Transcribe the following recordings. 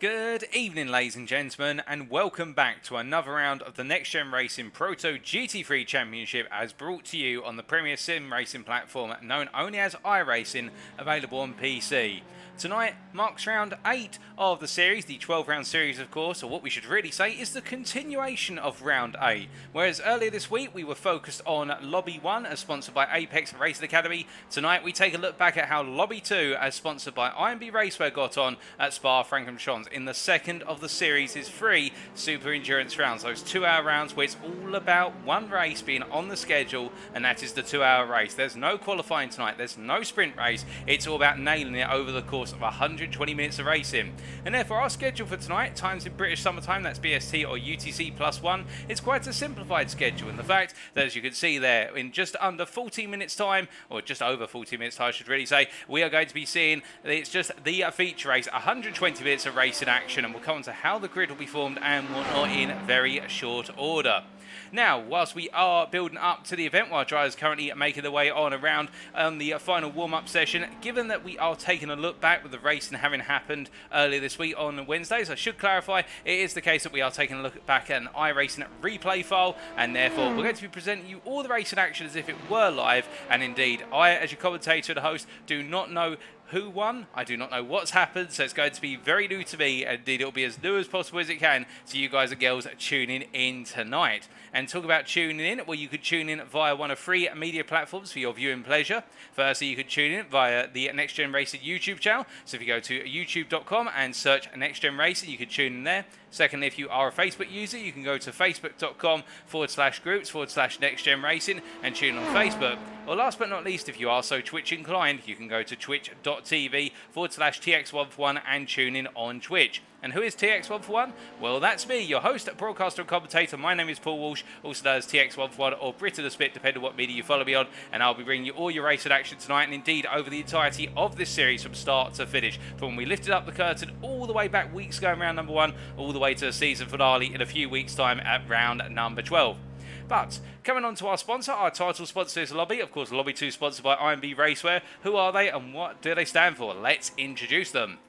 Good evening, ladies and gentlemen, and welcome back to another round of the NXTGEN Racing PROTO GT3 Championship as brought to you on the premier sim racing platform known only as iRacing, available on PC. Tonight marks round 8 of the series, the 12-round series of course, or what we should really say is the continuation of round 8. Whereas earlier this week we were focused on Lobby 1 as sponsored by Apex Racing Academy, tonight we take a look back at how Lobby 2 as sponsored by IMB Raceware got on at Spa-Francorchamps in the second of the series' 3 super endurance rounds. Those 2-hour rounds where it's all about one race being on the schedule, and that is the 2-hour race. There's no qualifying tonight, there's no sprint race, it's all about nailing it over the course of 120 minutes of racing. And therefore our schedule for tonight, times in British summertime, that's BST or UTC +1, it's quite a simplified schedule in the fact that, as you can see there, in just under 40 minutes time, or just over 40 minutes time I should really say, we are going to be seeing, it's just the feature race, 120 minutes of racing action, and we'll come on to how the grid will be formed and whatnot in very short order. Now, whilst we are building up to the event, while drivers currently making their way on around the final warm-up session, given that we are taking a look back with the racing having happened earlier this week on Wednesdays, I should clarify, it is the case that we are taking a look back at an iRacing replay file, and therefore we're going to be presenting you all the racing action as if it were live, and indeed, I, as your commentator and host, do not know who won. I do not know what's happened, so it's going to be very new to me. Indeed, it'll be as new as possible as it can to you guys and girls tuning in tonight. And talk about tuning in, well, you could tune in via one of 3 media platforms for your viewing pleasure. Firstly, you could tune in via the NXTGEN Racing YouTube channel. So if you go to youtube.com and search NXTGEN Racing, you could tune in there. Secondly, if you are a Facebook user, you can go to facebook.com/groups/NXTGEN Racing and tune on Facebook. Or last but not least, if you are so Twitch inclined, you can go to twitch.tv/TX141 and tune in on Twitch. And who is TX141? Well, that's me, your host, broadcaster and commentator. My name is Paul Walsh, also known as TX141 or Brit of the Spit, depending on what media you follow me on. And I'll be bringing you all your racing action tonight, and indeed over the entirety of this series from start to finish. From when we lifted up the curtain all the way back weeks ago in round number 1, all the way to the season finale in a few weeks' time at round number 12. But coming on to our sponsor, our title sponsor is Lobby. Of course, Lobby 2 sponsored by IMB Raceware. Who are they and what do they stand for? Let's introduce them.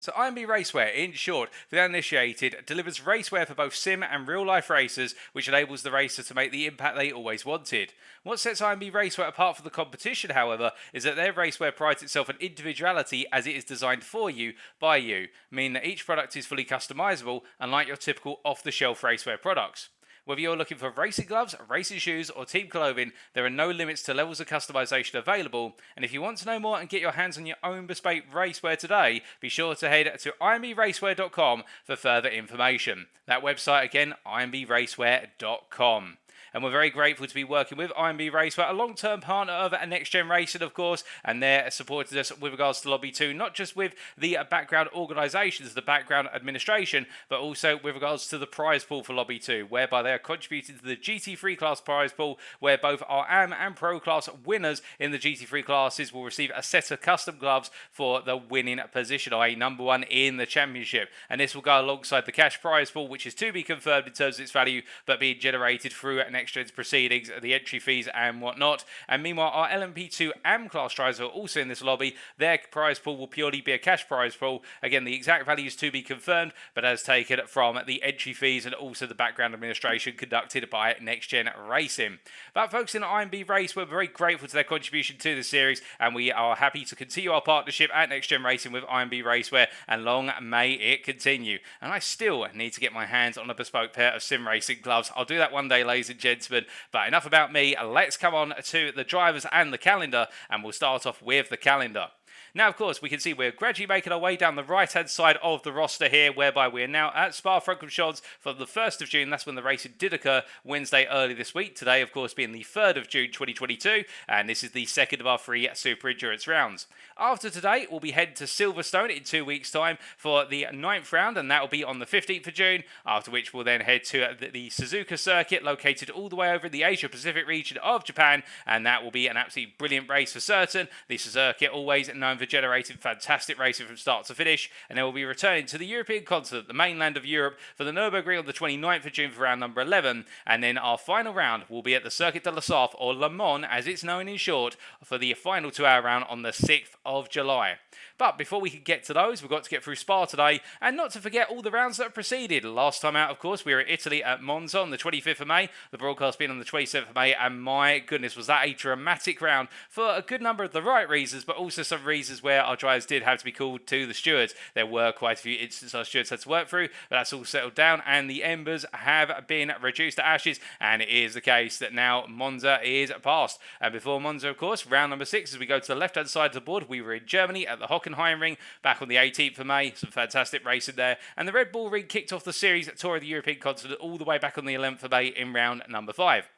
So IMB Raceware, in short, for the uninitiated, delivers raceware for both sim and real-life racers, which enables the racer to make the impact they always wanted. What sets IMB Raceware apart from the competition, however, is that their raceware prides itself on individuality as it is designed for you, by you, meaning that each product is fully customizable, unlike your typical off-the-shelf raceware products. Whether you're looking for racing gloves, racing shoes, or team clothing, there are no limits to levels of customization available. And if you want to know more and get your hands on your own bespoke racewear today, be sure to head to imbraceware.com for further information. That website again, imbraceware.com. And we're very grateful to be working with IMB Raceware, a long-term partner of NXTGEN Racing, of course, and they're supporting us with regards to Lobby 2, not just with the background organisations, the background administration, but also with regards to the prize pool for Lobby 2, whereby they are contributing to the GT3 class prize pool, where both our AM and Pro class winners in the GT3 classes will receive a set of custom gloves for the winning position, i.e. number 1 in the championship. And this will go alongside the cash prize pool, which is to be confirmed in terms of its value, but being generated through NXTGEN's proceedings, the entry fees and whatnot. And meanwhile, our LMP2 AM class drivers are also in this lobby. Their prize pool will purely be a cash prize pool. Again, the exact value is to be confirmed, but as taken from the entry fees and also the background administration conducted by NXTGEN Racing. But focusing on IMB Race, we're very grateful to their contribution to the series, and we are happy to continue our partnership at NXTGEN Racing with IMB Raceware, and long may it continue. And I still need to get my hands on a bespoke pair of sim racing gloves. I'll do that one day, ladies and gentlemen. But enough about me, let's come on to the drivers and the calendar, and we'll start off with the calendar. Now, of course, we can see we're gradually making our way down the right-hand side of the roster here, whereby we are now at Spa-Francorchamps for the 1st of June. That's when the racing did occur, Wednesday early this week. Today, of course, being the 3rd of June 2022, and this is the second of our 3 Super Endurance rounds. After today, we'll be heading to Silverstone in 2 weeks' time for the 9th round, and that will be on the 15th of June, after which we'll then head to the Suzuka circuit, located all the way over in the Asia-Pacific region of Japan, and that will be an absolutely brilliant race for certain. The circuit, always known for generating fantastic racing from start to finish, and then we'll be returning to the European continent, the mainland of Europe, for the Nürburgring on the 29th of June for round number 11, and then our final round will be at the Circuit de la Sarthe, or Le Mans as it's known in short, for the final 2-hour round on the 6th of July. But before we could get to those, we've got to get through Spa today, and not to forget all the rounds that have preceded. Last time out, of course, we were at Italy at Monza on the 25th of May, the broadcast being on the 27th of May, and my goodness, was that a dramatic round for a good number of the right reasons, but also some reasons where our drivers did have to be called to the stewards. There were quite a few instances our stewards had to work through, but that's all settled down, and the embers have been reduced to ashes, and it is the case that now Monza is past. And before Monza, of course, round number 6, as we go to the left-hand side of the board, we were in Germany at the Hockenheimring back on the 18th of May. Some fantastic racing there. And the Red Bull Ring kicked off the series tour of the European continent all the way back on the 11th of May in round number 5.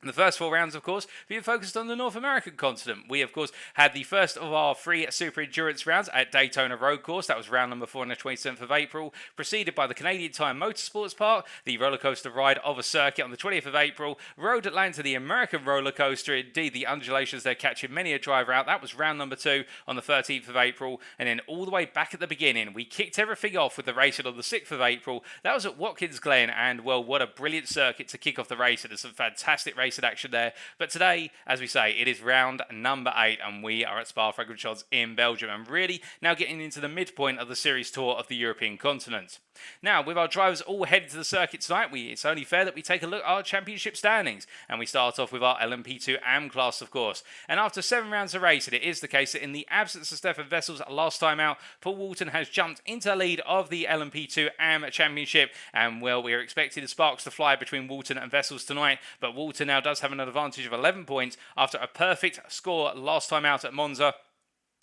The first 4 rounds, of course, being focused on the North American continent. We, of course, had the first of our 3 super endurance rounds at Daytona Road Course. That was round number 4 on the 27th of April, preceded by the Canadian Tire Motorsports Park, the roller coaster ride of a circuit on the 20th of April, Road Atlanta, the American roller coaster, indeed the undulations there catching many a driver out. That was round number 2 on the 13th of April, and then all the way back at the beginning, we kicked everything off with the racing on the 6th of April. That was at Watkins Glen, and well, what a brilliant circuit to kick off the race. There's some fantastic racing action there. But today, as we say, it is round number 8, and we are at Spa-Francorchamps in Belgium, and really now getting into the midpoint of the series tour of the European continent. Now, with our drivers all headed to the circuit tonight, it's only fair that we take a look at our championship standings, and we start off with our LMP2 AM class, of course. And after 7 rounds of racing, it is the case that in the absence of Stephan Wessels last time out, Paul Walton has jumped into the lead of the LMP2 AM championship, and well, we are expecting the sparks to fly between Walton and Wessels tonight, but Walton now does have an advantage of 11 points after a perfect score last time out at Monza.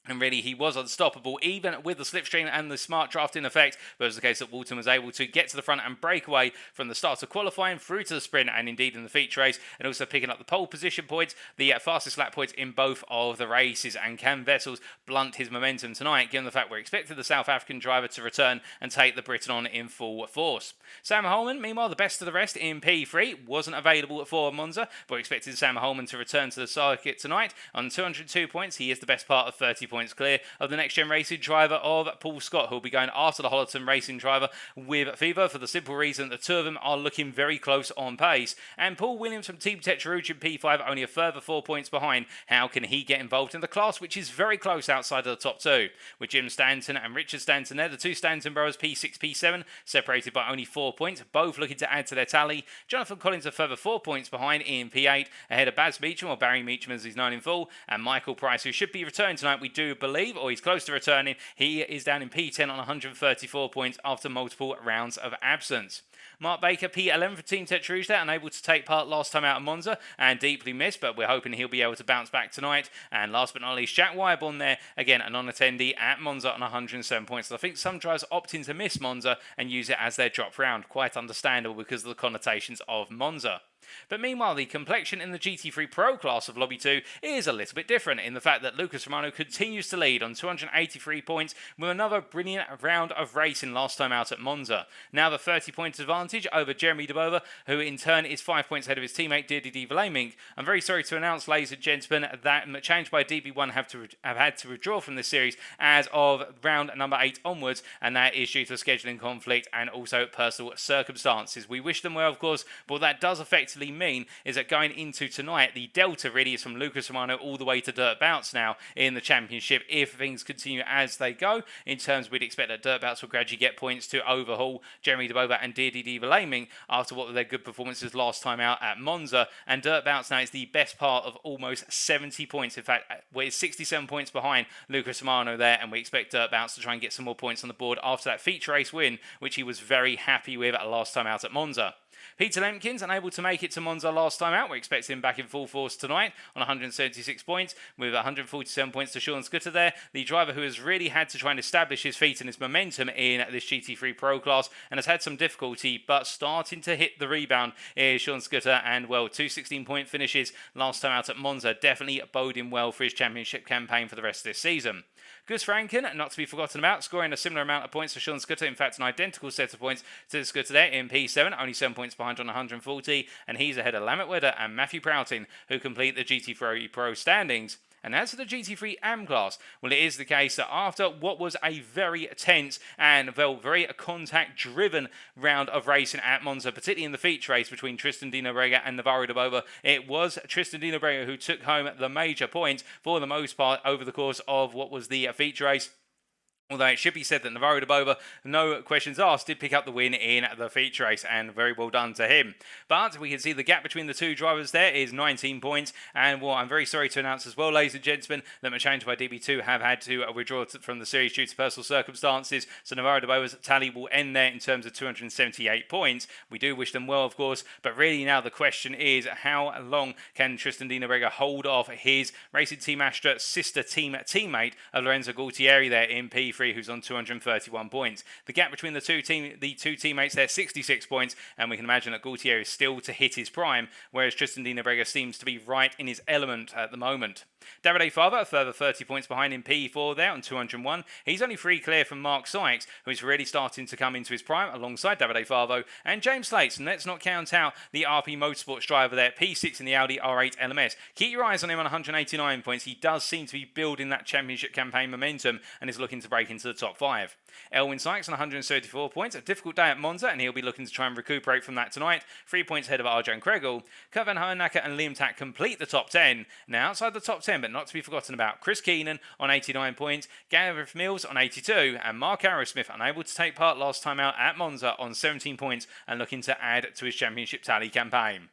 And really, he was unstoppable, even with the slipstream and the smart draft in effect. But it was the case that Walton was able to get to the front and break away from the start of qualifying through to the sprint, and indeed in the feature race, and also picking up the pole position points, the fastest lap points in both of the races. And can Wessels blunt his momentum tonight, given the fact we're expecting the South African driver to return and take the Briton on in full force? Sam Holman, meanwhile, the best of the rest in P3, wasn't available for Monza, but we're expecting Sam Holman to return to the circuit tonight on 202 points. He is the best part of 30 points clear of the NXTGEN Racing driver of Paul Scott, who will be going after the Hollerton Racing driver with Fever, for the simple reason that the two of them are looking very close on pace. And Paul Williams from Team Tetra Rouge in P5, only a further 4 points behind. How can he get involved in the class, which is very close outside of the top 2? With Jim Stanton and Richard Stanton there, the two Stanton brothers, P6, P7, separated by only 4 points, both looking to add to their tally. Jonathan Collins a further 4 points behind in P8, ahead of Baz Meacham, or Barry Meacham as he's known in full, and Michael Price, who should be returning tonight, we do believe, or he's close to returning. He is down in P10 on 134 points after multiple rounds of absence. Mark Baker, P11 for Team Tetra Rouge there, unable to take part last time out at Monza and deeply missed, but we're hoping he'll be able to bounce back tonight. And last but not least, Jack Wyborn there, again a non-attendee at Monza on 107 points. So I think some drivers opting to miss Monza and use it as their drop round. Quite understandable because of the connotations of Monza. But meanwhile, the complexion in the GT3 Pro class of Lobby 2 is a little bit different in the fact that Lucas Romano continues to lead on 283 points with another brilliant round of racing last time out at Monza. Now the 30-point advantage over Jeremy Debova, who in turn is 5 points ahead of his teammate DDD Vlaming. I'm very sorry to announce, ladies and gentlemen, that Change by DB1 have had to withdraw from this series as of round number 8 onwards, and that is due to a scheduling conflict and also personal circumstances. We wish them well, of course, but that does affect mean is that going into tonight, the delta really is from Lucas Romano all the way to Dirt Bouts now in the championship. If things continue as they go, in terms we'd expect that Dirt Bouts will gradually get points to overhaul Jeremy Debova and DDD Vlaming after what were their good performances last time out at Monza. And Dirt Bouts now is the best part of almost 70 points. In fact, we're 67 points behind Lucas Romano there, and we expect Dirt Bouts to try and get some more points on the board after that feature race win, which he was very happy with last time out at Monza. Peter Lemkins, unable to make it to Monza last time out. We expect him back in full force tonight on 176 points, with 147 points to Sean Scudder there. The driver who has really had to try and establish his feet and his momentum in this GT3 Pro class and has had some difficulty, but starting to hit the rebound is Sean Scudder. And, well, 2 16-point finishes last time out at Monza, definitely boding well for his championship campaign for the rest of this season. Gus Franken, not to be forgotten about, scoring a similar amount of points for Sean Scudder. In fact, an identical set of points to Scudder there in P7, only 7 points behind on 140, and he's ahead of Lamet Wedder and Matthew Prouting, who complete the GT3 Pro standings. And as for the GT3 AM class, well, it is the case that after what was a very tense and very contact-driven round of racing at Monza, particularly in the feature race between Tristan Di Nobrega and Navarro Debova, it was Tristan Di Nobrega who took home the major points for the most part over the course of what was the feature race. Although it should be said that Navarro de Bova, no questions asked, did pick up the win in the feature race, and very well done to him. But we can see the gap between the two drivers there is 19 points, and what I'm very sorry to announce as well, ladies and gentlemen, that Machange by DB2 have had to withdraw from the series due to personal circumstances, so Navarro de Bova's tally will end there in terms of 278 points. We do wish them well, of course, but really now the question is, how long can Tristan Di Nobrega hold off his Racing Team Astra sister teammate of Lorenzo Gualtieri there in P3, who's on 231 points. The gap between the two teammates there, 66 points, and we can imagine that Gualtieri is still to hit his prime, whereas Tristan Di Nobrega seems to be right in his element at the moment. Davide Fava, a further 30 points behind in P4 there on 201. He's only 3 clear from Mark Sykes, who is really starting to come into his prime alongside Davide Favo and James Slates. And let's not count out the RP Motorsports driver there, P6 in the Audi R8 LMS. Keep your eyes on him on 189 points. He does seem to be building that championship campaign momentum and is looking to break into the top 5. Elwyn Sykes on 134 points. A difficult day at Monza, and he'll be looking to try and recuperate from that tonight. 3 points ahead of Arjan Kregel. Kurt Van Hoenacker and Liam Tack complete the top 10. Now outside the top 10, but not to be forgotten about, Chris Keenan on 89 points, Gareth Mills on 82, and Mark Arrowsmith, unable to take part last time out at Monza, on 17 points and looking to add to his championship tally campaign.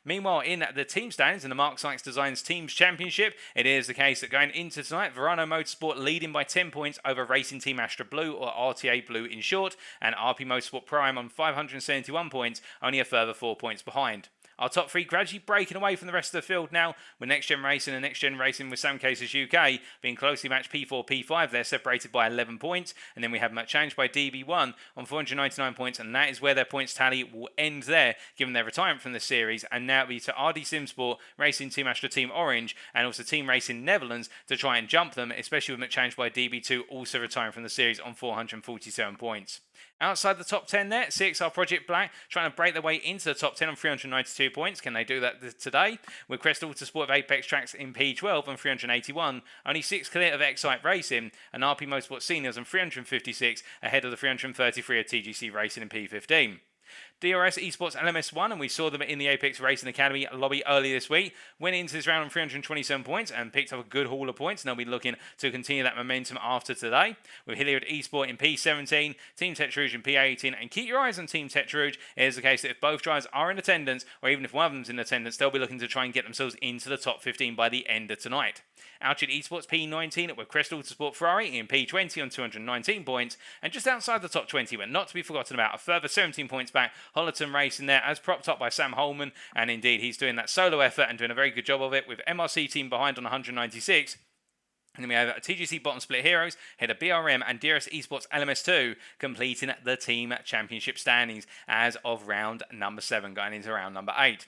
Meanwhile, in the team standings in the Mark Sykes Designs Teams Championship, it is the case that going into tonight, Verano Motorsport leading by 10 points over Racing Team Astra Blue, or RTA Blue in short, and RP Motorsport Prime on 571 points, only a further 4 points behind. Our top 3 gradually breaking away from the rest of the field now, with NXTGEN Racing and NXTGEN Racing with Sam Cases UK being closely matched P4, P5. They're separated by 11 points. And then we have Machange by DB1 on 499 points, and that is where their points tally will end there, given their retirement from the series. And now it'll be to RD Simsport, Racing Team Astra Team Orange, and also Team Racing Netherlands to try and jump them, especially with Machange by DB2 also retiring from the series on 447 points. Outside the top 10 there, CXR Project Black trying to break their way into the top 10 on 392 points. Can they do that today? With Crest Autosport of Apex Tracks in P12 on 381, only 6 clear of Excite Racing, and RP Motorsport Seniors on 356, ahead of the 333 of TGC Racing in P15. DRS Esports LMS1, and we saw them in the Apex Racing Academy lobby earlier this week, went into this round on 327 points and picked up a good haul of points, and they'll be looking to continue that momentum after today. With Hilliard Esport in P17, Team Tetrage in P18, and keep your eyes on Team Tetrage. It is the case that if both drivers are in attendance, or even if one of them's in attendance, they'll be looking to try and get themselves into the top 15 by the end of tonight. Altitude Esports P19 with Crest Autosport Ferrari in P20 on 219 points, and just outside the top 20, but not to be forgotten about, a further 17 points back, Hollerton Racing there, as propped up by Sam Holman, and indeed he's doing that solo effort and doing a very good job of it, with MRC team behind on 196. And then we have TGC Bottom Split Heroes, head of BRM, and DRS Esports LMS2 completing the team championship standings as of round number 7, going into round number 8.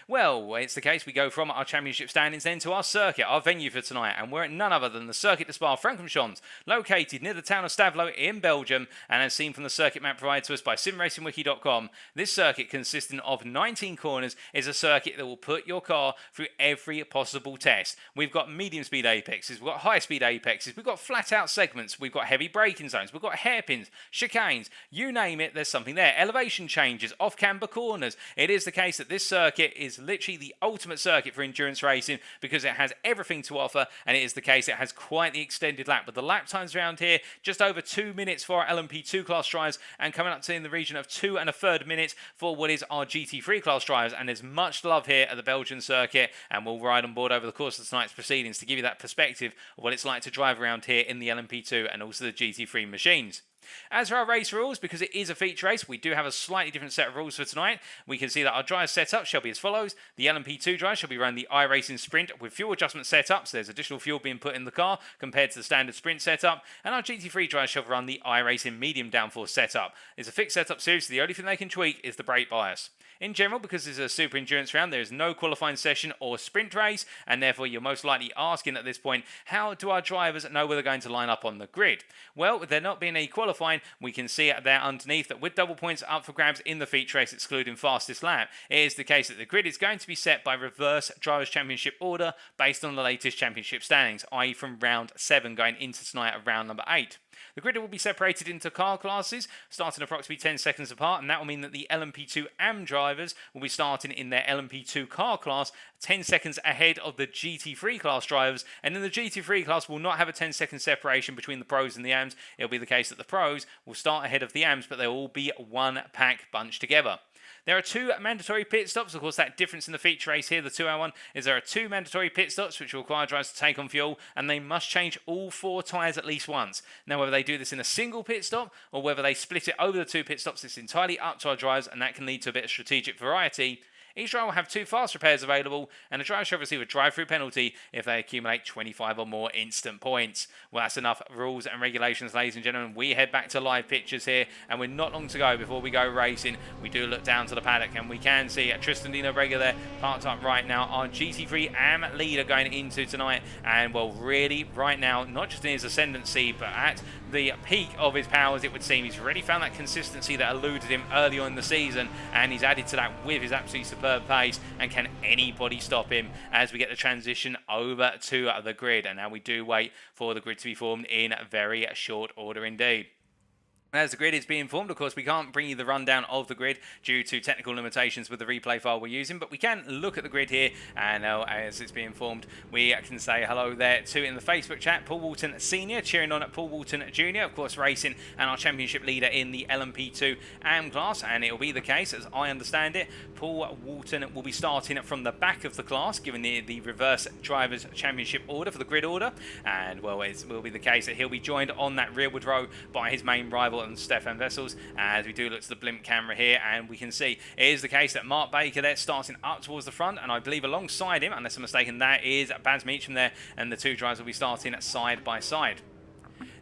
Well, it's the case we go from our championship standings then to our circuit, our venue for tonight, and we're at none other than the Circuit de Spa-Francorchamps, located near the town of Stavelot in Belgium, and as seen from the circuit map provided to us by simracingwiki.com, this circuit, consisting of 19 corners, is a circuit that will put your car through every possible test. We've got medium speed apexes, we've got high speed apexes, we've got flat out segments, we've got heavy braking zones, we've got hairpins, chicanes, you name it, there's something there. Elevation changes, off camber corners. It is the case that this circuit is literally the ultimate circuit for endurance racing because it has everything to offer, and it is the case it has quite the extended lap, with the lap times around here just over 2 minutes for our LMP2 class drivers, and coming up to in the region of 2 1/3 minutes for what is our GT3 class drivers. And there's much love here at the Belgian circuit, and we'll ride on board over the course of tonight's proceedings to give you that perspective of what it's like to drive around here in the LMP2 and also the GT3 machines. As for our race rules, because it is a feature race, we do have a slightly different set of rules for tonight. We can see that our drive setup shall be as follows. The LMP2 drive shall be running the iRacing Sprint with fuel adjustment setup, so there's additional fuel being put in the car compared to the standard Sprint setup, and our GT3 drive shall run the iRacing Medium Downforce setup. It's a fixed setup series, so the only thing they can tweak is the brake bias. In general, because this is a super endurance round, there is no qualifying session or sprint race, and therefore you're most likely asking at this point, how do our drivers know where they're going to line up on the grid? Well, with there not being any qualifying, we can see there underneath that with double points up for grabs in the feature race, excluding fastest lap, it is the case that the grid is going to be set by reverse Drivers' Championship order based on the latest championship standings, i.e. from round 7 going into tonight of round number 8. The grid will be separated into car classes, starting approximately 10 seconds apart, and that will mean that the LMP2 AM drivers will be starting in their LMP2 car class 10 seconds ahead of the GT3 class drivers, and then the GT3 class will not have a 10-second separation between the pros and the AMs. It'll be the case that the pros will start ahead of the AMs, but they'll all be one pack bunched together. There are 2 mandatory pit stops. Of course, that difference in the feature race here, the 2-hour one, is there are 2 mandatory pit stops which will require drivers to take on fuel, and they must change all 4 tyres at least once. Now, whether they do this in a single pit stop or whether they split it over the 2 pit stops, it's entirely up to our drivers, and that can lead to a bit of strategic variety. Each driver will have 2 fast repairs available, and a driver shall receive a drive-through penalty if they accumulate 25 or more instant points. Well, that's enough rules and regulations, ladies and gentlemen. We head back to live pictures here, and we're not long to go before we go racing. We do look down to the paddock, and we can see Tristan Dino Brega there parked up right now, our GT3 AM leader going into tonight. And, well, really, right now, not just in his ascendancy, but at the peak of his powers, it would seem. He's already found that consistency that eluded him early on in the season, and he's added to that with his absolutely superb pace. And can anybody stop him as we get the transition over to the grid? And now we do wait for the grid to be formed in very short order indeed. As the grid is being formed, of course, we can't bring you the rundown of the grid due to technical limitations with the replay file we're using, but we can look at the grid here, and as it's being formed, we can say hello there to, in the Facebook chat, Paul Walton Sr. cheering on at Paul Walton Jr., of course, racing and our championship leader in the LMP2 AM class, and it'll be the case, as I understand it, Paul Walton will be starting from the back of the class, given the reverse drivers championship order for the grid order, and, well, it will be the case that he'll be joined on that rearward row by his main rival, and Stephan Wessels, as we do look to the blimp camera here, and we can see it is the case that Mark Baker there starting up towards the front, and I believe alongside him, unless I'm mistaken, that is Baz Meacham there, and the 2 drivers will be starting side by side.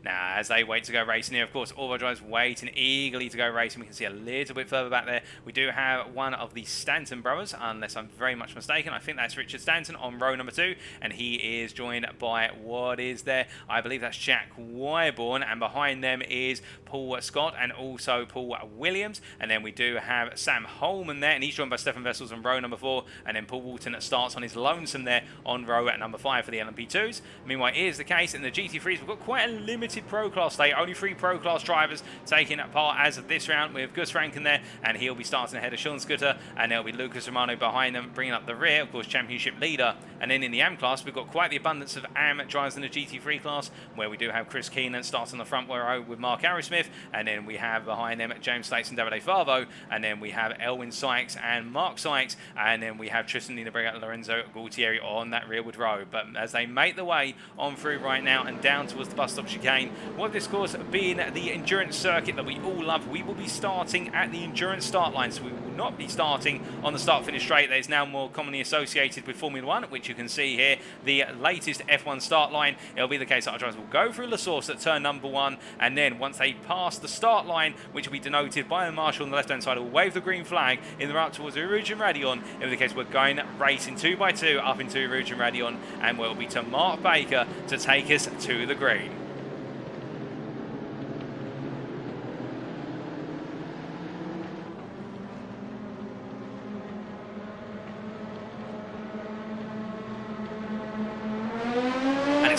Now, as they wait to go racing here, of course, all our drivers waiting eagerly to go racing. We can see a little bit further back there. We do have one of the Stanton brothers, unless I'm very much mistaken. I think that's Richard Stanton on row number 2, and he is joined by, what is there? I believe that's Jack Wyborn, and behind them is Paul Scott and also Paul Williams. And then we do have Sam Holman there, and he's joined by Stephan Wessels on row number 4, and then Paul Walton starts on his lonesome there on row at number 5 for the LMP2s. Meanwhile, it is the case in the GT3s, we've got quite a limited Pro Class day. Only 3 Pro Class drivers taking part as of this round, with Gus Franken there, and he'll be starting ahead of Sean Scooter, and there'll be Lucas Romano behind them, bringing up the rear, of course, championship leader. And then in the AM class, we've got quite the abundance of AM drivers in the GT3 class, where we do have Chris Keenan starting on the front row with Mark Arrowsmith, and then we have behind them James States and Davide Favo, and then we have Elwin Sykes and Mark Sykes, and then we have Tristan Dino Brega and Lorenzo Gualtieri on that rearward row. But as they make the way on through right now and down towards the bus stop chicane, what this course being the endurance circuit that we all love, we will be starting at the endurance start line, so we will not be starting on the start finish straight that is now more commonly associated with Formula 1, which you can see here, the latest F1 start line. It'll be the case that our drivers will go through La Source at turn number 1, and then once they pass the start line, which will be denoted by the marshal on the left hand side, will wave the green flag in the route towards Eau Rouge and Raidillon. It'll be the case we're going racing 2 by 2 up into Eau Rouge and Raidillon, and we'll be to Mark Baker to take us to the green.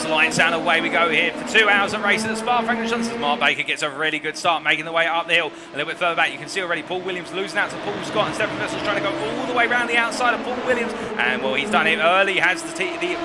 Lights down, away we go here for 2 hours of race at the Spa-Francorchamps. Mark Baker gets a really good start, making the way up the hill. A little bit further back, you can see already Paul Williams losing out to Paul Scott, and Stephan Wessels trying to go all the way around the outside of Paul Williams. And, well, he's done it early. He has the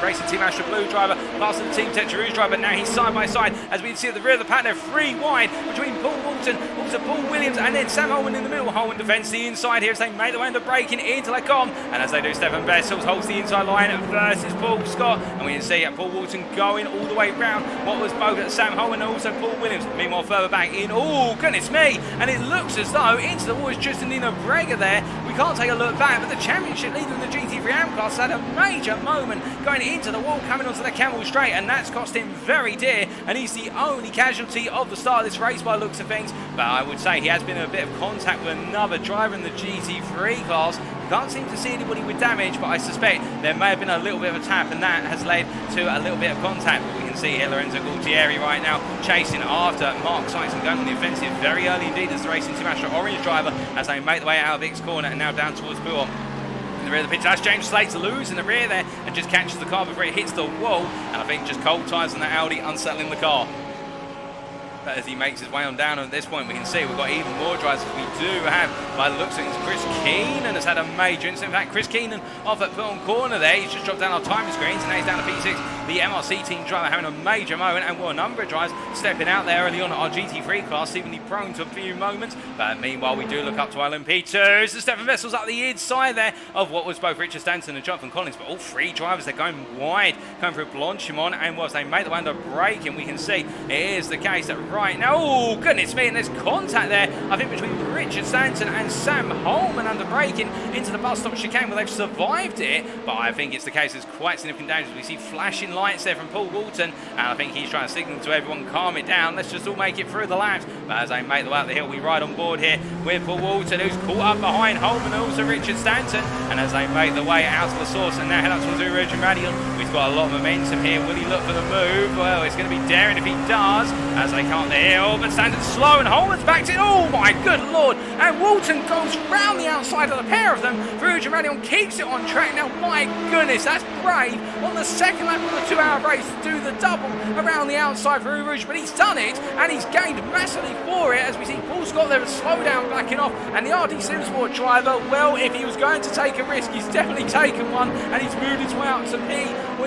Racing Team Astra Blue driver past the Team Tetra Rouge driver. Now he's side by side, as we can see at the rear of the pack. They're 3 wide between Paul Walton, also Paul Williams, and then Sam Holman in the middle. Holman defends the inside here as they make the way into braking into Lecom. And as they do, Stephan Wessels holds the inside line versus Paul Scott. And we can see Paul Walton going all the way round what was both Sam Holman and also Paul Williams. Meanwhile, further back in, oh goodness me, and it looks as though into the wall is Tristan Dino Brega there. We can't take a look back, but the championship leader in the GT3 AM class had a major moment going into the wall, coming onto the camel straight, and that's cost him very dear, and he's the only casualty of the start of this race by looks of things. But I would say he has been in a bit of contact with another driver in the GT3 class. Can't seem to see anybody with damage, but I suspect there may have been a little bit of a tap, and that has led to a little bit of contact. But we can see here Lorenzo Gualtieri right now chasing after Mark Sykes and going on the offensive very early indeed as the Racing Team Astra Orange driver, as they make the way out of X corner and now down towards Buon. In the rear of the pitch, that's James Slater losing the rear there and just catches the car before it hits the wall, and I think just cold tyres on that Audi unsettling the car. But as he makes his way on down, at this point we can see we've got even more drivers. We do have, by the looks of things, Chris Keenan has had a major incident. In fact, Chris Keenan off at Walton corner there, he's just dropped down our timing screens and now he's down to P6. The MRC team driver having a major moment, and a number of drivers stepping out there early on at our GT3 class, seemingly prone to a few moments. But meanwhile, we do look up to LMP2. So Stephan Wessels up the inside there of what was both Richard Stanton and Jonathan Collins, but all three drivers, they're going wide, coming through Blanchimont, and whilst they make the way under break, and we can see it is the case that right now, oh goodness me, and there's contact there, I think, between Richard Stanton and Sam Holman under braking into the bus stop chicane, where they've survived it, but I think it's the case there's quite significant damage. We see flashing lights there from Paul Walton, and I think he's trying to signal to everyone, calm it down, let's just all make it through the laps. But as they make the way up the hill, we ride on board here with Paul Walton, who's caught up behind Holman and also Richard Stanton, and as they make the way out of the source and now head up towards Eau Rouge and Raidillon, we've got a lot of momentum here. Will he look for the move? Well, it's going to be daring if he does, as they come up the hill, but Stanton's slow and Holman's backed in. Oh my good lord, and Walton goes round the outside of the pair of them. Rouge and Raidillon keeps it on track. Now my goodness, that's brave on the second lap of the 2-hour race to do the double around the outside for Rouge, but he's done it and he's gained massively for it, as we see Paul Scott there slow down backing off, and the RD Simsport driver, well, if he was going to take a risk, he's definitely taken one, and he's moved his way up to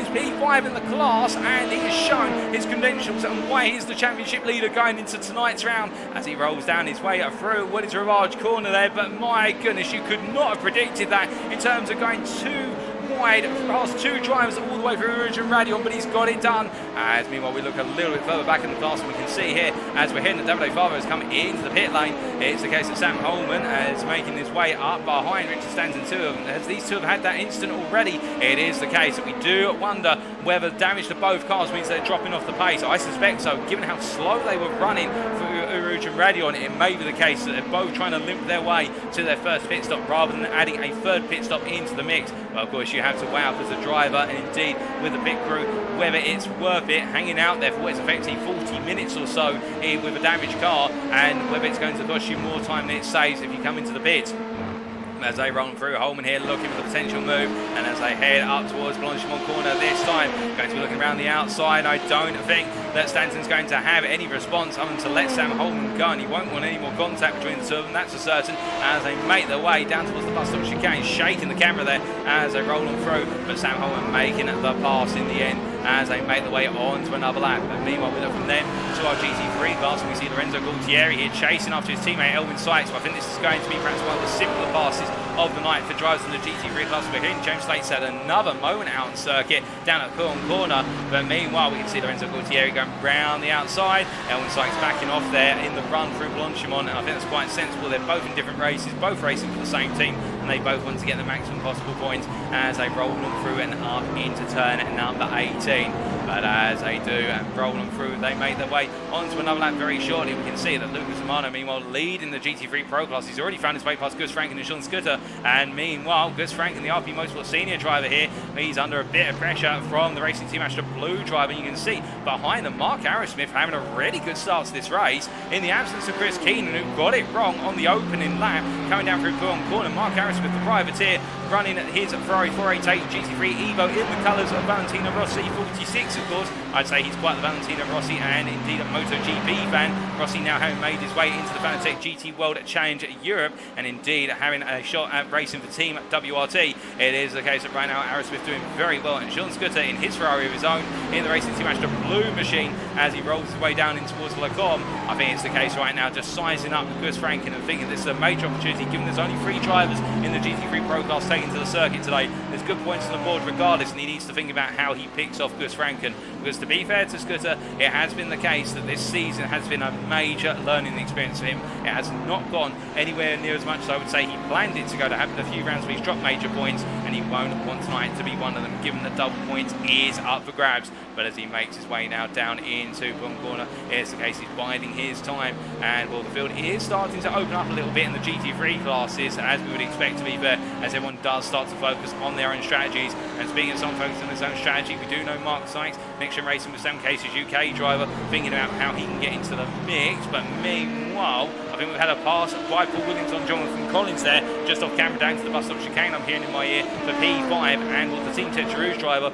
P5 in the class, and he has shown his credentials and why he's the championship leader going into tonight's round as he rolls down his way through what is a large corner there. But my goodness, you could not have predicted that in terms of going too wide past two drivers all the way through Rouge and Raidillon, but he's got it done. As meanwhile we look a little bit further back in the class, and we can see here as we're hitting the Double A Favo has come into the pit lane. It's the case that Sam Holman is making his way up behind Richard Stanton, two of them. As these two have had that incident already, it is the case that we do wonder whether damage to both cars means they're dropping off the pace. I suspect so, given how slow they were running for Rouge and Raidillon. It may be the case that they're both trying to limp their way to their first pit stop rather than adding a third pit stop into the mix. But of course you have to weigh up as a driver, and indeed with the pit crew, whether it's worth it hanging out there for what is effectively 40 minutes or so with a damaged car, and whether it's going to cost you more time than it saves if you come into the pits. As they roll through, Holman here looking for the potential move, and as they head up towards Blanchimont corner this time, going to be looking around the outside. I don't think that Stanton's going to have any response other than to let Sam Holman go, and he won't want any more contact between the two of them, that's for certain, as they make their way down towards the bus stop chicane, shaking the camera there as they roll on through, but Sam Holman making the pass in the end as they make their way on to another lap. But meanwhile we look from them to our GT3 class, and we see Lorenzo Gualtieri here chasing after his teammate Elwin Sykes. But I think this is going to be perhaps one of the simpler passes of the night for drivers in the GT3 class. We're hitting James Slate's had another moment out on circuit down at Walton corner, but meanwhile we can see Lorenzo Gualtieri going round the outside. Elwin Sykes backing off there in the run through Blanchimont, and I think that's quite sensible. They're both in different races, both racing for the same team, and they both want to get the maximum possible points as they roll on through and up into turn number 18. But as they do and roll on through, they make their way onto another lap very shortly. We can see that Lucas Romano, meanwhile, leading the GT3 Pro class. He's already found his way past Gus Franken and Sean Scooter, and meanwhile, Gus Franken, the RP Motorsport senior driver here, he's under a bit of pressure from the Racing Team Astra Blue driver. You can see behind them, Mark Arrowsmith having a really good start to this race in the absence of Chris Keenan, who got it wrong on the opening lap. Coming down through Walton corner, Mark Arrowsmith, the privateer, running his Ferrari 488 GT3 Evo in the colours of Valentino Rossi 46, of course. I'd say he's quite the Valentino Rossi and indeed a MotoGP fan. Rossi now having made his way into the Fanatec GT World Challenge Europe, and indeed having a shot at racing for Team WRT. It is the case that right now Arrowsmith doing very well, and Sean Scooter in his Ferrari of his own in the Racing Team Astra Blue machine as he rolls his way down in towards Lacombe. I think it's the case right now just sizing up Gus Franken and thinking this is a major opportunity, given there's only 3 drivers in the GT3 Pro class taken to the circuit today. There's good points on the board regardless, and he needs to think about how he picks off Gus Franken, because to be fair to Scooter, it has been the case that this season has been a major learning experience for him. It has not gone anywhere near as much as I would say he planned it to go. To happen a few rounds where he's dropped major points, and he won't want tonight to be one of them, given that double points is up for grabs. But as he makes his way now down into Walton corner, it's the case he's biding his time, and well, the field is starting to open up a little bit in the GT3 classes, as we would expect to be there, as everyone does start to focus on their own strategies. And speaking of someone focusing on his own strategy, we do know Mark Sykes, NXTGEN Racing with Sam Case's UK driver, thinking about how he can get into the mix. But meanwhile, I think we've had a pass by Paul Williams on Jonathan Collins there, just off camera down to the bus stop chicane. I'm hearing in my ear for P5, and well, the Team Rouge driver,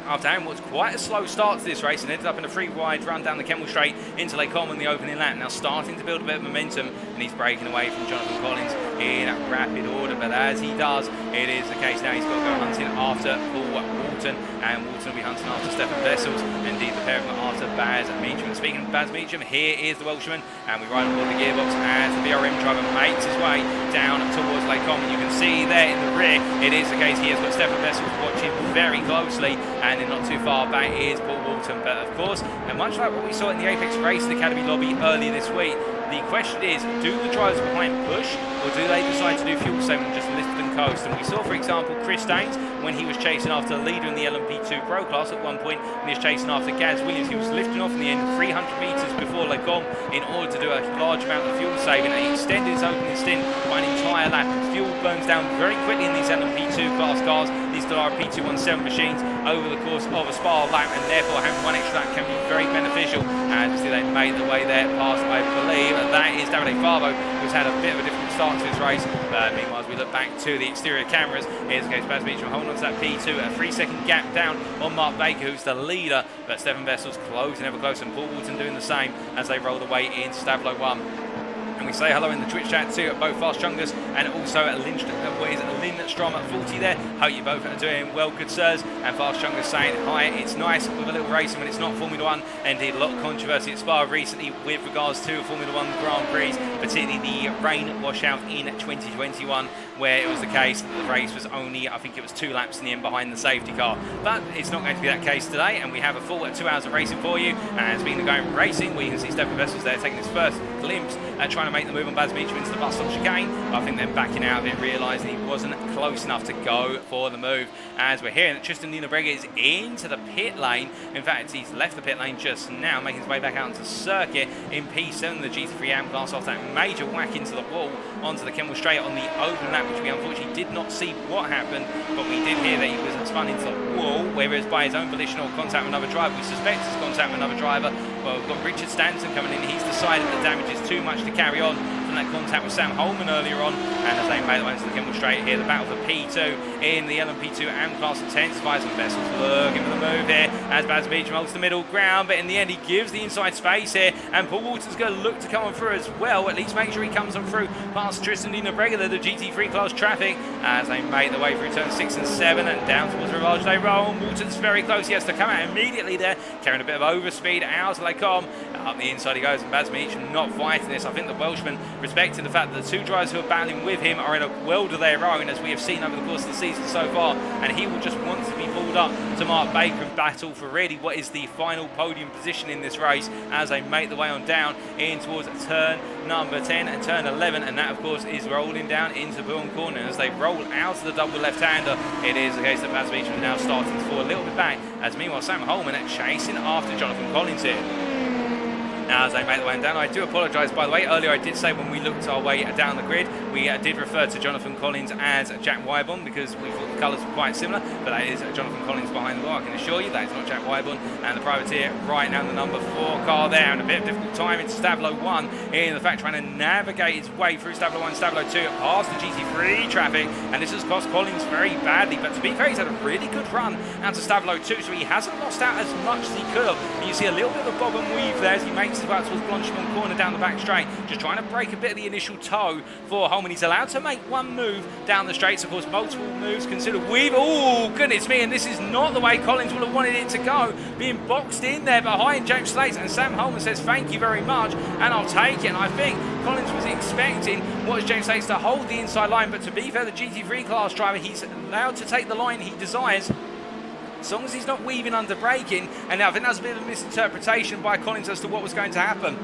after having what's quite a slow start to this race and ended up in a free wide run down the Kemmel Straight into Lake Como in the opening lap. Now starting to build a bit of momentum, and he's breaking away from Jonathan Collins in rapid order. But as he does, it is the case now he's got to go hunting after Paul Walton, and Walton will be hunting after Stephan Wessels. Indeed, the pair of them after Baz Meacham. Speaking of Baz Meacham, here is the Welshman, and we ride on board the gearbox as the BRM driver makes his way down towards Lake Como. You can see there in the rear, it is the case he has got Stephan Wessels watching very closely, and in not too far back is Paul Walton. But of course, and much like what we saw in the Apex Racing Academy lobby earlier this week, the question is, do the drivers behind push, or do they decide to do fuel saving and just lift and coast? And we saw, for example, Chris Daines, when he was chasing after the leader in the LMP2 Pro class at one point, when he was chasing after Gaz Williams, he was lifting off in the end 300 metres before Lake Como in order to do a large amount of fuel saving, and he extended his opening stint by an entire lap. Fuel burns down very quickly in these LMP2 class cars, these Dallara P217 machines, over the course of a Spa lap, and therefore having one extra lap can be very beneficial. And see, they made their way there past, I believe, that is Davide Favo, who's had a bit of a difficult start to this race. Meanwhile, as we look back to the exterior cameras, here's the case Baz Meacham holding on to that P2, a 3-second gap down on Mark Baker, who's the leader, but Stephan Wessels closing ever closer, and Paul Walton doing the same as they roll away into Stablo 1. And we say hello in the Twitch chat too at both Fast Chungus and also at Lynn Strom at 40 there. Hope you both are doing well, good sirs. And Fast Chungus saying hi, it's nice with a little racing when it's not Formula 1. Indeed, a lot of controversy at Spa recently with regards to Formula 1 Grand Prix, particularly the rain washout in 2021, where it was the case that the race was only, I think it was 2 laps in the end behind the safety car. But it's not going to be that case today, and we have a full 2 hours of racing for you. And speaking of going racing, we can see Stephan Wessels there taking his first glimpse at trying to make the move on Baz Meacham into the bus stop chicane. I think they're backing out of it, realising he wasn't close enough to go for the move. As we're hearing that Tristan Nienabrega is into the pit lane. In fact, he's left the pit lane just now, making his way back out into the circuit in P7, the GT3 AM class, after that major whack into the wall onto the Kemmel Straight on the open lap, which we unfortunately did not see what happened, but we did hear that he was spun into the wall, whether it's by his own volition or contact with another driver. We suspect it's contact with another driver. Well, we've got Richard Stanton coming in. He's decided the damage is too much to carry on from that contact with Sam Holman earlier on, and as they made their way into the Kemmel Straight here, the battle for P2 in the LMP2 AM class intensifies, and Wessels looking for the move here as Baz Meacham holds the middle ground, but in the end he gives the inside space here, and Paul Walton's going to look to come on through as well, at least make sure he comes on through past Tristan Nienabrega there, the GT3 class traffic, as they make their way through turns 6 and 7 and down towards Rivage they roll. Walton's very close, he has to come out immediately there, carrying a bit of overspeed out of Lake Como. Up the inside he goes, and Baz Meacham not fighting this. I think the Welshman, respecting the fact that the 2 drivers who are battling with him are in a world of their own, as we have seen over the course of the season so far, and he will just want to be pulled up to Mark Baker and battle for really what is the final podium position in this race as they make their way on down in towards turn number 10 and turn 11, and that of course is rolling down into Bourne Corner. As they roll out of the double left-hander, it is the case that Baz Meacham is now starting to fall a little bit back, as meanwhile Sam Holman chasing after Jonathan Collins here. Now, as they make the way down, I do apologise, by the way. Earlier I did say when we looked our way down the grid, we did refer to Jonathan Collins as Jack Wyborn because we thought the colours were quite similar, but that is Jonathan Collins behind the wheel. I can assure you that is not Jack Wyborn, and the privateer right now in the number 4 car there, and a bit of difficult time into Stablo 1 in the fact trying to navigate its way through Stablo 1, Stablo 2 past the GT3 traffic, and this has cost Collins very badly, but to be fair, he's had a really good run out to Stablo 2, so he hasn't lost out as much as he could have. And you see a little bit of a bob and weave there as he makes his way out towards Blanchimont corner down the back straight, just trying to break a bit of the initial toe for Holman. He's allowed to make 1 move down the straights, of course multiple moves considered. Weave, oh goodness me, and this is not the way Collins would have wanted it to go, being boxed in there behind James Slates, and Sam Holman says thank you very much and I'll take it. And I think Collins was expecting what is James Slates to hold the inside line, but to be fair, the GT3 class driver, he's allowed to take the line he desires as long as he's not weaving under braking, and I think that's a bit of a misinterpretation by Collins as to what was going to happen.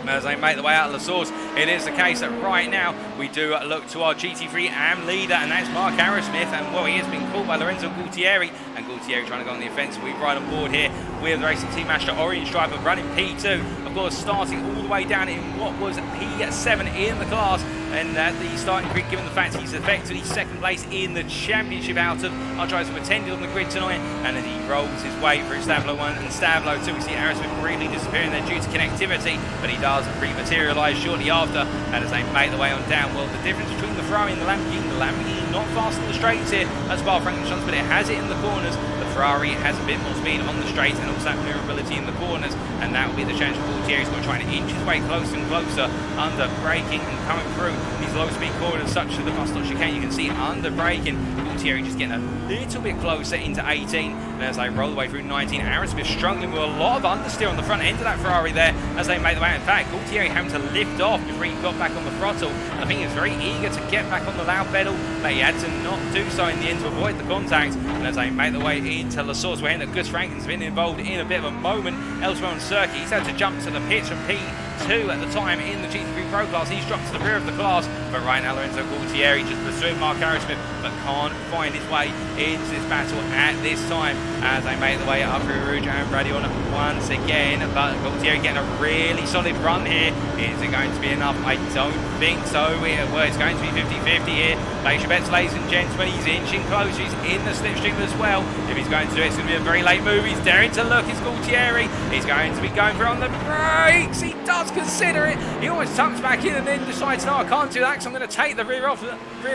As they make the way out of the source, it is the case that right now we do look to our GT3 AM leader, and that's Mark Arrowsmith, and well, he has been called by Lorenzo Gualtieri, and Gualtieri trying to go on the offensive. We ride on board here with the Racing Team Master Orange driver running P2, of course starting all the way down in what was P7 in the class, and at the starting grid, given the fact he's effectively 2nd place in the championship out of our drivers who attended on the grid tonight, and as he rolls his way through Stablo 1 and Stablo 2, we see Arrowsmith briefly disappearing there due to connectivity, but he does rematerialise shortly after, and as they make their way on down, well, the difference between the Ferrari and the Lamborghini not fast on the straights here at Spa-Francorchamps, but it has it in the corners. The Ferrari has a bit more speed on the straights and also maneuverability in the corners, and that will be the challenge for Gaultier. He's got to try to inch his way closer and closer under braking and coming through these low speed corners such as the bus stop chicane. You can see under braking, Gaultier just getting a little bit closer into 18, and as they roll the way through 19, Aerosmith struggling with a lot of understeer on the front end of that Ferrari there as they make the way. In fact, Gaultier having to lift off before he got back on the throttle. I think he was very eager to get back on the loud pedal, but he had to not do so in the end to avoid the contact. And as they make the way into La Source, we're hearing that Gus Franken's been involved in a bit of a moment elsewhere on circuit. He's had to jump to the pits from P2 at the time in the GT3 Pro class. He's dropped to the rear of the class, but right now Lorenzo Gaultieri just pursuing Mark Aerosmith, but can't find his way into this battle at this time as they make the way up through Eau Rouge and Raidillon once again. But Gaultieri getting a really solid run here. Is it going to be enough? I don't think so. Well, it's going to be 50-50 here. Place your bets, ladies and gentlemen. He's inching closer. He's in the slipstream as well. If he's going to do it, it's going to be a very late move. He's daring to look. It's Gaultieri. He's going to be going for it on the brakes. He does consider it. He almost tucks back in and then decides, no, I can't do that because I'm going to take the rear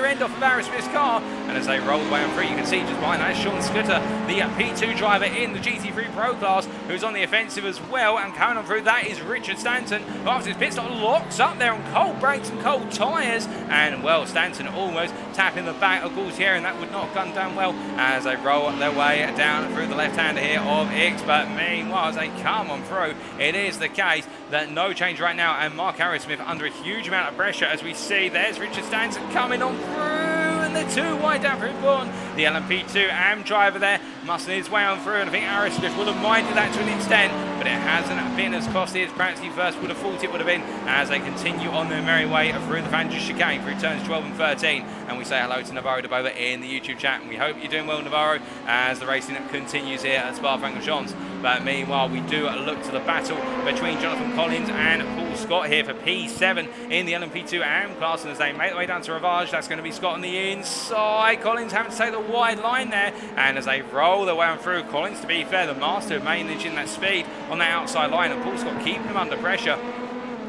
end off of Aerosmith's car. And as they roll away on through, you can see just behind that is Sean Scooter, the P2 driver in the GT3 Pro class, who's on the offensive as well. And coming on through, that is Richard Stanton, who after his pit stop locks up there on cold brakes and cold tyres. And well, Stanton almost tapping the back of Gaultier, and that would not have gone down well as they roll their way down through the left-hander here of X. But meanwhile, as they come on through, it is the case that no change right now, and Mark Aerosmith under a huge amount of pressure as we see there's Richard Stanton coming on through, and the two wide down through Walton. The LMP2 AM driver there muscling his way on through, and I think Aerosmith would have minded that to an extent, but it hasn't been as costly as perhaps he first would have thought it would have been as they continue on their merry way through the Fangers chicane through turns 12 and 13. And we say hello to Navarro Debova in the YouTube chat, and we hope you're doing well, Navarro, as the racing continues here at Spa-Francorchamps. But meanwhile, we do look to the battle between Jonathan Collins and Paul Scott here for P7 in the LMP2 AM class. And as they make their way down to Ravage, that's going to be Scott on the inside. Collins having to take the wide line there. And as they roll their way on through, Collins, to be fair, the master of managing that speed on that outside line. And Paul Scott keeping him under pressure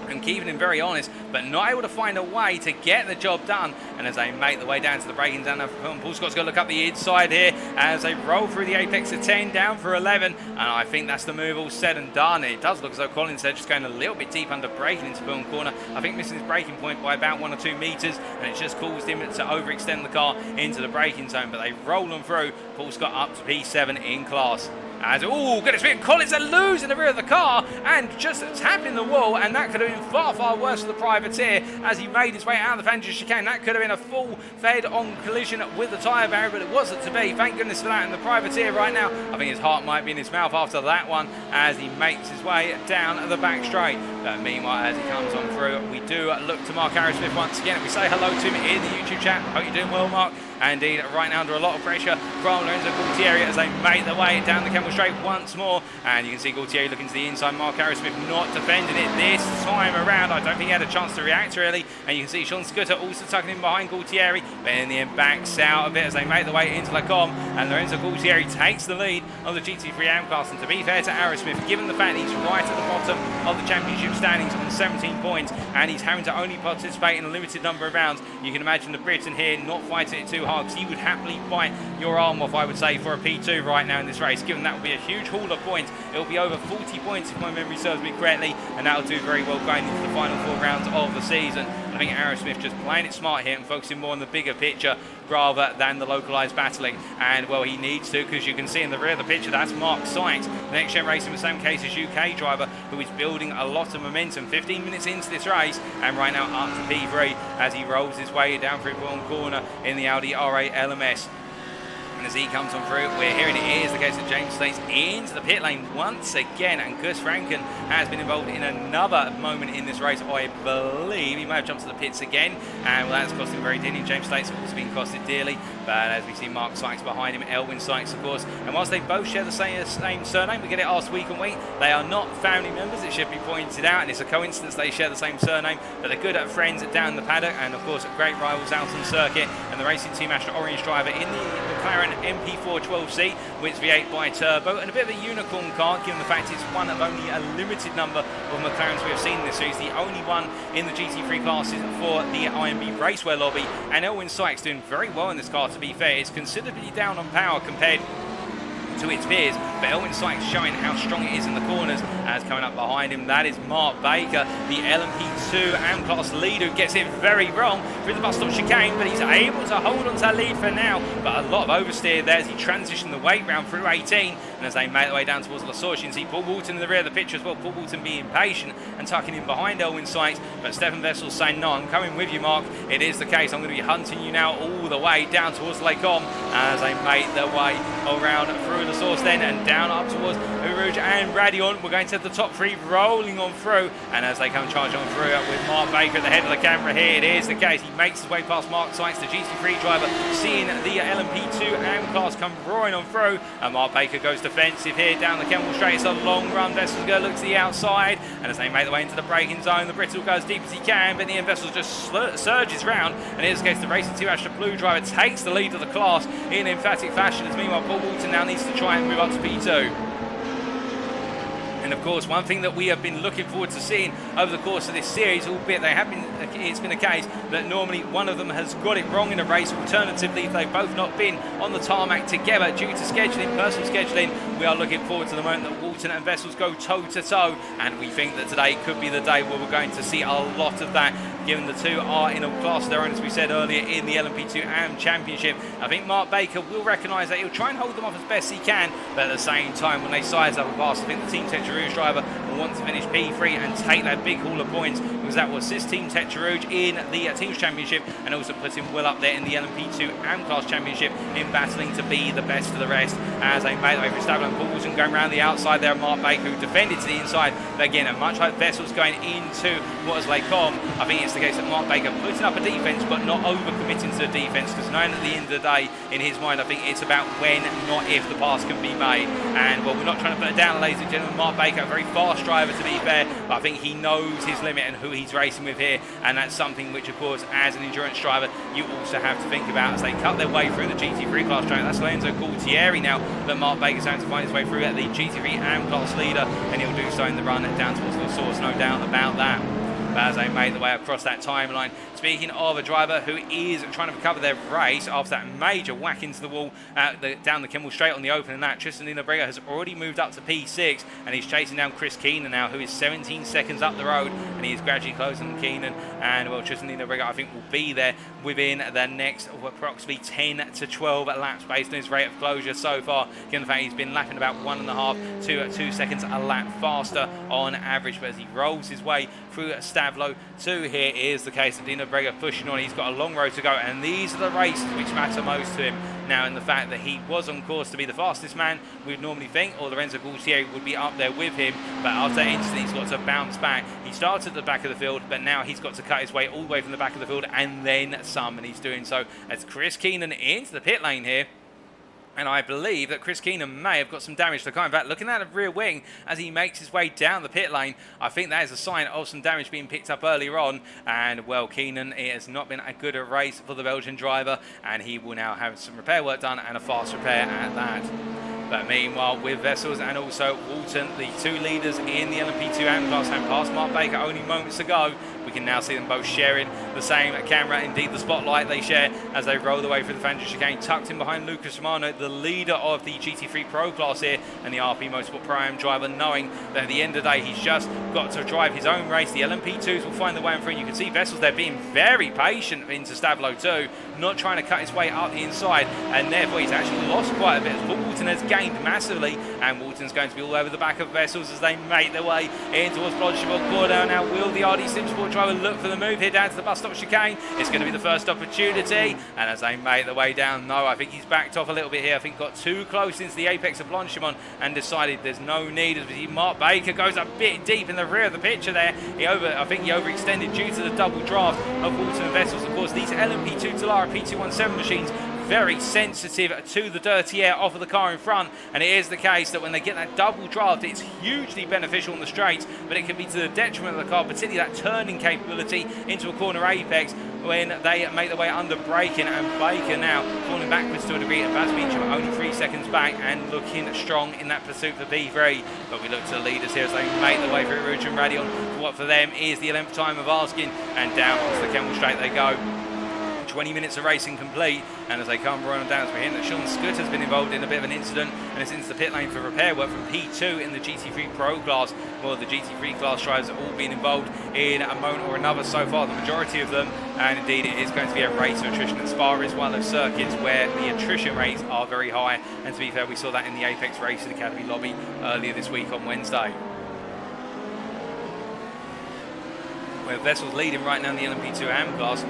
and keeping him very honest, but not able to find a way to get the job done. And as they make the way down to the braking down, Paul Scott's got to look up the inside here as they roll through the apex of 10 down for 11, and I think that's the move all said and done. It does look as though Collins there just going a little bit deep under braking into Bourne corner. I think missing his braking point by about 1 or 2 meters, and it's just caused him to overextend the car into the braking zone. But they roll them through. Paul Scott up to P7 in class. As, oh, goodness me, Collins a lose in the rear of the car and just tapping the wall, and that could have been far, far worse for the privateer as he made his way out of the Fangers chicane. That could have been a full fed-on collision with the tyre barrier, but it wasn't to be. Thank goodness for that. And the privateer right now, I think his heart might be in his mouth after that one as he makes his way down the back straight. But meanwhile, as he comes on through, we do look to Mark Aerosmith once again, and we say hello to him in the YouTube chat. Hope you're doing well, Mark. And indeed, right now under a lot of pressure from Lorenzo Gaultieri as they make their way down the Camel Straight once more. And you can see Gaultieri looking to the inside. Mark Aerosmith not defending it this time around. I don't think he had a chance to react really. And you can see Sean Scooter also tucking in behind Gaultieri, but in the end backs out a bit as they make their way into La Com. And Lorenzo Gaultieri takes the lead on the GT3 AM class. And to be fair to Aerosmith, given the fact he's right at the bottom of the championship standings on 17 points, and he's having to only participate in a limited number of rounds, you can imagine the Briton here not fighting it too hard, because he would happily bite your arm off, I would say, for a P2 right now in this race, given that would be a huge haul of points. It will be over 40 points if my memory serves me correctly, and that will do very well going into the final 4 rounds of the season. I think Aerosmith just playing it smart here and focusing more on the bigger picture rather than the localised battling. And well, he needs to, because you can see in the rear of the picture that's Mark Sykes, the NXTGEN Racing with Sam Case's UK driver, who is building a lot of momentum 15 minutes into this race, and right now up to P3 as he rolls his way down through Bourne corner in the Audi R8 LMS. And as he comes on through, we're hearing it is the case that James Slate's into the pit lane once again, and Gus Franken has been involved in another moment in this race, I believe. He may have jumped to the pits again, and well, that's cost him very dearly. James Slate's also been costed dearly, but as we see Mark Sykes behind him, Elwin Sykes, of course, and whilst they both share the same surname, we get it asked week on week, they are not family members, it should be pointed out, and it's a coincidence they share the same surname, but they're good at friends down the paddock, and of course great rivals out on circuit. And the Racing Team Astra Orange driver in the McLaren MP4 12C with V8 bi-turbo, and a bit of a unicorn car given the fact it's one of only a limited number of McLarens we have seen in this series, the only one in the GT3 classes for the IMB Raceware lobby. And Elwin Sykes doing very well in this car, to be fair. It's considerably down on power compared to its peers, but Elwin Sykes showing how strong it is in the corners. As coming up behind him, that is Mark Baker, the LMP2 AM class leader, who gets it very wrong through the bus stop chicane, but he's able to hold on to that lead for now. But a lot of oversteer there as he transitioned the weight round through 18, and as they make their way down towards La Sorge, you can see Paul Walton in the rear of the picture as well. Paul Walton being patient and tucking in behind Elwin Sykes, but Stephan Wessels saying, no, I'm coming with you, Mark. It is the case. I'm going to be hunting you now all the way down towards Lake Com, as they make their way around through the source then and down up towards Eau Rouge and Raidillon. We're going to the top three rolling on through, and as they come charging on through with Mark Baker at the head of the camera here, it is the case. He makes his way past Mark Sykes, the GT3 driver, seeing the LMP2 AM class come roaring on through, and Mark Baker goes defensive here down the Kemmel Straight. It's a long run. Vessels go look to the outside, and as they make their way into the braking zone, the Brittle goes as deep as he can, but in the end Vessels just surges round, and in this case the Racing 2 Astra Blue driver takes the lead of the class in emphatic fashion, as meanwhile Paul Walton now needs to try and move up to P2. And of course, one thing that we have been looking forward to seeing over the course of this series, albeit it's been a case that normally one of them has got it wrong in a race, alternatively if they've both not been on the tarmac together due to scheduling, personal scheduling, we are looking forward to the moment that Walton and Vessels go toe to toe, and we think that today could be the day where we're going to see a lot of that, given the two are in a class of their own, as we said earlier, in the LMP2 AM Championship. I think Mark Baker will recognise that. He'll try and hold them off as best he can, but at the same time, when they size up a pass, I think the Team Tetra Rouge driver will want to finish P3 and take that big haul of points, because that will assist Team Tetra Rouge in the Teams Championship, and also puts him well up there in the LMP2 AM Class Championship in battling to be the best of the rest. As they make their way through Stapleton, Paul Walton going around the outside there, Mark Baker, who defended to the inside, but again, and much like Vessels going into what is Lake Com, I think it's the case that Mark Baker putting up a defence but not over-committing to the defence, because knowing at the end of the day, in his mind, I think it's about when, not if, the pass can be made. And well, we're not trying to put it down, ladies and gentlemen. Mark Baker, a very fast driver to be fair, but I think he knows his limit and who he's racing with here, and that's something which, of course, as an endurance driver, you also have to think about as they cut their way through the GT3 class track. That's Lorenzo Gualtieri now that Mark Baker's going to find his way through at the GT3 AM class leader, and he'll do so in the run down towards the source, no doubt about that. But as they make their way across that timeline, speaking of a driver who is trying to recover their race after that major whack into the wall down the Kemmel Straight on the opening lap, Tristan Linabrega has already moved up to P6, and he's chasing down Chris Keenan now, who is 17 seconds up the road, and he is gradually closing Keenan. And well, Tristan Linabrega, I think, will be there within the next approximately 10 to 12 laps based on his rate of closure so far, given the fact he's been lapping about 1.5 to 2 seconds a lap faster on average. But as he rolls his way through Stavlo 2 here, is the case that Dino Brega pushing on. He's got a long road to go, and these are the races which matter most to him now, in the fact that he was on course to be the fastest man, we'd normally think, or Lorenzo Gualtieri would be up there with him, but after that incident he's got to bounce back. He started at the back of the field, but now he's got to cut his way all the way from the back of the field and then some, and he's doing so as Chris Keenan into the pit lane here. And I believe that Chris Keenan may have got some damage to the car. In fact, looking at the rear wing as he makes his way down the pit lane, I think that is a sign of some damage being picked up earlier on. And, well, Keenan, it has not been a good race for the Belgian driver, and he will now have some repair work done, and a fast repair at that. But meanwhile, with Vessels and also Walton, the two leaders in the LMP2 AM class, and past Mark Baker only moments ago, we can now see them both sharing the same camera, indeed the spotlight they share as they roll their way through the Fangio chicane, tucked in behind Lucas Romano, the leader of the GT3 Pro class here, and the RP Motorsport Pro Am driver, knowing that at the end of the day he's just got to drive his own race. The LMP2s will find their way in through. You can see Vessels there being very patient into Stavlo 2, not trying to cut his way up the inside, and therefore he's actually lost quite a bit. But Walton has gained massively, and Walton's going to be all over the back of Vessels as they make their way in towards Blanchimont Corridor. Now, will the RD Simsport driver look for the move here down to the bus stop chicane? It's going to be the first opportunity, and as they make their way down, no, I think he's backed off a little bit here. I think got too close into the apex of Blanchimont and decided there's no need. As we see Mark Baker goes a bit deep in the rear of the picture there. I think he overextended due to the double draft of Walton and Vessels. Of course, these LMP2 Talara P217 machines, very sensitive to the dirty air off of the car in front, and it is the case that when they get that double draft, it's hugely beneficial on the straights, but it can be to the detriment of the car, particularly that turning capability into a corner apex when they make their way under braking. And Baker now falling backwards to a degree, and Baz Beecham only 3 seconds back and looking strong in that pursuit for P3. But we look to the leaders here as they make their way through Rouge and Raidillon. What for them is the 11th time of asking, and down onto the Kemmel Straight they go. 20 minutes of racing complete, and as they come roaring down, we're hearing that Sean Scott has been involved in a bit of an incident and is into the pit lane for repair work from P2 in the GT3 Pro class. Well, the GT3 class drivers have all been involved in a moment or another so far, the majority of them, and indeed it is going to be a race of attrition. And Spa is one of those circuits where the attrition rates are very high, and to be fair, we saw that in the Apex Racing Academy lobby earlier this week on Wednesday. Where Wessels leading right now in the LMP AM class.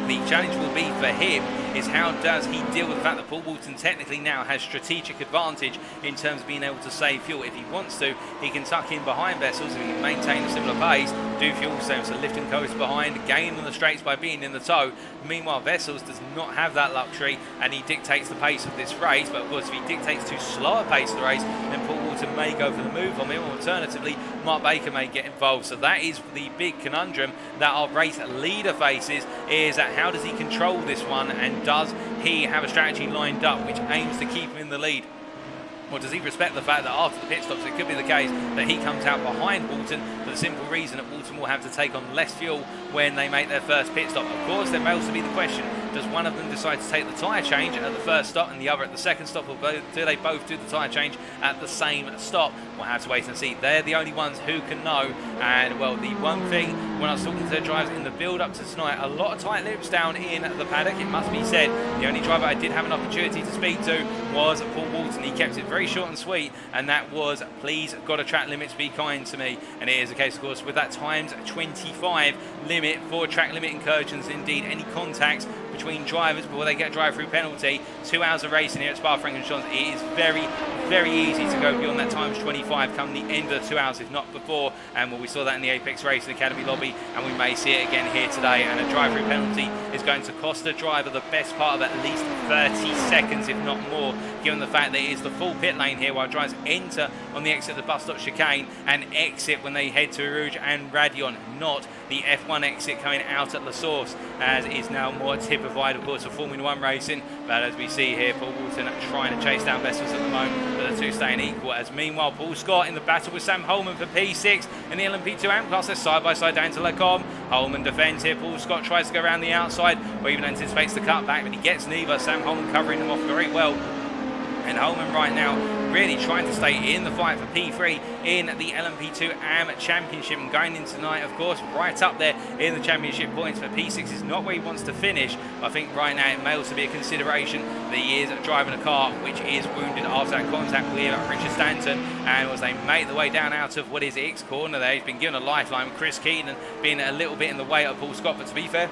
The challenge will be for him is how does he deal with the fact that Paul Walton technically now has strategic advantage in terms of being able to save fuel. If he wants to, he can tuck in behind Wessels if he can maintain a similar pace, do fuel saves, so lift and coast behind, gain on the straights by being in the tow. Meanwhile, Wessels does not have that luxury and he dictates the pace of this race, but of course if he dictates too slow a pace of the race, then Paul Walton may go for the move on him, or alternatively Mark Baker may get involved. So that is the big conundrum that our race leader faces, is that how does he control this one, and does he have a strategy lined up which aims to keep him in the lead? Or does he respect the fact that after the pit stops it could be the case that he comes out behind Walton for the simple reason that Walton will have to take on less fuel when they make their first pit stop? Of course, there may also be the question, does one of them decide to take the tyre change at the first stop and the other at the second stop, or do they both do the tyre change at the same stop? We'll have to wait and see. They're the only ones who can know. And well, the one thing, when I was talking to their drivers in the build up to tonight, a lot of tight lips down in the paddock, it must be said. The only driver I did have an opportunity to speak to was Paul Walton. He kept it very short and sweet, and that was, please, got a track limit to be kind to me. And it is the case, of course, with that times 25 limit for track limit incursions. Indeed, any contacts between drivers before they get a drive-through penalty. 2 hours of racing here at Spa-Francorchamps. It is very, very easy to go beyond that times 25 come the end of the 2 hours, if not before. And well, we saw that in the Apex Racing Academy lobby, and we may see it again here today. And a drive-through penalty is going to cost the driver the best part of at least 30 seconds, if not more, given the fact that it is the full pit lane here, while drivers enter on the exit of the bus stop chicane and exit when they head to Eau Rouge and Raidillon, not the F1 exit coming out at La Source, as is now more typified, of course, for Formula 1 racing. But as we see here, Paul Walton trying to chase down Wessels at the moment, but the two staying equal. As meanwhile, Paul Scott in the battle with Sam Holman for P6 in the LMP2 AM class. They're side by side down to Lecom. Holman defends here. Paul Scott tries to go around the outside, or even anticipates the cutback, but he gets neither. Sam Holman covering him off very well. And Holman right now really trying to stay in the fight for P3 in the LMP2 AM Championship, and going in tonight, of course, right up there in the championship points. For P6 is not where he wants to finish. I think right now it may also be a consideration that he is driving a car which is wounded after that contact with Richard Stanton, and as they make the way down out of what is X corner there, he's been given a lifeline with Chris Keenan being a little bit in the way of Paul Scott, but to be fair,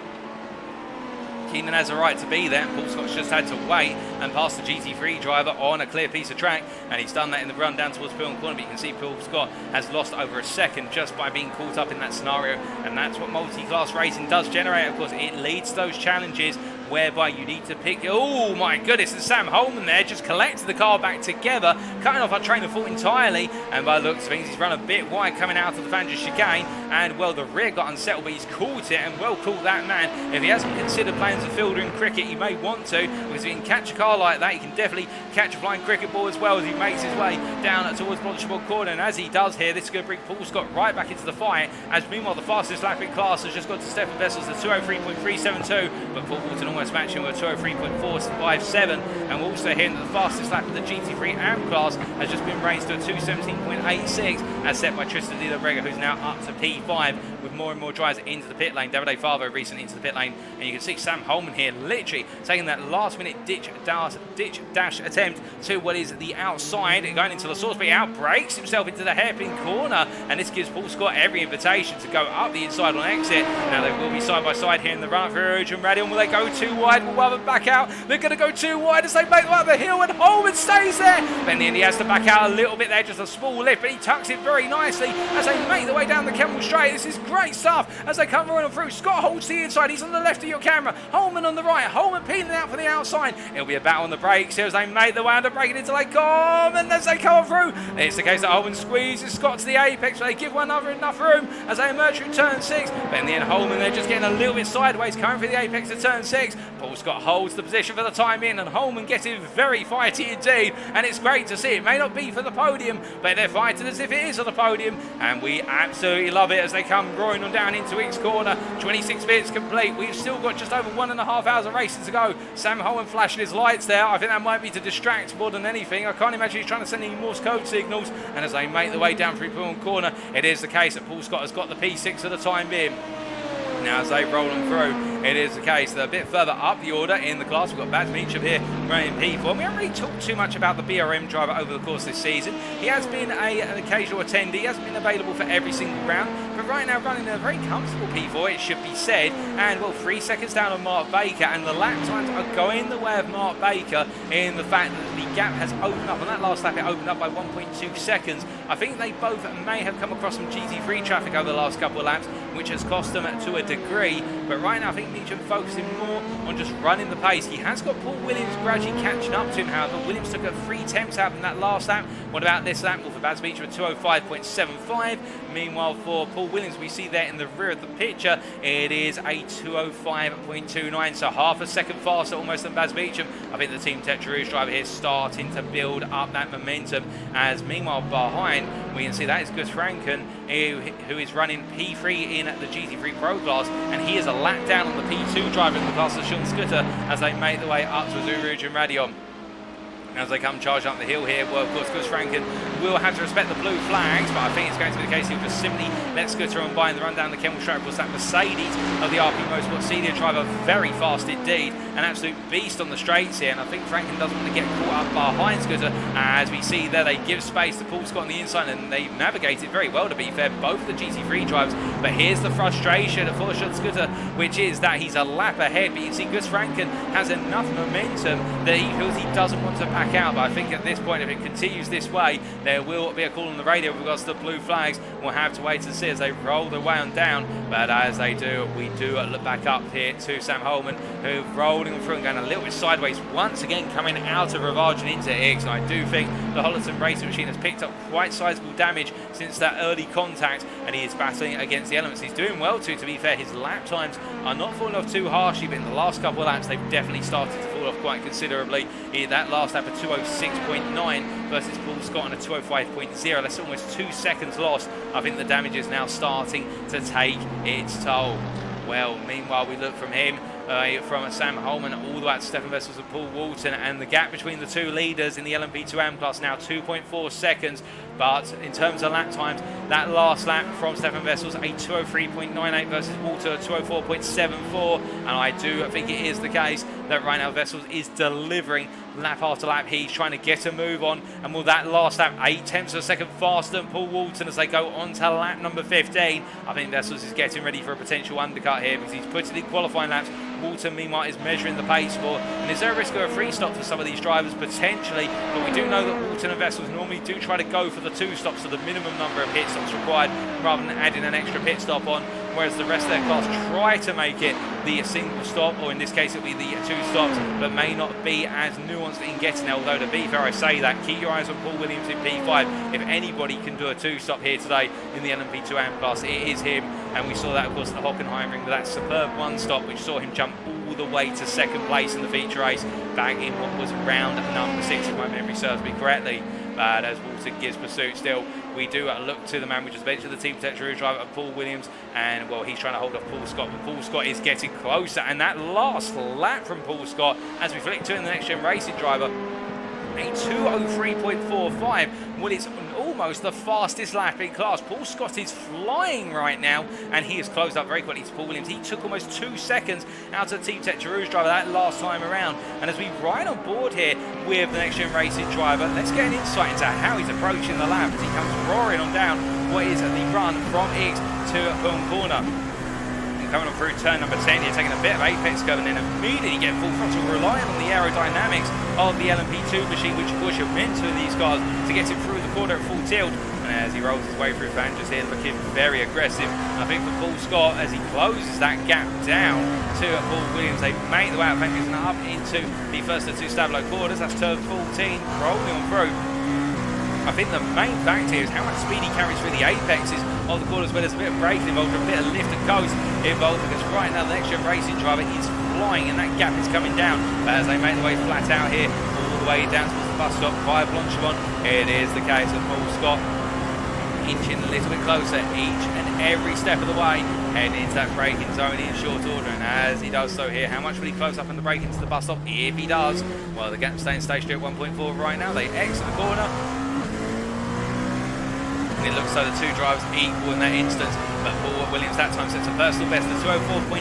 Keenan has a right to be there. Paul Scott's just had to wait and pass the GT3 driver on a clear piece of track, and he's done that in the run down towards Pilgrim Corner. But you can see Paul Scott has lost over a second just by being caught up in that scenario, and that's what multi-class racing does generate. Of course, it leads to those challenges whereby you need to pick. Oh my goodness, and Sam Holman there just collected the car back together, cutting off our train of thought entirely, and by the looks of things he's run a bit wide coming out of the Fangers chicane, and well, the rear got unsettled, but he's caught it, and well caught that man. If he hasn't considered playing as a fielder in cricket, he may want to, because if he can catch a car like that, he can definitely catch a flying cricket ball as well as he makes his way down towards Blanchimont corner. And as he does here, this is going to bring Paul Scott right back into the fight, as meanwhile the fastest lap in class has just got to Stephan Wessels, the 203.372, but Paul Walton almost matching with a 203.457, and we're also hearing that the fastest lap of the GT3 AM class has just been raised to a 217.86, as set by Tristan Di Brega, who's now up to P5, with more and more drivers into the pit lane. Davide Favo recently into the pit lane, and you can see Sam Holman here literally taking that last minute ditch dash attempt to what is the outside, going into the source, but he outbrakes himself into the hairpin corner, and this gives Paul Scott every invitation to go up the inside on exit. Now they will be side by side here in the run up for Eau Rouge and Raidillon. Will they go too wide? Will Wother back out? They're going to go too wide as they make up the hill, and Holman stays there. But in the end he has to back out a little bit there, just a small lift, but he tucks it very nicely as they make the way down the Kemmel Straight. This is great stuff as they come running through. Scott holds the inside, he's on the left of your camera, Holman on the right, Holman peeling out for the outside. It'll be a battle on the brakes here as they make the way under, breaking into Lecom, and as they come through, it's the case that Holman squeezes Scott to the apex, but they give one another enough room as they emerge through turn 6. But in the end Holman, they're just getting a little bit sideways coming through the apex of turn 6. Paul Scott holds the position for the time in, and Holman getting very fighty indeed, and it's great to see. It may not be for the podium, but they're fighting as if it is for the podium, and we absolutely love it as they come roaring roaring on down into X corner. 26 minutes complete. We've still got just over 1.5 hours of racing to go. Sam Holman flashing his lights there. I think that might be to distract more than anything. I can't imagine he's trying to send any Morse code signals. And as they make their way down through Pullen corner, it is the case that Paul Scott has got the P6 for the time being. Now as they roll them through, it is the case that a bit further up the order in the class, we've got Baz Meacham here running P4. We haven't really talked too much about the BRM driver over the course of this season. He has been an occasional attendee, he hasn't been available for every single round, but right now running a very comfortable P4, it should be said. And well, 3 seconds down on Mark Baker, and the lap times are going the way of Mark Baker in the fact that the gap has opened up. On that last lap, it opened up by 1.2 seconds. I think they both may have come across some GT3 traffic over the last couple of laps, which has cost them to a degree. But right now, I think Meacham focusing more on just running the pace. He has got Paul Williams gradually catching up to him, however. Williams took a 3 temps out in that last lap. What about this lap? Well, for Baz Meacham, a 2:05.75. Meanwhile, for Paul Williams, we see there in the rear of the picture, it is a 2:05.29, so half a second faster almost than Baz Meacham. I think the Team Tetra Rouge driver here is starting to build up that momentum, as meanwhile behind, we can see that is Gus Franken, who is running P3 in the GT3 Pro class, and he is a lap down on the P2 driver in the class of Sean Scooter as they make their way up to Eau Rouge and Raidillon. As they come charging up the hill here, well, of course, Gus Franken will have to respect the blue flags, but I think it's going to be the case he'll just simply let Scooter on by in the run down the Kemmel Straight. Of course, that Mercedes of the RP Motorsport senior driver, very fast indeed, an absolute beast on the straights here, and I think Franken doesn't want to get caught up behind Scooter. As we see there, they give space to Paul Scott on the inside, and they navigated very well, to be fair, both of the GT3 drivers. But here's the frustration for Sean Scooter, which is that he's a lap ahead, but you see Gus Franken has enough momentum that he feels he doesn't want to back out. But I think at this point, if it continues this way, there will be a call on the radio with regards to the blue flags. We'll have to wait and see as they roll their way on down. But as they do, we do look back up here to Sam Holman, who rolling through and going a little bit sideways, once again coming out of Ravage and into Iggs. And I do think the Hollerton racing machine has picked up quite sizable damage since that early contact, and he is battling against the elements. He's doing well too, to be fair. His lap times are not falling off too harshly, but in the last couple of laps, they've definitely started to fall off quite considerably. That last lap at 2:06.9 versus Paul Scott on a 2:05.0. That's almost 2 seconds lost. I think the damage is now starting to take its toll. Well, meanwhile, we look from him, from Sam Holman all the way to Stephan Wessels and Paul Walton, and the gap between the two leaders in the LMP AM class now 2.4 seconds. But in terms of lap times, that last lap from Stephan Wessels, a 2:03.98 versus Walter, 2:04.74. And I do think it is the case that right now Wessels is delivering lap after lap. He's trying to get a move on, and will that last lap 8 tenths of a second faster than Paul Walton as they go on to lap number 15. I think Wessels is getting ready for a potential undercut here because he's put it in qualifying laps. Walton, meanwhile, is measuring the pace for, and is there a risk of a free stop for some of these drivers? Potentially, but we do know that Walton and Wessels normally do try to go for the 2 stops, so the minimum number of pit stops required, rather than adding an extra pit stop on, whereas the rest of their class try to make it the single stop, or in this case it'll be the 2 stops, but may not be as nuanced in getting there. Although to be fair, I say that, keep your eyes on Paul Williams in P5. If anybody can do a 2 stop here today in the LMP2 AM class, it is him, and we saw that of course at the Hockenheimring with that superb 1 stop, which saw him jump all the way to 2nd place in the feature race, back in what was round number 6, if my memory serves me correctly. But as Walton gives pursuit still, we do look to the man we just mentioned, the Team Tetra Rouge driver, Paul Williams, and well, he's trying to hold off Paul Scott, but Paul Scott is getting closer, and that last lap from Paul Scott, as we flick to in the NXTGEN racing driver, a 2:03.45. Well, it's almost the fastest lap in class. Paul Scott is flying right now, and he has closed up very quickly to Paul Williams. He took almost 2 seconds out of the Team Tetra Rouge driver that last time around. And as we ride on board here with the NXTGEN racing driver, let's get an insight into how he's approaching the lap as he comes roaring on down what is the run from Iggs to Pullen corner. Coming on through turn number 10, you're taking a bit of apex curve and then immediately get full throttle, relying on the aerodynamics of the LMP2 machine, which of course you're meant to in these cars to get him through the corner at full tilt. And as he rolls his way through Fangers here, looking very aggressive. And I think for Paul Scott, as he closes that gap down to Paul Williams, they make the way out of Fangers and up into the first of 2 Stablo quarters. That's turn 14, rolling on through. I think the main factor here is how much speed he carries through the apexes of the quarters, where there's a bit of braking involved, a bit of lift and coast involved, because right now the NXTGEN racing driver is flying and that gap is coming down. But as they make their way flat out here, all the way down towards the bus stop via Blanchimont, it is the case of Paul Scott inching a little bit closer each and every step of the way, heading into that braking zone in short order. And as he does so here, how much will he close up on the brake into the bus stop? If he does, well, the gap staying stationary at 1.4 right now. They exit the corner. It looks like the two drivers equal in that instance, but Paul Williams that time sets a personal best of 204.0.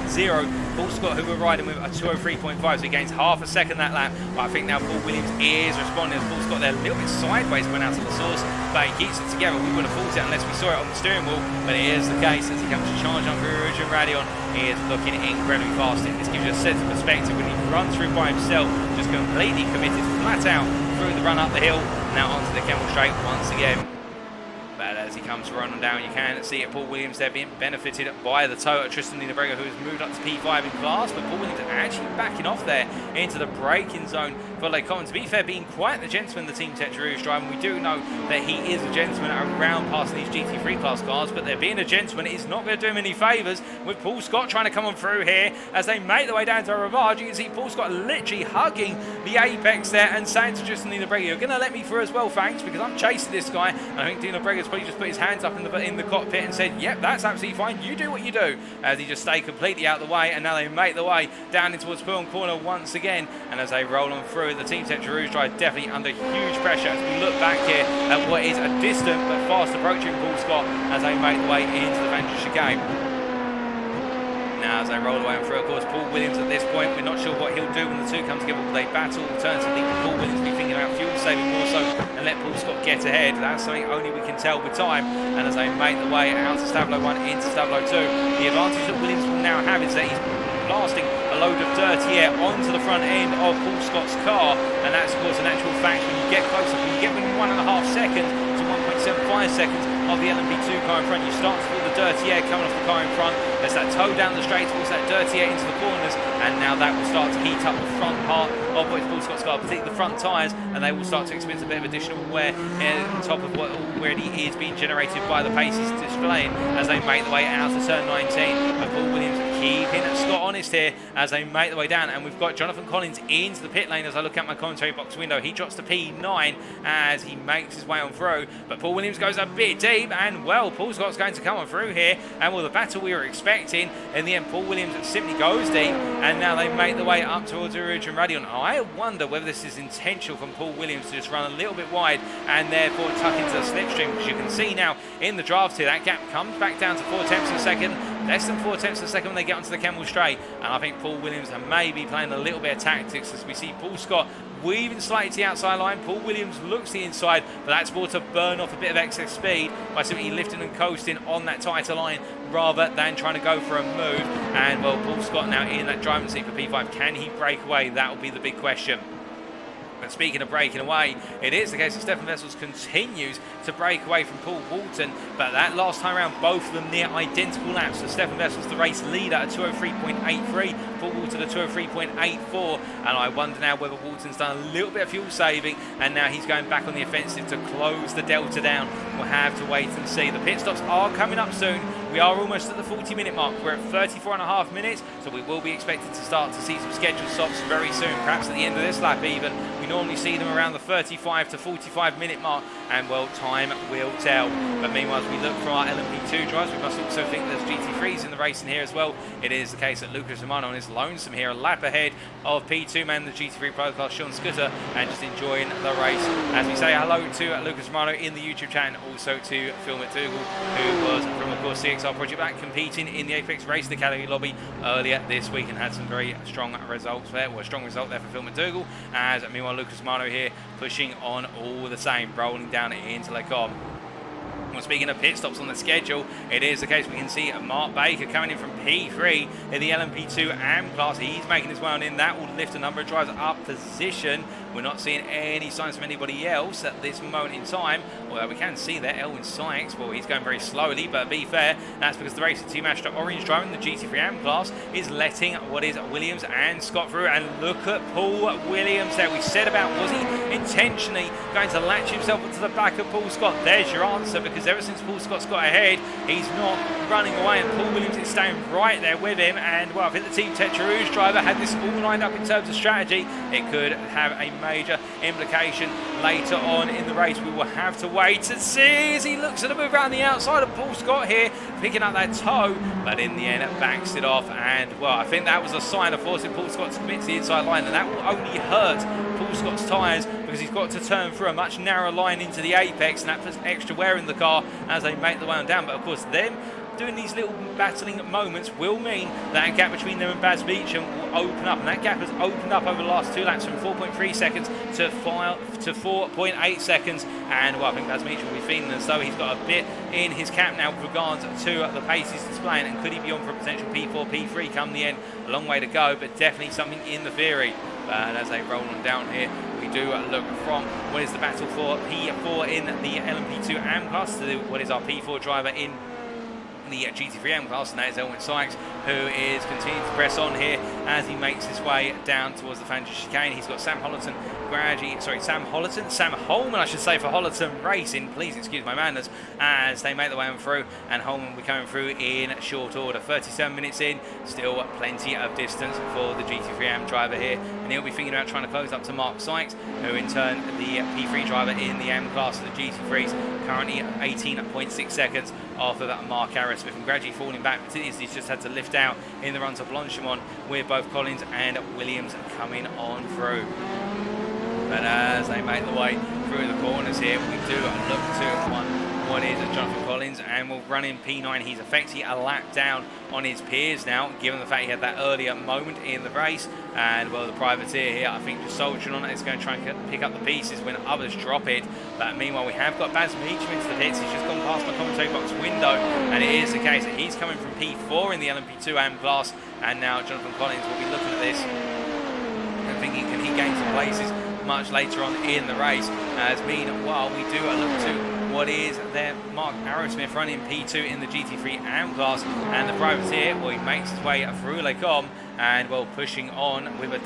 Paul Scott, who we're riding with, a 203.5, so he gains half a second that lap. But I think now Paul Williams is responding as Paul Scott there a little bit sideways went out to the source, but he keeps it together. We would have thought it unless we saw it on the steering wheel, but it is the case as he comes to charge on Eau Rouge and Raidillon. He is looking incredibly fast. This gives you a sense of perspective when he runs through by himself, just completely committed flat out through the run up the hill, now onto the Kemmel Straight once again. But as he comes running down, you can see it. Paul Williams there being benefited by the tow at Tristan Niedebrega, who has moved up to P5 in class. But Paul Williams actually backing off there into the braking zone for Le Common. To be fair, being quite the gentleman the Team Tetra Rouge driving. We do know that he is a gentleman around passing these GT3 class cars, but there being a gentleman is not going to do him any favours with Paul Scott trying to come on through here as they make their way down to a Ravage. You can see Paul Scott literally hugging the apex there and saying to Tristan Niedebrega, you're going to let me through as well, thanks, because I'm chasing this guy. And I think Niedebrega probably just put his hands up in the cockpit and said, yep, that's absolutely fine, you do what you do, as he just stayed completely out of the way. And now they make their way down in towards Pullen Corner once again, and as they roll on through, the Team Tetra Rouge drive definitely under huge pressure as we look back here at what is a distant but fast approaching Paul Scott as they make their way into the Venture chicane. Now as they roll away and through, of course, Paul Williams at this point, we're not sure what he'll do when the two come together. Will they battle? Alternatively, Paul Williams will be thinking about fuel saving more so and let Paul Scott get ahead. That's something only we can tell with time. And as they make the way out to Stablo 1 into Stablo 2, the advantage that Williams will now have is that he's blasting a load of dirty air onto the front end of Paul Scott's car, and that's of course an actual fact. When you get closer, when you get within 1.5 seconds to 1.75 seconds of the LMP2 car in front, you start to feel the dirty air coming off the car in front. There's that tow down the straight towards that dirty air into the corners, and now that will start to heat up the front part of what is Paul Scott's car, particularly the front tyres, and they will start to experience a bit of additional wear on top of what already is being generated by the pace he's displaying as they make the way out to turn 19. But Paul Williams keeping Scott honest here as they make the way down, and we've got Jonathan Collins into the pit lane. As I look at my commentary box window, he drops to P9 as he makes his way on through, but Paul Williams goes a bit deep, and well, Paul Scott's going to come on through here, and well, the battle we were expecting, in the end Paul Williams simply goes deep, and now they make the way up towards Eau Rouge and Raidillon. I wonder whether this is intentional from Paul Williams to just run a little bit wide and therefore tuck into the slipstream, because you can see now in the draft here that gap comes back down to 4 tenths of a second, less than 4 tenths of a second when they get onto the Kemmel Straight. And I think Paul Williams may be playing a little bit of tactics as we see Paul Scott weaving slightly to the outside line. Paul Williams looks to the inside, but that's more to burn off a bit of excess speed by simply lifting and coasting on that tighter line rather than trying to go for a move. And well, Paul Scott now in that driving seat for P5. Can he break away? That will be the big question. But speaking of breaking away, it is the case that Stephan Wessels continues to break away from Paul Walton, but that last time around, both of them near identical laps. So Stephan Wessels, the race leader, at 203.83, Paul Walton at 203.84, and I wonder now whether Walton's done a little bit of fuel saving, and now he's going back on the offensive to close the delta down. We'll have to wait and see. The pit stops are coming up soon. We are almost at the 40-minute mark. We're at 34.5 minutes, so we will be expected to start to see some scheduled stops very soon, perhaps at the end of this lap even. We normally see them around the 35 to 45-minute mark, and well, time will tell. But meanwhile, as we look for our LMP2 drives, we must also think there's GT3s in the racing here as well. It is the case that Lucas Romano is lonesome here, a lap ahead of P2 man, the GT3 Pro class, Sean Scooter, and just enjoying the race. As we say hello to Lucas Romano in the YouTube chat, and also to Phil McDougall, who was from, of course, CXR Project back competing in the Apex Racing Academy lobby earlier this week and had some very strong results there. Well, a strong result there for Phil McDougall, as meanwhile Lucas Romano here pushing on all the same, rolling down into Le Common. Well, speaking of pit stops on the schedule, it is the case we can see Mark Baker coming in from P3 in the LMP2 AM class. He's making his way on in. That will lift a number of drivers up position. We're not seeing any signs from anybody else at this moment in time. Although we can see there, Elwin Sykes, well, he's going very slowly, but to be fair, that's because the Racing Team Astra Orange driving the GT3 AM class is letting what is Williams and Scott through. And look at Paul Williams there. We said about, was he intentionally going to latch himself onto the back of Paul Scott? There's your answer, because because ever since Paul Scott's got ahead, he's not running away, and Paul Williams is staying right there with him. And well, I think the Team Tetra Rouge driver had this all lined up in terms of strategy. It could have a major implication later on in the race. We will have to wait and see as he looks at a move around the outside of Paul Scott here, picking up that toe, but in the end it backs it off. And well, I think that was a sign of forcing Paul Scott to commit to the inside line, and that will only hurt Paul Scott's tyres because he's got to turn through a much narrower line into the apex, and that puts extra wear in the car as they make the way on down. But of course, them doing these little battling moments will mean that gap between them and Baz Beecham will open up, and that gap has opened up over the last 2 laps from 4.3 seconds to 4.8 seconds. And well, I think Baz Beecham will be feeling as though he's got a bit in his cap now with regards to the pace he's displaying, and could he be on for a potential P4, P3 come the end? A long way to go, but definitely something in the theory. But as they roll on down here, we do look from what is the battle for P4 in the LMP2 AM class to what is our P4 driver in the GT3 AM class, and that is Elwin Sykes, who is continuing to press on here as he makes his way down towards the Fangio chicane. He's got Sam Hollerton, Sam Holman, I should say, for Hollerton Racing. Please excuse my manners, as they make the way on through, and Holman will be coming through in short order. 37 minutes in, still plenty of distance for the GT3 AM driver here, and he'll be thinking about trying to close up to Mark Sykes, who in turn the P3 driver in the AM class of the GT3s, currently 18.6 seconds off of Mark Arrowsmith, and gradually falling back, particularly as he's just had to lift out in the run to Blanchimont, with both Collins and Williams coming on through. But as they make the way through the corners here, we do look to one is Jonathan Collins, and will run in P9. He's effectively a lap down on his peers now, given the fact he had that earlier moment in the race. And well, the privateer here, I think, just soldiering on it, is going to try and pick up the pieces when others drop it. But meanwhile, we have got Baz Beecham into the pits. He's just gone past my commentary box window, and it is the case that he's coming from P4 in the LMP2 AM class, and now Jonathan Collins will be looking at this and thinking, can he gain some places much later on in the race? As meanwhile, we do look to what is there Mark Arrowsmith running P2 in the GT3 AM class, and the privateer, well, he makes his way through Les Combes, and well, pushing on with a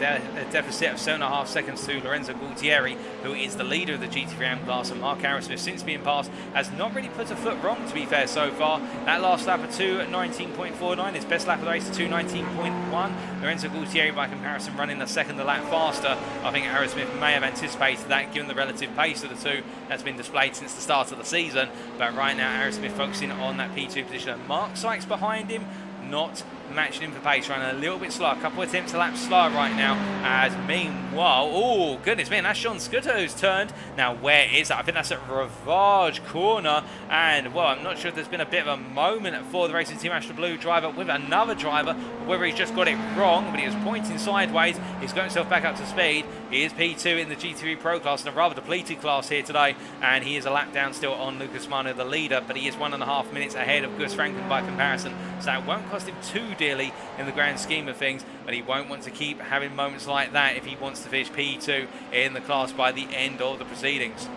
deficit of 7.5 seconds to Lorenzo Gualtieri, who is the leader of the GT3 AM class. And Mark Arrowsmith, since being passed, has not really put a foot wrong, to be fair, so far. That last lap of 2:19.49, his best lap of the race, 2:19.1. Lorenzo Gualtieri, by comparison, running a second a lap faster. I think Arrowsmith may have anticipated that, given the relative pace of the two that's been displayed since the start of the season. But right now, Arrowsmith focusing on that P2 position, and Mark Sykes behind him, not matching him for pace, running a little bit slow, a couple of attempts a lap slower right now. As meanwhile, oh goodness me, that's Sean Scudder who's turned. Now where is that? I think that's at Ravage corner, and well, I'm not sure if there's been a bit of a moment for the Racing Team Astra Blue driver with another driver, whether he's just got it wrong, but he was pointing sideways. He's got himself back up to speed. He is P2 in the GT3 Pro class, in a rather depleted class here today, and he is a lap down still on Lucas Mano, the leader, but he is 1.5 minutes ahead of Gus Franken by comparison, so that won't cost him too dearly in the grand scheme of things, but he won't want to keep having moments like that if he wants to finish P2 in the class by the end of the proceedings.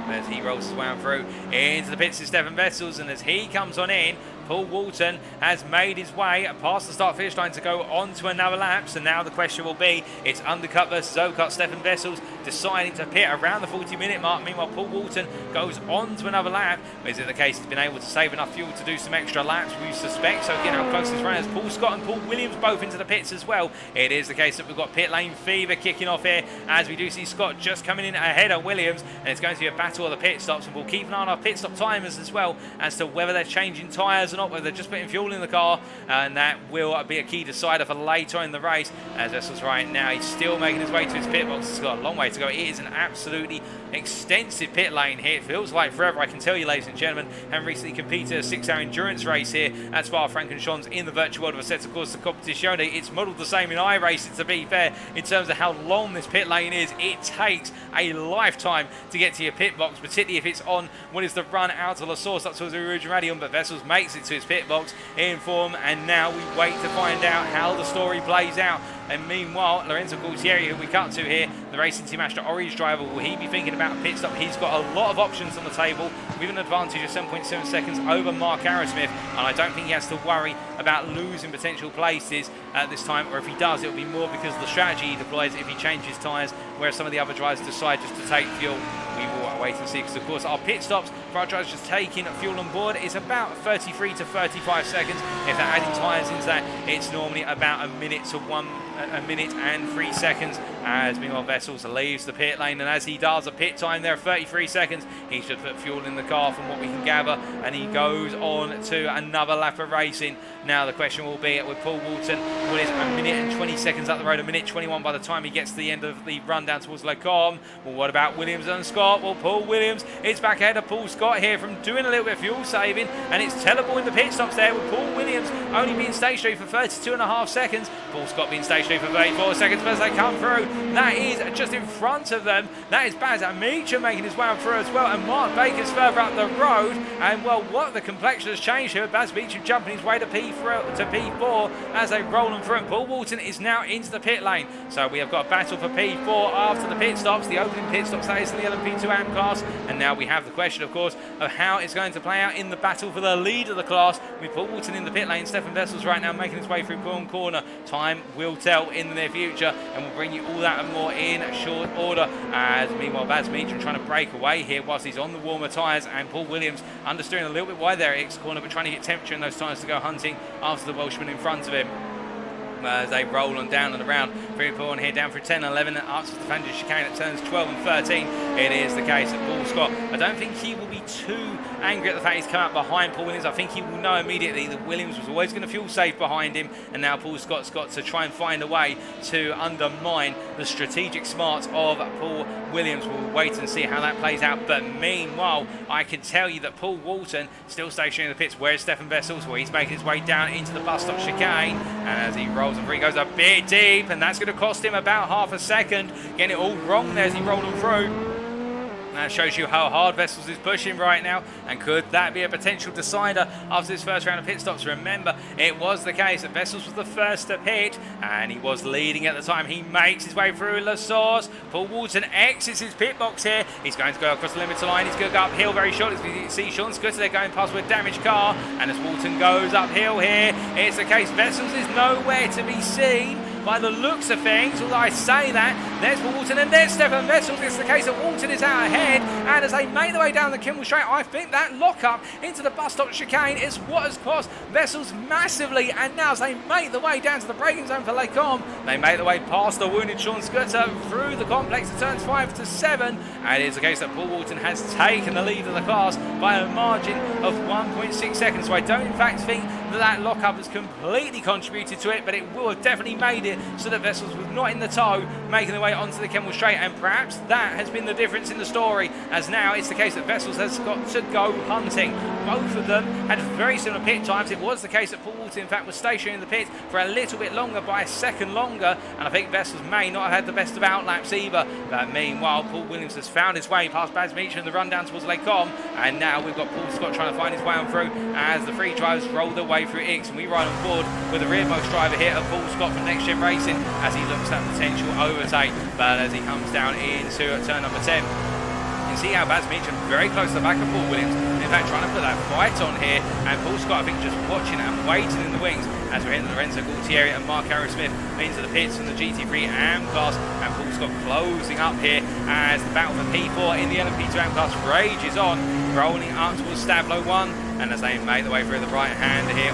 As he rolls his way on through into the pits is Stephan Wessels, and as he comes on in, Paul Walton has made his way past the start-finish line to go on to another lap. So now the question will be, it's undercut versus overcut. Stephan Wessels deciding to pit around the 40-minute mark. Meanwhile, Paul Walton goes on to another lap. Is it the case he's been able to save enough fuel to do some extra laps? We suspect. So again, how close this run is. Paul Scott and Paul Williams both into the pits as well. It is the case that we've got pit lane fever kicking off here, as we do see Scott just coming in ahead of Williams, and it's going to be a battle of the pit stops, and we'll keep an eye on our pit stop timers as well as to whether they're changing tyres or not, whether they're just putting fuel in the car, and that will be a key decider for later in the race. As Wessels right now, he's still making his way to his pit box. He's got a long way to go. It is an absolutely extensive pit lane here. It feels like forever, I can tell you, ladies and gentlemen. And recently competed a 6-hour endurance race here at Spa-Francorchamps in the virtual world of Assetto Corsa Competizione. It's modelled the same in iRacing, to be fair, in terms of how long this pit lane is. It takes a lifetime to get to your pit box, particularly if it's on what is the run out of La Source up towards Eau Rouge and Raidillon. But Wessels makes it to his pit box in form, and now we wait to find out how the story plays out. And meanwhile, Lorenzo Gualtieri, who we cut to here, the Racing Team Astra Orange driver, will he be thinking about a pit stop? He's got a lot of options on the table with an advantage of 7.7 seconds over Mark Arrowsmith, and I don't think he has to worry about losing potential places at this time, or if he does, it'll be more because of the strategy he deploys if he changes tyres, whereas some of the other drivers decide just to take fuel. We will I'll wait and see, because of course our pit stops for our drivers just taking fuel on board is about 33 to 35 seconds. If they're adding tyres into that, it's normally about a minute and 3 seconds, as meanwhile Wessels leaves the pit lane, and as he does, a pit time there of 33 seconds. He should put fuel in the car from what we can gather, and he goes on to another lap of racing. Now the question will be with Paul Walton, what is a minute and 20 seconds up the road, a minute 21 by the time he gets to the end of the run down towards Lecombe. Well, what about Williams and Scott? Well, Paul Williams is back ahead of Paul Scott here from doing a little bit of fuel saving, and it's terrible in the pit stops there, with Paul Williams only being stationary for 32.5 seconds, Paul Scott being stationary for 34 seconds as they come through. That is just in front of them. That is Baz Amicha making his way through as well, and Mark Baker's further up the road. And well, what the complexion has changed here. Baz Amicha jumping his way to P4 as they roll on through. And Paul Walton is now into the pit lane. So we have got a battle for P4 after the pit stops, the opening pit stops, that is in the LMP AM class. And now we have the question, of course, of how it's going to play out in the battle for the lead of the class, with Paul Walton in the pit lane. Stephan Wessels right now making his way through corner. Time will tell in the near future, and we'll bring you all that and more in short order. As meanwhile, Baz Meacham trying to break away here whilst he's on the warmer tyres, and Paul Williams understeering a little bit wide there at X corner, but trying to get temperature in those tyres to go hunting after the Welshman in front of him. As they roll on down and around through Paul on here, down through 10 and 11, up to the chicane at turns 12 and 13. It is the case that Paul Scott, I don't think he will be too angry at the fact he's come out behind Paul Williams. I think he will know immediately that Williams was always going to fuel safe behind him, and now Paul Scott's got to try and find a way to undermine the strategic smarts of Paul Williams. We'll wait and see how that plays out, but meanwhile, I can tell you that Paul Walton still stationary in the pits. Where's Stephan Wessels? Well, he's making his way down into the bus stop chicane, and as he rolls and he goes a bit deep, and that's going to cost him about half a second, getting it all wrong there as he rolled on through. That shows you how hard Wessels is pushing right now, and could that be a potential decider after this first round of pit stops? Remember, it was the case that Wessels was the first to pit, and he was leading at the time. He makes his way through La Source. Paul Walton exits his pit box here. He's going to go across the limiter line. He's going to go uphill very shortly. As you see Sean Scooter there going past with a damaged car, and as Walton goes uphill here, it's the case Wessels is nowhere to be seen by the looks of things. Although I say that, there's Walton and there's Stephan Wessels. It's the case that Walton is out ahead, and as they make their way down the Kimmel Straight, I think that lock-up into the bus stop chicane is what has cost Wessels massively. And now as they make their way down to the braking zone for Lecombe, they make their way past the wounded Sean Scooter through the complex to turns 5 to 7, and it is the case that Paul Walton has taken the lead of the class by a margin of 1.6 seconds. So I don't in fact think that that lock-up has completely contributed to it, but it will have definitely made it so that Wessels was not in the tow, making their way onto the Kimmel Straight, and perhaps that has been the difference in the story, as now it's the case that Wessels has got to go hunting. Both of them had very similar pit times. It was the case that Paul Walton in fact was stationary in the pit for a little bit longer, by a second longer, and I think Wessels may not have had the best of outlaps either. But meanwhile, Paul Williams has found his way past Baz Meacham in the run down towards Lecombe, and now we've got Paul Scott trying to find his way on through as the three drivers roll their way through Ix, and we ride on board with the rearmost driver here of Paul Scott from NXTGEN Racing as he looks at potential overtake. But as he comes down into turn number 10, you see how Baz Meacham very close to the back of Paul Williams, in fact trying to put that fight on here, and Paul Scott I think just watching and waiting in the wings as we're hitting Lorenzo Gualtieri and Mark Arrowsmith into the pits in the GT3 AM class, and Paul Scott closing up here as the battle for P4 in the LMP AM class rages on, rolling up towards Stablo 1, and as they make their way through the right hand here,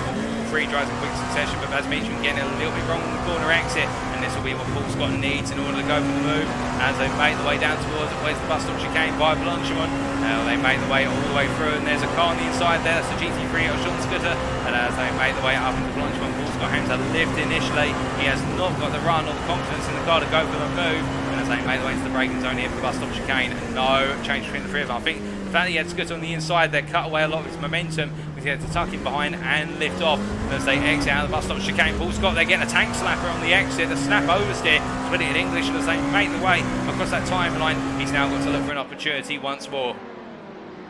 three drives in quick succession, but Baz Meacham getting a little bit wrong on the corner exit, and this will be what Paul Scott needs in order to go for the move as they make their way down towards where's the bus stop chicane by Blanchimont. Now they make their way all the way through, and there's a car on the inside there, that's the GT3 of Sean Scooter, and as they make their way up into Blanchimont, Paul Scott having to lift initially. He has not got the run or the confidence in the car to go for the move, and as they make their way into the braking zone here for the bus stop chicane, no change between the three of them. I think the fact that he had Scooter on the inside there cut away a lot of his momentum, he had to tuck him behind and lift off as they exit out of the bus stop chicane. Paul Scott, they're getting a tank slapper on the exit, a snap oversteer, to put it in English, and as they make the way across that timeline, he's now got to look for an opportunity once more.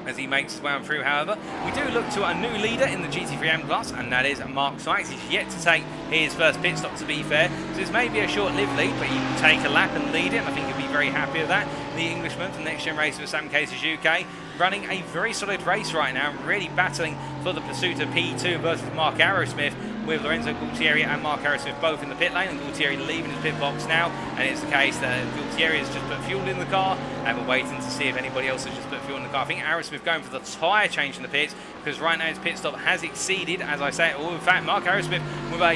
As he makes his way on through, however, we do look to a new leader in the GT3 AM class, and that is Mark Sykes. He's yet to take his first pit stop, to be fair, so this may be a short-lived lead, but he can take a lap and lead it, and I think he'll be very happy with that. The Englishman from NXTGEN Racing with Sam Cases UK, running a very solid race right now, really battling for the pursuit of P2 versus Mark Arrowsmith. with Lorenzo Gualtieri and Mark Aerosmith both in the pit lane, and Gualtieri leaving his pit box now. And it's the case that Gualtieri has just put fuel in the car, and we're waiting to see if anybody else has just put fuel in the car. I think Aerosmith going for the tyre change in the pits, because right now his pit stop has exceeded, as I say. Or in fact, Mark Aerosmith with a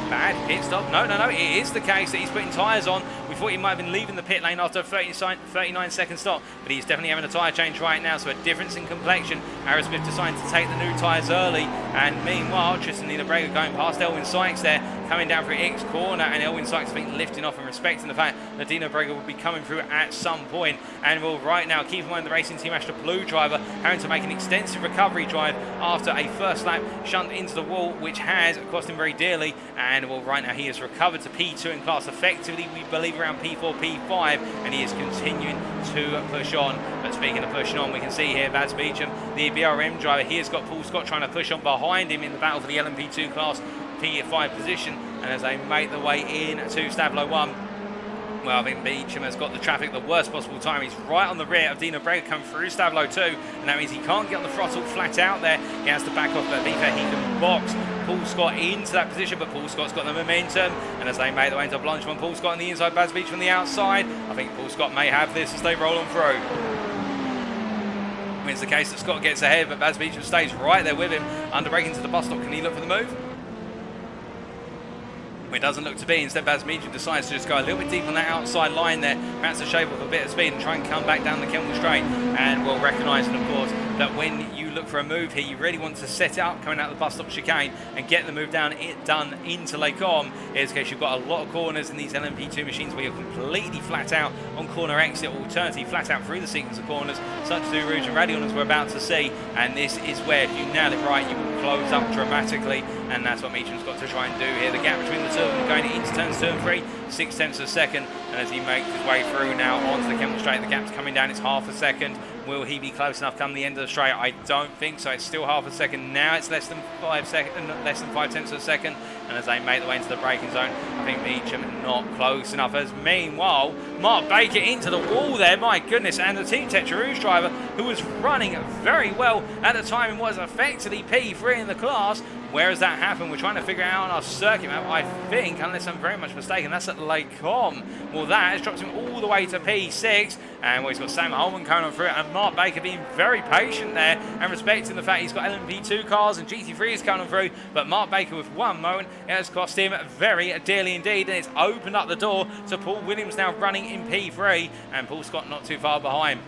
bad pit stop. No, it is the case that he's putting tyres on. We thought he might have been leaving the pit lane after a 39-second stop, but he's definitely having a tyre change right now, so a difference in complexion. Aerosmith deciding to take the new tyres early, and meanwhile, Tristan Brega going past Elwin Sykes there, coming down through X corner, and Elwin Sykes I think lifting off and respecting the fact that Dino Brega will be coming through at some point. And will right now keep in mind the Racing Team Astra Blue driver having to make an extensive recovery drive after a first lap shunt into the wall, which has cost him very dearly. And well, right now he has recovered to P2 in class effectively, we believe around P4, P5, and he is continuing to push on. But speaking of pushing on, we can see here Vaz Beecham, the BRM driver, he has got Paul Scott trying to push on behind him in the battle for the LMP2 class P5 position. And as they make their way in to Stavlo 1, well, I think Beecham has got the traffic the worst possible time. He's right on the rear of Dino Brega coming through Stavlo 2, and that means he can't get on the throttle flat out there. He has to back off, but to be fair, he can box Paul Scott into that position, but Paul Scott's got the momentum, and as they make their way into Blanchimont, Paul Scott on the inside, Baz Beecham on the outside. I think Paul Scott may have this as they roll on through. It's the case that Scott gets ahead, but Baz Beecham stays right there with him. Under braking to the bus stop, can he look for the move? It doesn't look to be. Instead, Baz Beecham decides to just go a little bit deep on that outside line there, perhaps to shave off a bit of speed and try and come back down the Kemmel Straight. And we'll recognise, of course, that when you look for a move here, you really want to set it up coming out of the bus stop chicane and get the move done into Lake Om. In this case, you've got a lot of corners in these LMP2 machines where you're completely flat out on corner exit, or alternatively flat out through the sequence of corners, such as Eau Rouge and Raidillon, as we're about to see. And this is where, if you nail it right, you will close up dramatically, and that's what Beecham's got to try and do here. The gap between the two of them going into turns 2 and 3, 6 tenths of a second, and as he makes his way through now onto the Kemmel Straight, the gap's coming down, it's half a second. Will he be close enough come the end of the straight? I don't think so. It's still half a second. Now it's less than 5 tenths of a second. And as they make their way into the braking zone, I think Beecham not close enough. As meanwhile, Mark Baker into the wall there. My goodness. And the Team Tetra Rouge driver, who was running very well at the time and was effectively P3 in the class. Where has that happened? We're trying to figure it out on our circuit map, I think, unless I'm very much mistaken. That's at Lake Com. Well, that has dropped him all the way to P6. And well, he's got Sam Holman coming on through it, and Mark Baker being very patient there and respecting the fact he's got LMP2 cars and GT3 is coming on through. But Mark Baker with one moment, it has cost him very dearly indeed, and it's opened up the door to Paul Williams now running in P3, and Paul Scott not too far behind.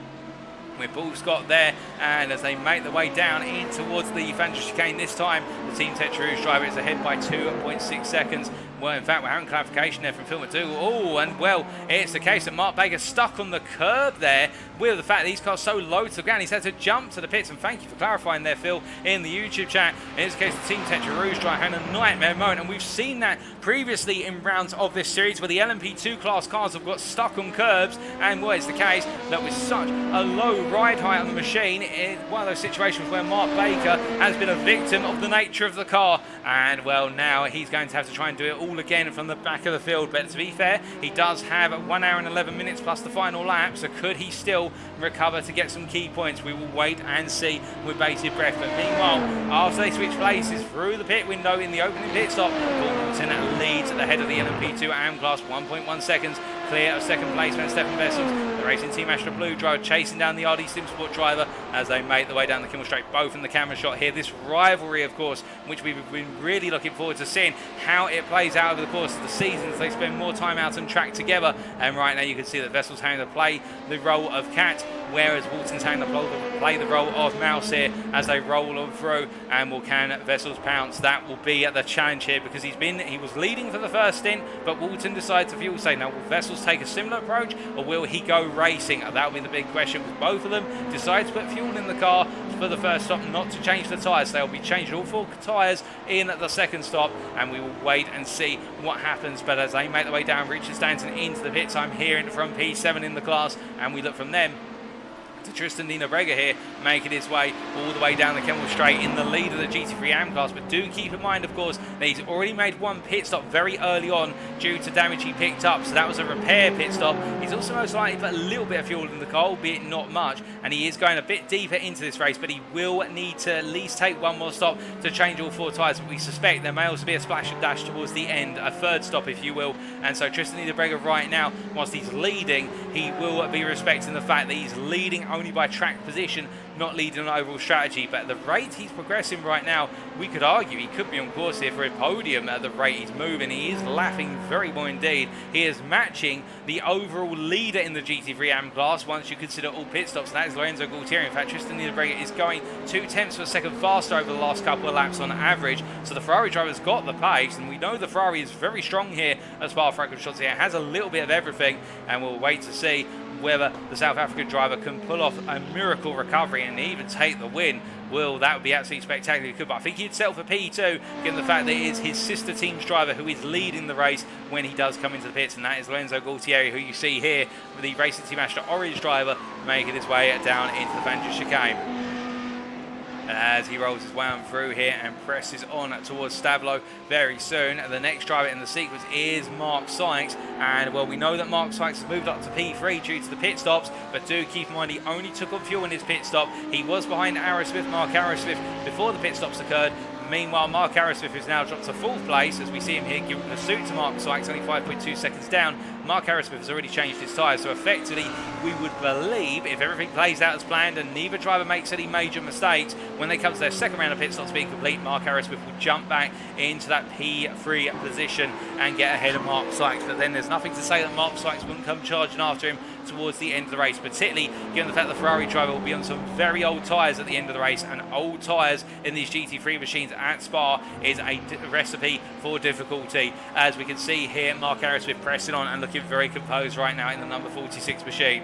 With Paul Scott there, and as they make their way down in towards the Fandra chicane this time, the Team Tetra Rouge driver is ahead by 2.6 seconds. Well, in fact, we're having clarification there from Phil McDougall. Oh, and well, it's the case that Mark Baker stuck on the curb there with the fact that these cars so low to the ground. He's had to jump to the pits, and thank you for clarifying there, Phil, in the YouTube chat. In this case, the Team Tetra Rouge driver had a nightmare moment, and we've seen that previously in rounds of this series where the LMP2 class cars have got stuck on curbs, and well, it's the case that with such a low ride height on the machine, it's one of those situations where Mark Baker has been a victim of the nature of the car, and well, now he's going to have to try and do it all again from the back of the field. But to be fair, he does have 1 hour and 11 minutes plus the final lap, so could he still recover to get some key points? We will wait and see with bated breath. But meanwhile, after they switch places through the pit window in the opening pit stop, Walton leads at the head of the LMP2 AM class, 1.1 seconds clear of second placeman Stephan Wessels. The Racing Team Astra Blue driver chasing down the RD Sim Sport driver as they make their way down the Kemmel Straight, both in the camera shot here. This rivalry, of course, which we've been really looking forward to seeing how it plays out over the course of the season as they spend more time out on track together. And right now you can see that Wessels having to play the role of cat, whereas Walton's having to play the role of mouse here as they roll on through. And will can Wessels pounce? That will be the challenge here, because he was leading for the first stint, but Walton decided to fuel save. Now will Wessels take a similar approach, or will he go racing? That will be the big question, with both of them decide to put fuel in the car for the first stop, not to change the tyres. They'll be changing all 4 tyres in the second stop, and we will wait and see what happens. But as they make their way down, Richard Stanton into the pits, I'm hearing from P7 in the class, and we look from them to Tristan Di Brega here, making his way all the way down the Kemmel Straight in the lead of the GT3 AM class. But do keep in mind, of course, that he's already made one pit stop very early on due to damage he picked up. So that was a repair pit stop. He's also most likely put a little bit of fuel in the car, albeit not much. And he is going a bit deeper into this race, but he will need to at least take one more stop to change all 4 tyres. But we suspect there may also be a splash and dash towards the end, a third stop, if you will. And so Tristan Di Brega right now, whilst he's leading, he will be respecting the fact that he's leading only by track position, not leading on overall strategy. But at the rate he's progressing right now, we could argue he could be on course here for a podium at the rate he's moving. He is lapping very well indeed. He is matching the overall leader in the GT3 AM class once you consider all pit stops, and that is Lorenzo Gualtieri. In fact, Tristan Di Brega is going 0.2 of a second faster over the last couple of laps on average. So the Ferrari driver's got the pace, and we know the Ferrari is very strong here at Spa-Francorchamps. It has a little bit of everything, and we'll wait to see whether the South African driver can pull off a miracle recovery and even take the win. Well, that would be absolutely spectacular. He could, but I think he'd settle for P2, given the fact that it is his sister team's driver who is leading the race when he does come into the pits, and that is Lorenzo Gualtieri, who you see here with the Racing Team Astra Orange driver making his way down into the Vantage chicane. And as he rolls his way on through here and presses on towards Stavlo very soon, the next driver in the sequence is Mark Sykes. And, well, we know that Mark Sykes has moved up to P3 due to the pit stops, but do keep in mind he only took on fuel in his pit stop. He was behind Arrowsmith, Mark Arrowsmith, before the pit stops occurred. Meanwhile, Mark Arrowsmith is now dropped to 4th place as we see him here giving pursuit to Mark Sykes, only 5.2 seconds down. Mark Arrowsmith has already changed his tyres, so effectively we would believe, if everything plays out as planned and neither driver makes any major mistakes, when they come to their second round of pit stops being complete, Mark Arrowsmith will jump back into that P3 position and get ahead of Mark Sykes. But then there's nothing to say that Mark Sykes wouldn't come charging after him towards the end of the race, particularly given the fact the Ferrari driver will be on some very old tyres at the end of the race, and old tyres in these GT3 machines at Spa is a recipe for difficulty. As we can see here, Mark Arrowsmith pressing on and looking very composed right now in the number 46 machine.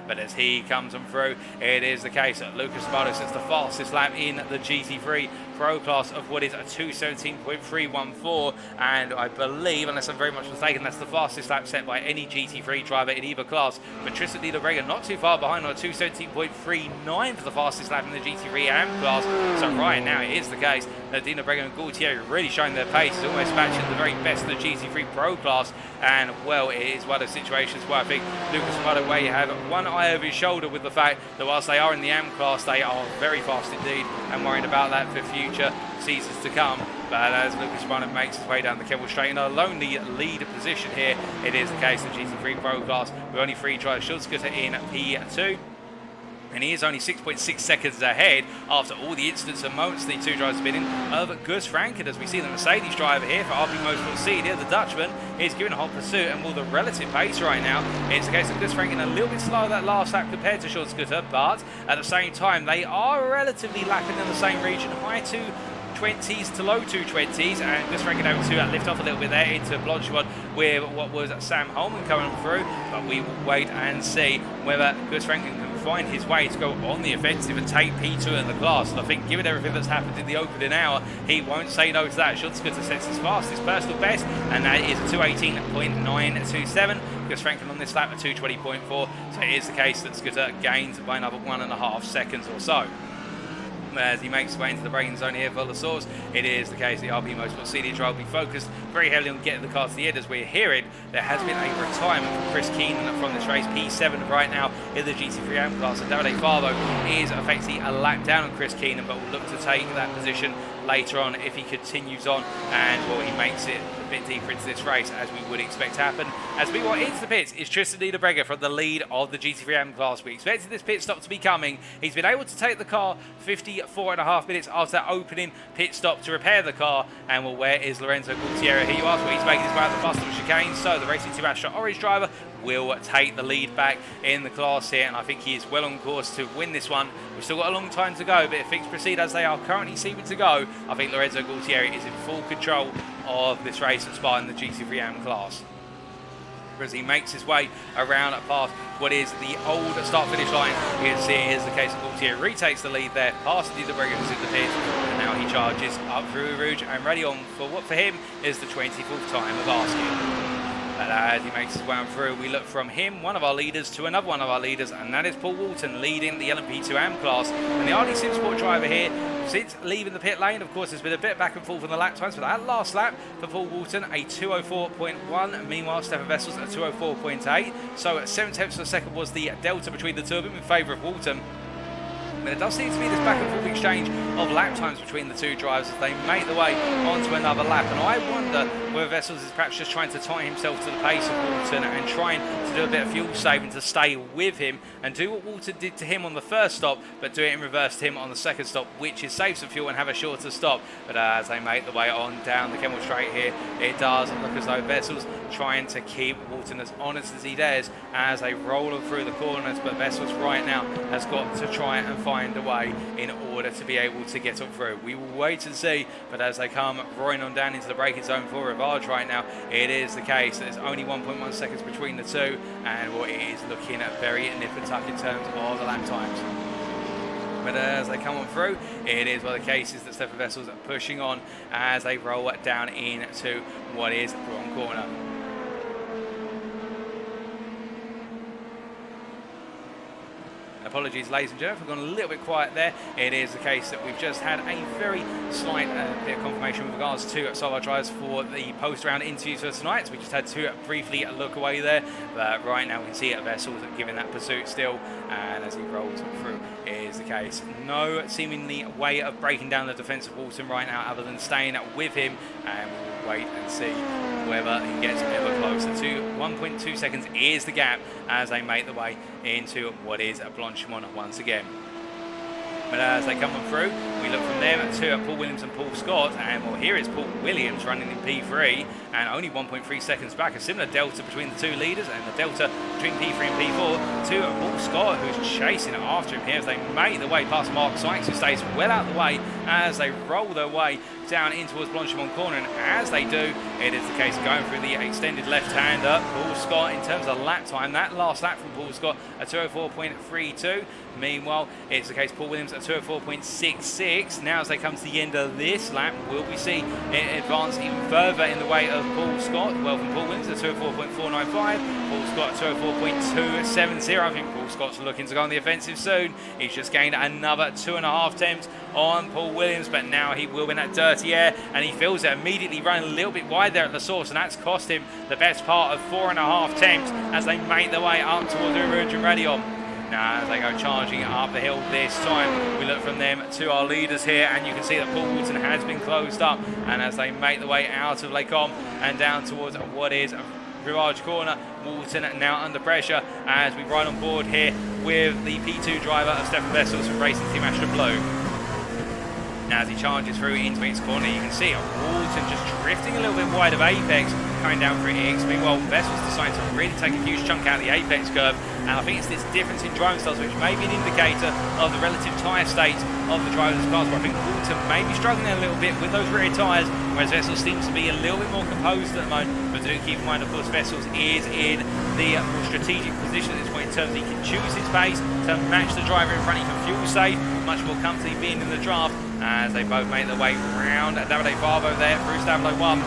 But as he comes on through, it is the case that Lucas Spardo sets the fastest lap in the GT3 Pro class of what is a 2:17.314, and I believe, unless I'm very much mistaken, that's the fastest lap set by any GT3 driver in either class. But Tristan Di Brega not too far behind on a 2:17.39 for the fastest lap in the GT3 AM class. So right now it is the case that Di Brega and Gualtieri are really showing their pace. It's almost matching the very best of the GT3 Pro class, and well, it is one of those situations where I think Lucas Spardo, where you have one eye over his shoulder with the fact that whilst they are in the AM class, they are very fast indeed, and worried about that for future seasons to come. But as Lucas Spardo makes his way down the Kemmel Straight in a lonely lead position here, it is the case that GT3 Pro class with only 3 drivers, Schultzgutter in P2. And he is only 6.6 seconds ahead after all the incidents and moments the 2 drivers have been in of Gus Franken. As we see the Mercedes driver here for RB Motorsport Seed here, the Dutchman is giving a hot pursuit, and will the relative pace right now, it's the case of Gus Franken a little bit slower that last lap compared to Schultzgutter, but at the same time they are relatively lapping in the same region, high 220s to low 220s, and Gus Franken able to lift off a little bit there into Blanchimont with what was Sam Holman coming through. But we will wait and see whether Gus Franken can find his way to go on the offensive and take P2 in the class. And I think given everything that's happened in the opening hour, he won't say no to that. Schultzgutter sets his fastest personal best, and that is 2:18.927. Gus Franken on this lap at 2:20.4. So it is the case that Scooter gains by another 1.5 seconds or so. As he makes his way into the braking zone here for the source, it is the case the RB Motorsport CD drive will be focused very heavily on getting the car to the end. As we're hearing, there has been a retirement from Chris Keenan from this race, P7 right now in the GT3 AM class, and Davide Favo is effectively a lap down on Chris Keenan, but will look to take that position later on if he continues on, and well, he makes it a bit deeper into this race, as we would expect to happen. As we walk into the pits is Tristan Di Brega from the lead of the GT3 AM class. We expected this pit stop to be coming. He's been able to take the car 54.5 minutes after that opening pit stop to repair the car, and well, where is Lorenzo Gualtieri? Here you ask, well, he's making his way out the fastest chicane, so the Racing Team Astra Orange driver will take the lead back in the class here, and I think he is well on course to win this one. We've still got a long time to go, but if things proceed as they are currently seeming to go, I think Lorenzo Gualtieri is in full control of this race at Spa in the GT3 AM class. As he makes his way around past what is the old start-finish line, you can see it is the case that Gualtieri retakes the lead there, past Di Brega who's in the pit, and now he charges up through Eau Rouge and Raidillon for what for him is the 24th time of asking. And as he makes his way on through, we look from him, one of our leaders, to another one of our leaders, and that is Paul Walton leading the LMP AM class. And the RD Sim Sport driver here, since leaving the pit lane, of course, there's been a bit back and forth on the lap times, but that last lap for Paul Walton, a 2:04.1. Meanwhile, Stephan Wessels at 2:04.8. So 7/10 of a second was the delta between the two of them in favour of Walton. But it does seem to be this back and forth exchange of lap times between the two drivers as they make the way onto another lap. And I wonder whether Wessels is perhaps just trying to tie himself to the pace of Walton and trying to do a bit of fuel saving to stay with him and do what Walton did to him on the first stop, but do it in reverse to him on the second stop, which is save some fuel and have a shorter stop. But as they make the way on down the Kemmel Straight here, it does look as though Wessels trying to keep Walton as honest as he dares as they roll on through the corners. But Wessels right now has got to try and find a way in order to be able to get on through. We will wait and see, but as they come roaring on down into the braking zone for Rivage right now, it is the case that there's only 1.1 seconds between the two, and what it is looking at very nip and tuck in terms of the lap times. But as they come on through, it is one of the cases that Stephan Wessels are pushing on as they roll down into what is the wrong corner. Apologies, ladies and gentlemen, we've gone a little bit quiet there. It is the case that we've just had a very slight bit of confirmation with regards to some of our drivers for the post-round interviews for tonight. So we just had to briefly look away there, but right now we can see Wessels giving that pursuit still, and as he rolls through, it is the case. No seemingly way of breaking down the defence of Walton right now other than staying with him, and we'll wait and see whether he gets ever closer to 1.2 seconds is the gap as they make the way into what is a Blanchimont once again. But as they come on through, we look from them to Paul Williams and Paul Scott, and well, here is Paul Williams running in P3 and only 1.3 seconds back. A similar delta between the two leaders and the delta between P3 and P4 to Paul Scott, who's chasing after him here as they make the way past Mark Sykes, who stays well out of the way as they roll their way down in towards Blanchimont corner. And as they do, it is the case of going through the extended left-hander. Paul Scott, in terms of lap time, that last lap from Paul Scott at 2:04.32. Meanwhile, it's the case Paul Williams at 2:04.66. Now as they come to the end of this lap, will we see it advance even further in the way of Paul Scott? Well, from Paul Williams at 2:04.495, Paul Scott at 2:04.270. I think Paul Scott's looking to go on the offensive soon. He's just gained another 2.5 tenths on Paul Williams, but now he will win that dirty air, and he feels it immediately running a little bit wide there at the source, and that's cost him the best part of 4.5 tenths as they make their way up towards Eau Rouge and Raidillon. Now as they go charging up the hill this time, we look from them to our leaders here, and you can see that Paul Walton has been closed up, and as they make the way out of Lake Om and down towards what is Rivage corner, Walton now under pressure as we ride on board here with the P2 driver of Stephan Wessels from Racing Team Astra Blue. Now as he charges through into his corner, you can see Walton just drifting a little bit wide of apex, coming down through X. Meanwhile, Wessels decided to really take a huge chunk out of the apex curve, and I think it's this difference in driving styles which may be an indicator of the relative tyre state of the drivers' cars. But I think Walton may be struggling a little bit with those rear tyres, whereas Wessels seems to be a little bit more composed at the moment. But do keep in mind, of course, Wessels is in the more strategic position at this point in terms of he can choose his pace to match the driver in front. He can fuel save, much more comfortably being in the draft, as they both make their way round Davide Barbo there through Stablo 1.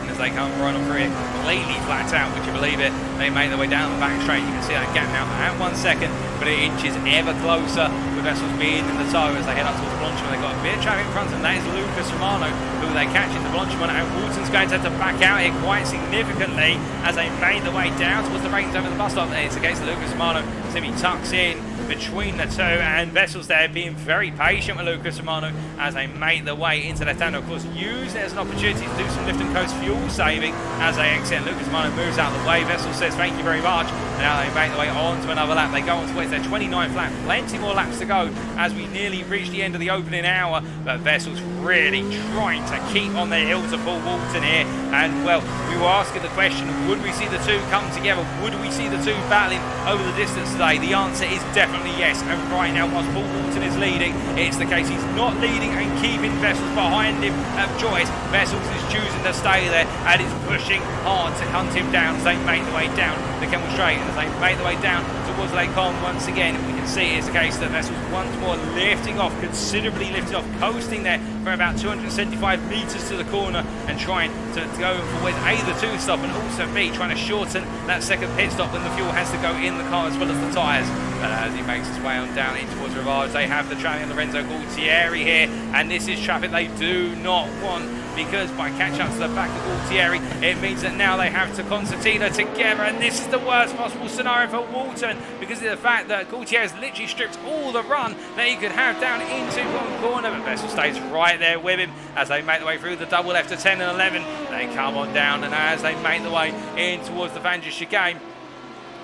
And as they come right on through it, completely flat out, would you believe it? They make their way down the back straight. You can see that gap now at 1 second, but it inches ever closer with Wessels being in the tow as they head up towards Blanchimont. They've got a bit of traffic in front of them. That is Lucas Romano, who they catch into Blanchimont, and Walton's going to have to back out here quite significantly as they made their way down towards the braking zone of the bus stop. It's against Lucas Romano, simply tucks in between the two, and Wessels there being very patient with Lucas Romano as they make their way into left hand. Of course, use it as an opportunity to do some lift and coast fuel saving as they exit. Lucas Romano moves out of the way. Wessels says thank you very much, and now they make their way on to another lap. They go on towards their 29th lap. Plenty more laps to go as we nearly reach the end of the opening hour, but Wessels really trying to keep on their heels of Paul Walton here. And well, we were asking the question, would we see the two come together? Would we see the two battling over the distance today? The answer is definitely yes, and right now whilst Paul Walton is leading, it's the case he's not leading and keeping Wessels behind him of choice. Wessels is choosing to stay there and is pushing hard to hunt him down as they make the way down the Kemmel Straight, and as they make the way down towards Lake Om once again, we can see it's the case that Wessels once more lifting off, considerably lifted off, coasting there from about 275 metres to the corner and trying to go for A, the 2-stop, and also B, trying to shorten that second pit stop when the fuel has to go in the car as well as the tyres. But as he makes his way on down in towards Rivage, they have the Italian Lorenzo Gualtieri here, and this is traffic they do not want, because by catching up to the back of Gualtieri, it means that now they have to concertina together, and this is the worst possible scenario for Walton, because of the fact that Gualtieri has literally stripped all the run that he could have down into one corner, but Wessels stays right there with him as they make the way through the double left to 10 and 11. They come on down, and as they make the way in towards the Vanges chicane,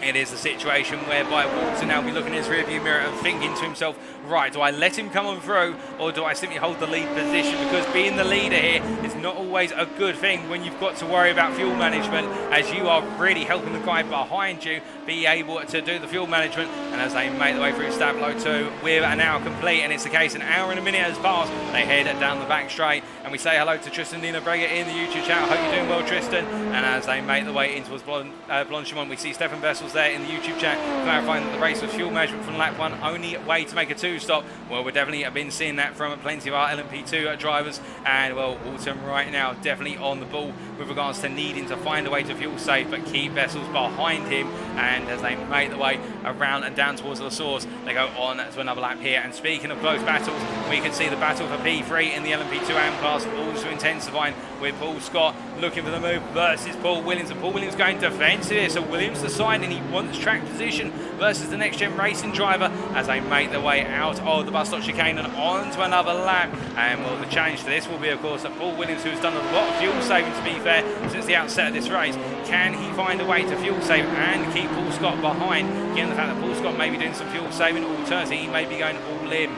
it is a situation whereby Walton now will be looking in his rearview mirror and thinking to himself, right, do I let him come on through or do I simply hold the lead position? Because being the leader here is not always a good thing when you've got to worry about fuel management, as you are really helping the guy behind you be able to do the fuel management. And as they make the way through Stablo 2 with an hour complete, and it's the case, an hour and a minute has passed, they head down the back straight, and we say hello to Tristan Dinabrega in the YouTube chat. I hope you're doing well, Tristan. And as they make the way in towards Blanchimont, we see Stephan Wessels there in the YouTube chat clarifying that the race was fuel management from lap 1, only way to make a 2-stop. Well, we've definitely been seeing that from plenty of our LMP2 drivers, and well, Walton right now definitely on the ball with regards to needing to find a way to fuel safe but keep Wessels behind him. And as they make the way around and down towards the source, they go on to another lap here. And speaking of close battles, we can see the battle for P3 in the LMP2 AM class also intensifying, with Paul Scott looking for the move versus Paul Williams, and Paul Williams going defensive here, so Williams deciding he wants track position versus the Next Gen Racing driver as they make their way out of the bus stop chicane and on to another lap. And well, the challenge to this will be, of course, that Paul Williams, who's done a lot of fuel saving, to be fair, since the outset of this race, can he find a way to fuel save and keep Paul Scott behind, given the fact that Paul Scott may be doing some fuel saving, alternatively he may be going all in.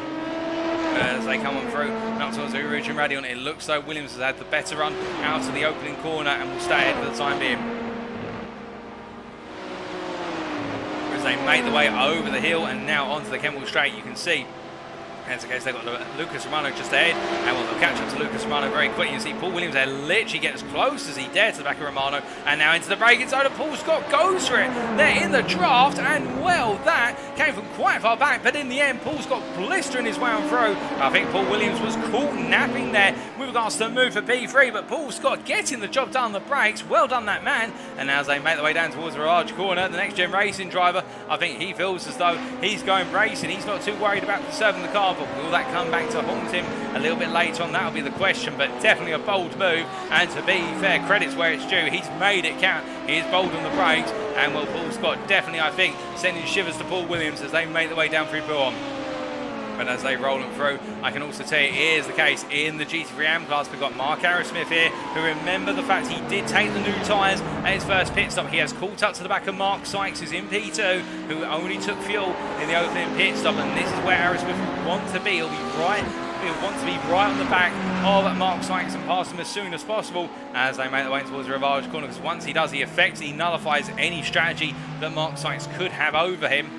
As they come on through up towards Eau Rouge and Raidillon, it looks like Williams has had the better run out of the opening corner and will stay ahead for the time being. As they make the way over the hill and now onto the Kentwell Straight, you can see as the case they've got Lucas Romano just ahead, and we'll catch up to Lucas Romano very quickly. You see Paul Williams there literally get as close as he dared to the back of Romano, and now into the braking zone, and Paul Scott goes for it. They're in the draft, and well, that came from quite far back, but in the end, Paul Scott blistering his way on through. I think Paul Williams was caught napping there with regards to the move for P3, but Paul Scott getting the job done on the brakes. Well done, that man. And now as they make their way down towards the Rouge corner, the Next Gen Racing driver, I think he feels as though he's going racing. He's not too worried about conserving the car, but will that come back to haunt him a little bit later on? That'll be the question, but definitely a bold move. And to be fair, credits where it's due. He's made it count. He is bold on the brakes, and well, Paul Scott definitely, I think, sending shivers to Paul Williams as they make their way down through Bouillon. But as they roll them through, I can also tell you it is the case in the GT3 AM class. We've got Mark Arrowsmith here, who, remember the fact he did take the new tyres at his first pit stop. He has caught up to the back of Mark Sykes, who's in P2, who only took fuel in the opening pit stop, and this is where Arrowsmith will want to be. He'll want to be right on the back of Mark Sykes and pass him as soon as possible as they make their way towards the Rivage corner, because once he does, he effectively nullifies any strategy that Mark Sykes could have over him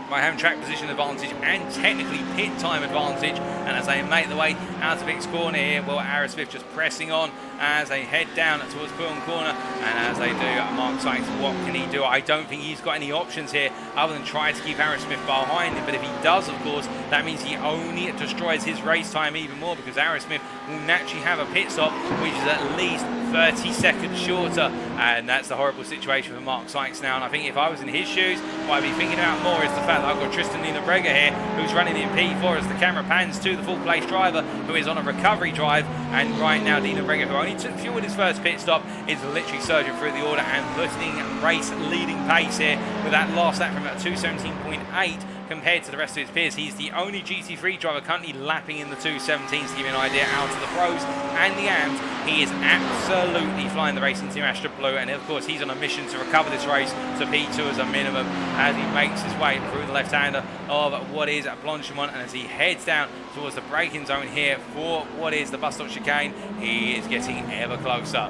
by having track position advantage and technically pit time advantage. And as they make the way out of Vic's corner here, well, Arrowsmith just pressing on as they head down towards Bouillon corner, and as they do, Mark Sykes, what can he do? I don't think he's got any options here other than try to keep Arrowsmith behind him, but if he does, of course, that means he only destroys his race time even more, because Arrowsmith will naturally have a pit stop which is at least 30 seconds shorter, and that's the horrible situation for Mark Sykes now. And I think if I was in his shoes, what I'd be thinking about more is the fact that I've got Tristan Dinabrega here, who's running in P4 as the camera pans to the full place driver, who is on a recovery drive. And right now, Dinabrega, who only took fuel at his first pit stop, is literally surging through the order and putting race leading pace here with that last lap from about 2:17.8 compared to the rest of his peers. He's the only GT3 driver currently lapping in the 2:17s, to give you an idea, out of the pros and the AMs. He is absolutely flying the Racing Team Astra Blue, and of course he's on a mission to recover this race to P2 as a minimum as he makes his way through the left-hander of what is Blanchimont, and as he heads down towards the braking zone here for what is the bus stop chicane, he is getting ever closer.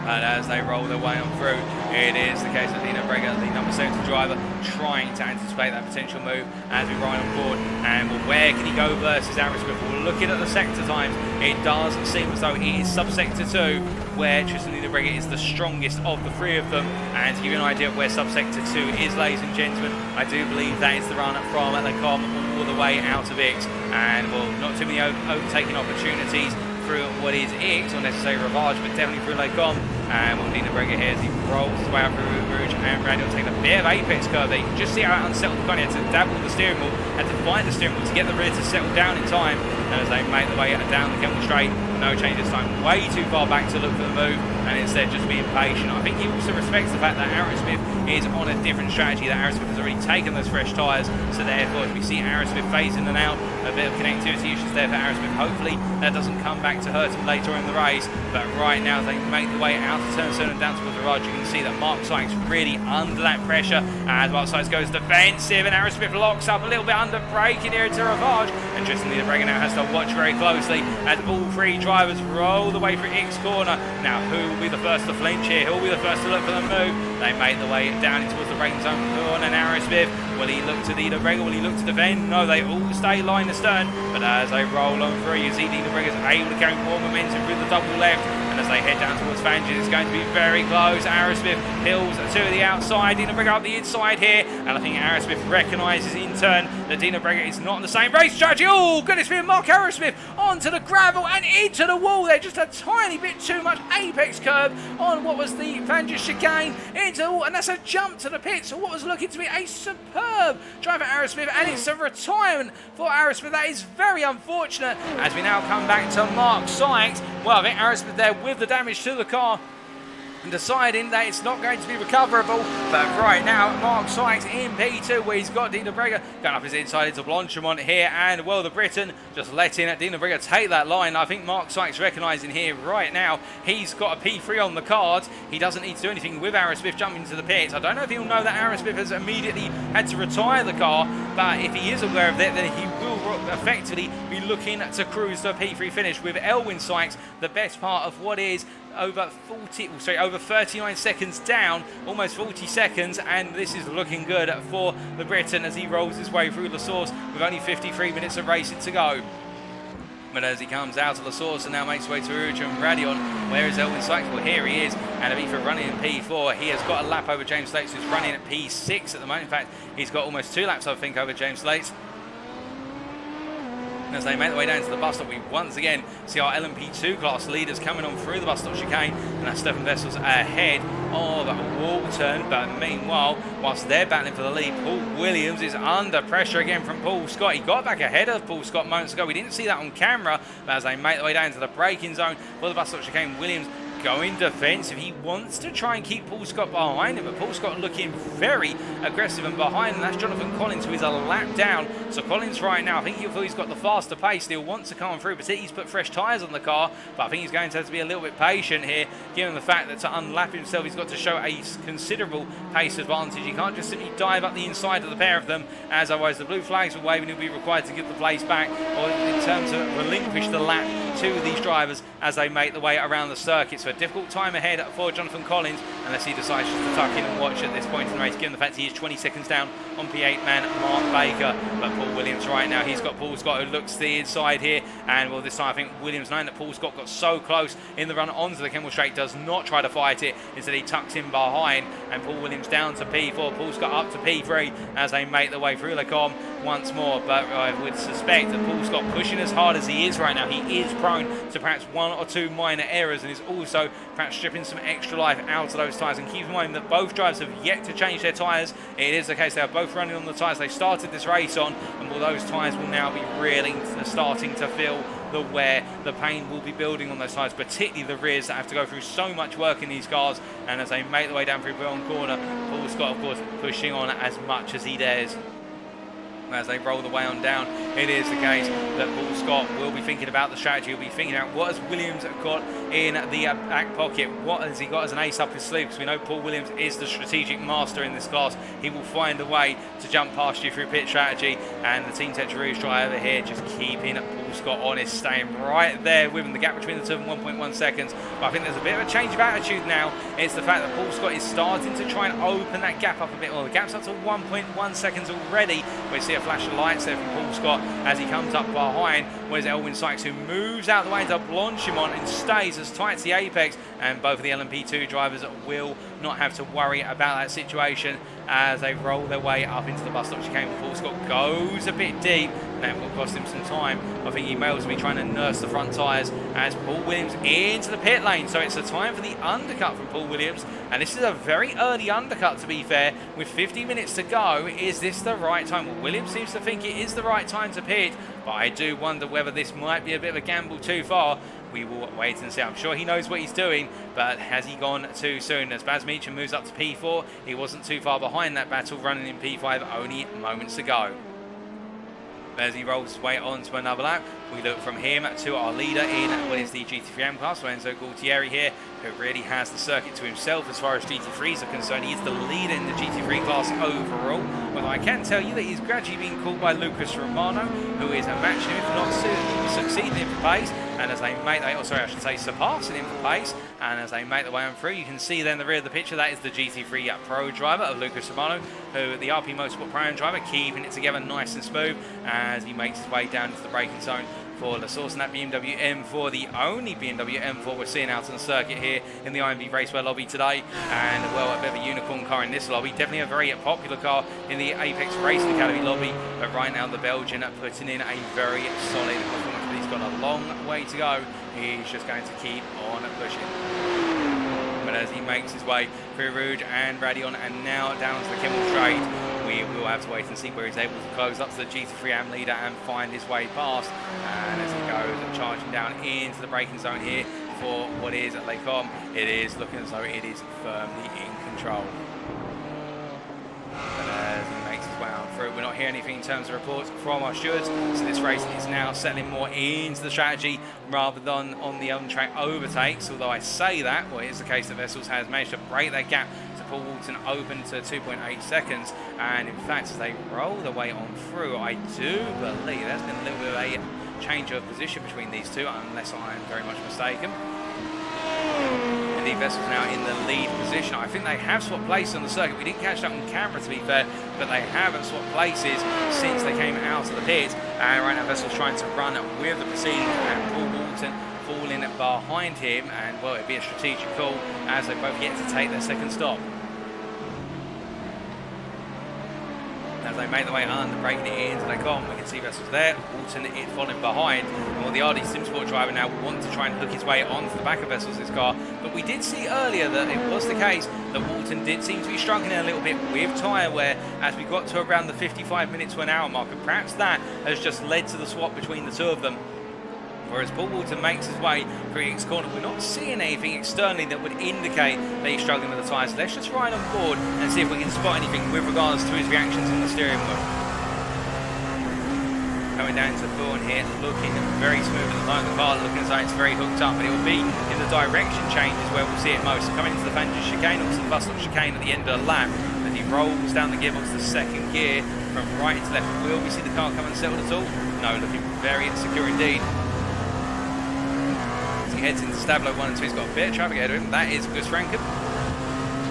And as they roll their way on through, it is the case of Dinabrega, the number 70 driver, trying to anticipate that potential move as we ride on board. And well, where can he go versus Arrowsmith? Well, looking at the sector times, it does seem as though he is sub-sector 2 where Tristan Brega is the strongest of the three of them. And to give you an idea of where subsector 2 is, ladies and gentlemen, I do believe that is the run from LMP all the way out of Ix. And, well, not too many overtaking opportunities through what is Ix, or necessarily Ravage, but definitely through LMP. And we'll need Brega here as he rolls his way out through Eau Rouge, and Raidillon taking a bit of apex curve there. You can just see how unsettled the car. He had to dabble the steering wheel, had to find the steering wheel to get the rear to settle down in time. And as they make their way down the Kemmel Straight, no change this time, way too far back to look for the move, and instead just being patient. I think he also respects the fact that Aerosmith is on a different strategy, that Aerosmith has already taken those fresh tyres, so therefore as we see Aerosmith phase in and out, a bit of connectivity issues there for Aerosmith. Hopefully that doesn't come back to hurt him later in the race, but right now as they make their way out of turn 7 and down towards the Rouge, you can see that Mark Sykes really under that pressure, as Mark Sykes goes defensive, and Aerosmith locks up a little bit under braking here into Ravage, and Tristan Brega now has to watch very closely as all three drivers roll the way through X corner. Now who will be the first to flinch here? Who will be the first to look for the move? They make the way down towards the braking zone corner, and Aerosmith, will he look to Dina Brega? Will he look to defend? No, they all stay line astern, but as they roll on through, you see Dina Brega's able to carry more momentum through the double left, and as they head down towards Fangin, it's going to be very close. Aerosmith hills to the outside, Dina Brega up the inside here, and I think Aerosmith recognises in turn that Dina Brega is not on the same race strategy. Oh goodness me, Mark Aerosmith onto the gravel and into the wall there, just a tiny bit too much apex curve on what was the Fangin chicane into the wall, and that's a jump to the pit, so what was looking to be a superb drive for Aerosmith, and it's a retirement for Aerosmith. That is very unfortunate as we now come back to Mark Sykes. Well, I think Aerosmith there with the damage to the car and deciding that it's not going to be recoverable, but right now Mark Sykes in P2, where he's got Dina Brega going up his inside into Blanchimont here, and well, the Briton just letting Dina Brega take that line. I think Mark Sykes recognising here right now he's got a P3 on the cards. He doesn't need to do anything with Aerosmith jumping into the pits. I don't know if he'll know that Aerosmith has immediately had to retire the car, but if he is aware of that, then he will effectively be looking to cruise to a P3 finish with Elwyn Sykes the best part of what is over 39 seconds down, almost 40 seconds, and this is looking good for the Briton as he rolls his way through La Source with only 53 minutes of racing to go. But as he comes out of La Source and now makes his way to Rouge and Raidillon, where is Elwyn Sykes? Well, here he is, and Avifa running in P4. He has got a lap over James Slates, who's running at P6 at the moment. In fact, he's got almost 2 laps, I think, over James Slates. As they make their way down to the bus stop, we once again see our LMP2 class leaders coming on through the bus stop chicane, and that's Stephan Wessels ahead of Walton. But meanwhile, whilst they're battling for the lead, Paul Williams is under pressure again from Paul Scott. He got back ahead of Paul Scott moments ago. We didn't see that on camera, but as they make their way down to the braking zone for the bus stop chicane, Williams going defensive. He wants to try and keep Paul Scott behind him, but Paul Scott looking very aggressive and behind, and that's Jonathan Collins, who is a lap down. So Collins right now, I think he's got the faster pace. He'll want to come through, but he's put fresh tyres on the car, but I think he's going to have to be a little bit patient here, given the fact that to unlap himself, he's got to show a considerable pace advantage. He can't just simply dive up the inside of the pair of them, as otherwise the blue flags will wave and he'll be required to give the place back, or in terms of relinquish the lap to these drivers as they make the way around the circuit. So a difficult time ahead for Jonathan Collins, unless he decides just to tuck in and watch at this point in the race, given the fact he is 20 seconds down on P8 man Mark Baker. But Paul Williams right now, he's got Paul Scott who looks to the inside here, and well, this time I think Williams, knowing that Paul Scott got so close in the run onto the Kemmel Straight, does not try to fight it. Instead he tucks in behind, and Paul Williams down to P4, Paul Scott up to P3 as they make their way through Lecom once more. But I would suspect that Paul Scott, pushing as hard as he is right now, he is prone to perhaps 1 or 2 minor errors, and is also perhaps stripping some extra life out of those tyres. And keep in mind that both drivers have yet to change their tyres. It is the case they are both running on the tyres they started this race on, and well, those tyres will now be really starting to feel the wear. The pain will be building on those tyres, particularly the rears that have to go through so much work in these cars. And as they make their way down through Bouillon Corner, Paul Scott of course pushing on as much as he dares. As they roll the way on down, it is the case that Paul Scott will be thinking about the strategy. He'll be thinking about what has Williams got in the back pocket, what has he got as an ace up his sleeve, because we know Paul Williams is the strategic master in this class. He will find a way to jump past you through pit strategy, and the Team Tetra Rouge driver here just keeping Paul Scott honest, staying right there with him. The gap between the two of them 1.1 seconds, but I think there's a bit of a change of attitude now. It's the fact that Paul Scott is starting to try and open that gap up a bit. Well, the gap's up to 1.1 seconds already. We see a flash of lights there from Paul Scott as he comes up behind. Where's Elwyn Sykes, who moves out the way into Blanchimont and stays as tight as the apex, and both of the LMP2 drivers will not have to worry about that situation as they roll their way up into the bus stop chicane. Paul Scott goes a bit deep, and that will cost him some time. I think he may also be trying to nurse the front tyres as Paul Williams into the pit lane. So it's a time for the undercut from Paul Williams, and this is a very early undercut, to be fair, with 50 minutes to go. Is this the right time? Well, Williams seems to think it is the right time to pit, but I do wonder whether this might be a bit of a gamble too far. We will wait and see. I'm sure he knows what he's doing, but has he gone too soon? As Baz Meacham moves up to P4, he wasn't too far behind that battle, running in P5 only moments ago. As he rolls his way on to another lap, we look from him to our leader in what is the GT3 AM class, Enzo Gualtieri here, who really has the circuit to himself as far as GT3s are concerned. He is the leader in the GT3 class overall. Well, I can tell you that he's gradually being called by Lucas Romano, who is matching him, if not succeeding him for pace. And as they make, surpassing him for pace. And as they make their way on through, you can see there in the rear of the picture, that is the GT3 Pro driver of Lucas Romano, who the RP Motorsport Pro driver, keeping it together nice and smooth as he makes his way down into the braking zone for La Source, and that BMW M4, the only BMW M4 we're seeing out on the circuit here in the IMB Raceway lobby today. And well, a bit of a unicorn car in this lobby, definitely a very popular car in the Apex Racing Academy lobby, but right now the Belgian putting in a very solid performance. But he's got a long way to go. He's just going to keep on pushing. But as he makes his way through Rouge and Raidillon and now down to the Kimmel Straight, we will have to wait and see where he's able to close up to the GT3 AM leader and find his way past. And as he goes charging down into the braking zone here for what is Les Combes, it is looking as though it is firmly in control. But as he makes his way on through, we're not hearing anything in terms of reports from our stewards, so this race is now settling more into the strategy rather than on the on-track overtakes. Although I say that, well, it is the case that Wessels has managed to break that gap to pull Walton open to 2.8 seconds, and in fact, as they roll their way on through, I do believe there's been a little bit of a change of position between these two, unless I am very much mistaken. Indeed, Wessels now in the lead position. I think they have swapped places on the circuit. We didn't catch that on camera, to be fair, but they haven't swapped places since they came out of the pit. And right now, Wessels trying to run with the proceedings, and Paul Walton falling behind him. And well, it'd be a strategic call as they both get to take their second stop. As they make their way under, breaking it into the column, we can see Wessels there, Walton is following behind. And well, the RD Simsport driver now will want to try and hook his way onto the back of Wessels' car. But we did see earlier that it was the case that Walton did seem to be struggling a little bit with tyre wear as we got to around the 55 minutes to an hour mark. And perhaps that has just led to the swap between the two of them. Whereas Paul Walton makes his way through X corner, we're not seeing anything externally that would indicate that he's struggling with the tyres. Let's just ride on board and see if we can spot anything with regards to his reactions on the steering wheel. Coming down to Thorn here, looking very smooth at the moment. The car looking as though it's very hooked up, but it will be in the direction changes where we'll see it most. Coming into the Fender chicane, also the bus stop chicane at the end of the lap, as he rolls down the gearbox to second gear from right to left. Will we see the car come unsettled at all? No, looking very secure indeed. Heads into Stablo 1 and 2. He's got a bit of traffic ahead of him. That is Spa-Francorchamps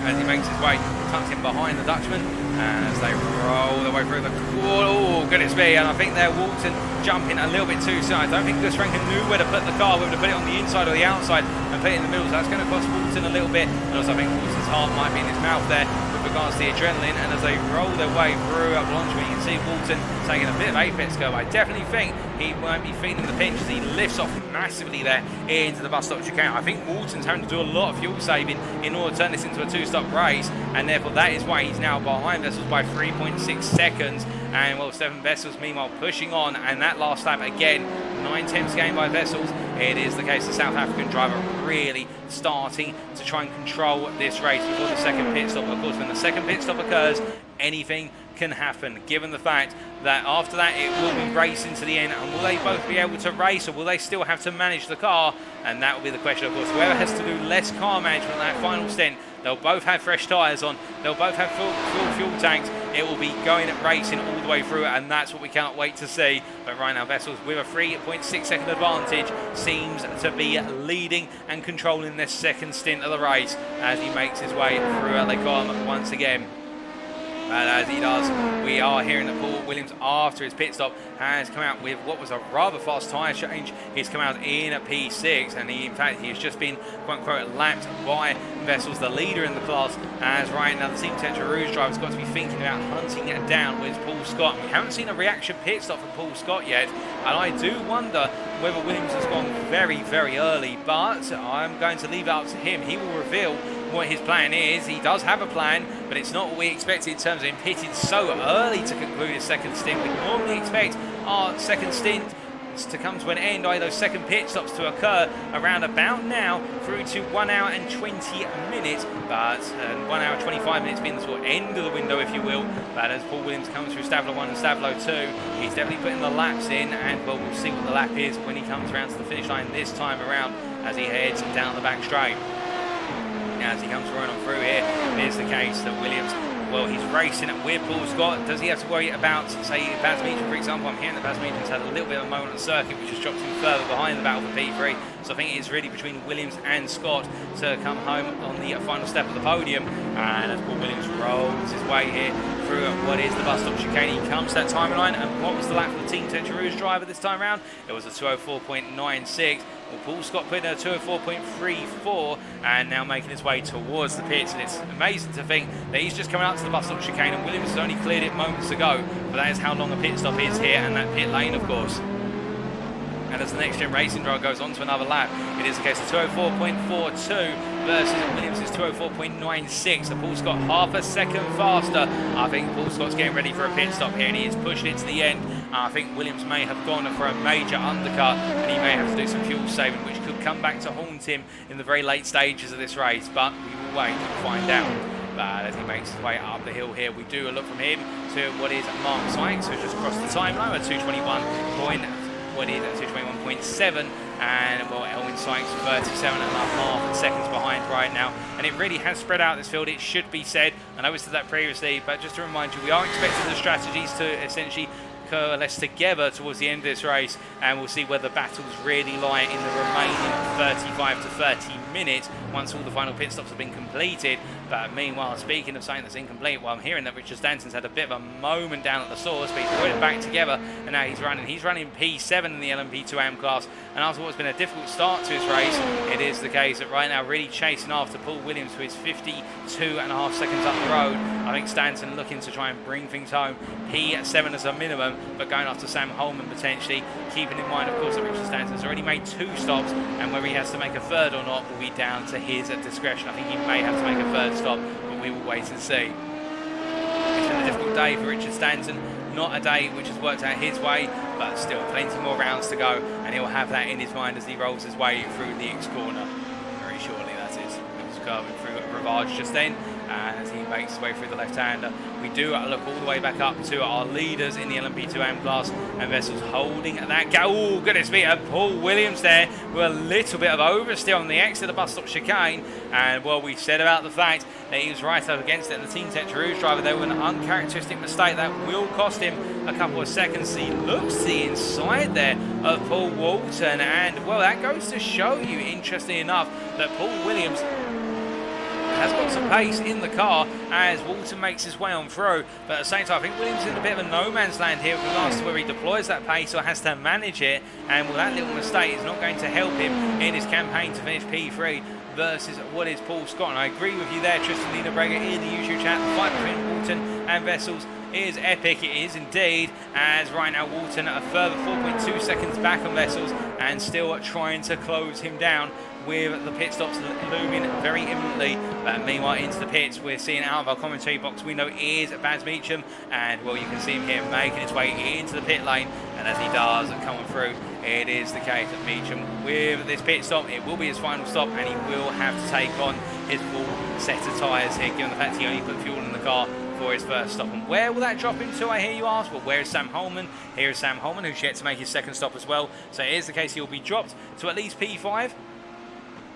as he makes his way, tucks in behind the Dutchman, and as they roll their way through the oh goodness me, and I think they're Walton jumping a little bit too soon. I don't think Spa-Francorchamps knew where to put the car, whether to put it on the inside or the outside and put it in the middle, so that's going to cost Walton a little bit. And also I think Walton's heart might be in his mouth there with regards to the adrenaline, and as they roll their way through Blanchimont, you can see Walton taking a bit of apex go. I definitely think he won't be feeling the pinch as he lifts off massively there into the bus stop chicane. I think Walton's having to do a lot of fuel saving in order to turn this into a two-stop race, and therefore that is why he's now behind Wessels by 3.6 seconds. And well, Stephan Wessels meanwhile pushing on, and that last lap again, 9/10 gain by Wessels. It is the case the South African driver really starting to try and control this race before the second pit stop. Of course, when the second pit stop occurs, anything can happen, given the fact that after that it will be racing to the end. And will they both be able to race, or will they still have to manage the car? And that will be the question, of course. Whoever has to do less car management on that final stint, they'll both have fresh tyres on, they'll both have full fuel tanks. It will be going at racing all the way through, and that's what we can't wait to see. But right now, Wessels with a 3.6 second advantage seems to be leading and controlling this second stint of the race as he makes his way through Les Combes once again. And as he does, we are hearing that Paul Williams, after his pit stop, has come out with what was a rather fast tyre change. He's come out in at P6, and in fact, he has just been, quote-unquote, lapped by Wessels, the leader in the class, as right now the Team Tetra Rouge driver's got to be thinking about hunting it down with Paul Scott. We haven't seen a reaction pit stop from Paul Scott yet, and I do wonder whether Williams has gone very, very early, but I'm going to leave it up to him. He will reveal what his plan is. He does have a plan, but it's not what we expected in terms of him pitting so early to conclude his second stint. We normally expect our second stint to come to an end, either those second pit stops to occur around about now through to 1 hour and 20 minutes, but 1 hour 25 minutes being the sort of end of the window, if you will. But as Paul Williams comes through Stavlo 1 and Stavlo 2, he's definitely putting the laps in, and well, we'll see what the lap is when he comes around to the finish line this time around as he heads down the back straight. As he comes running on through here, it is the case that Williams, well, he's racing with Paul Scott. Does he have to worry about, say, Blanchimont, for example? I'm hearing that Blanchimont's had a little bit of a moment on the circuit, which has dropped him further behind the battle for P3. So I think it is really between Williams and Scott to come home on the final step of the podium. And as Paul Williams rolls his way here through what is the bus stop chicane, he comes to that timeline. And what was the lap for the Team Tetra Rouge driver this time around? It was a 2:04.96. Well, Paul Scott put in a 2:04.34 and now making his way towards the pits. And it's amazing to think that he's just coming out to the bus stop chicane, and Williams has only cleared it moments ago. But that is how long a pit stop is here, and that pit lane, of course. And as the Next Gen Racing driver goes on to another lap, it is the case of 2:04.42 versus Williams' 2:04.96. So Paul Scott half a second faster. I think Paul Scott's getting ready for a pit stop here, and he is pushing it to the end. I think Williams may have gone for a major undercut, and he may have to do some fuel saving, which could come back to haunt him in the very late stages of this race. But we will wait and find out. But as he makes his way up the hill here, we do a look from him to what is Mark Sykes, who's just crossed the timeline at 221.7, and well, Elwin Sykes 37.5 seconds behind right now, and it really has spread out this field, it should be said. I know we said that previously, but just to remind you, we are expecting the strategies to essentially coalesce together towards the end of this race, and we'll see where the battles really lie in the remaining 35 to 30 minutes once all the final pit stops have been completed. But meanwhile, speaking of something that's incomplete, well, I'm hearing that Richard Stanton's had a bit of a moment down at the source, but he's put it back together, and now he's running P7 in the LMP AM class. And after what's been a difficult start to his race, it is the case that right now really chasing after Paul Williams, who is 52.5 seconds up the road. I think Stanton looking to try and bring things home, P7 as a minimum, but going after Sam Holman potentially, keeping in mind, of course, that Richard Stanton's already made 2 stops, and whether he has to make a third or not will be down to his discretion. I think he may have to make a third stop, but we will wait and see. It's been a difficult day for Richard Stanton, not a day which has worked out his way, but still plenty more rounds to go, and he'll have that in his mind as he rolls his way through the X corner. Very surely that is. It was curving through Ravage just then, as he makes his way through the left-hander. We do look all the way back up to our leaders in the LMP2 AM class, and Wessels holding that gap. Oh, goodness me, Paul Williams there with a little bit of oversteer on the exit of the bus stop chicane. And well, we said about the fact that he was right up against it, and the Team Tetra Rouge driver there with an uncharacteristic mistake that will cost him a couple of seconds. He looks to the inside there of Paul Walton, and well, that goes to show you, interestingly enough, that Paul Williams has got some pace in the car as Walton makes his way on through, but at the same time I think Williams is in a bit of a no man's land here with regards to where he deploys that pace or has to manage it, and well, that little mistake is not going to help him in his campaign to finish P3 versus what is Paul Scott. And I agree with you there, Tristan Lieberberger in the YouTube chat. The fight between Walton and Wessels is epic. It is indeed, as right now Walton a further 4.2 seconds back on Wessels and still trying to close him down with the pit stops looming very imminently. But meanwhile, into the pits, we're seeing out of our commentary box window is Blanchimont, and well, you can see him here making his way into the pit lane, and as he does coming through, it is the case that Meacham with this pit stop, it will be his final stop, and he will have to take on his full set of tyres here, given the fact he only put fuel in the car for his first stop. And where will that drop him to, I hear you ask? Well, where is Sam Holman? Here is Sam Holman, who's yet to make his second stop as well. So it is the case he'll be dropped to at least P5.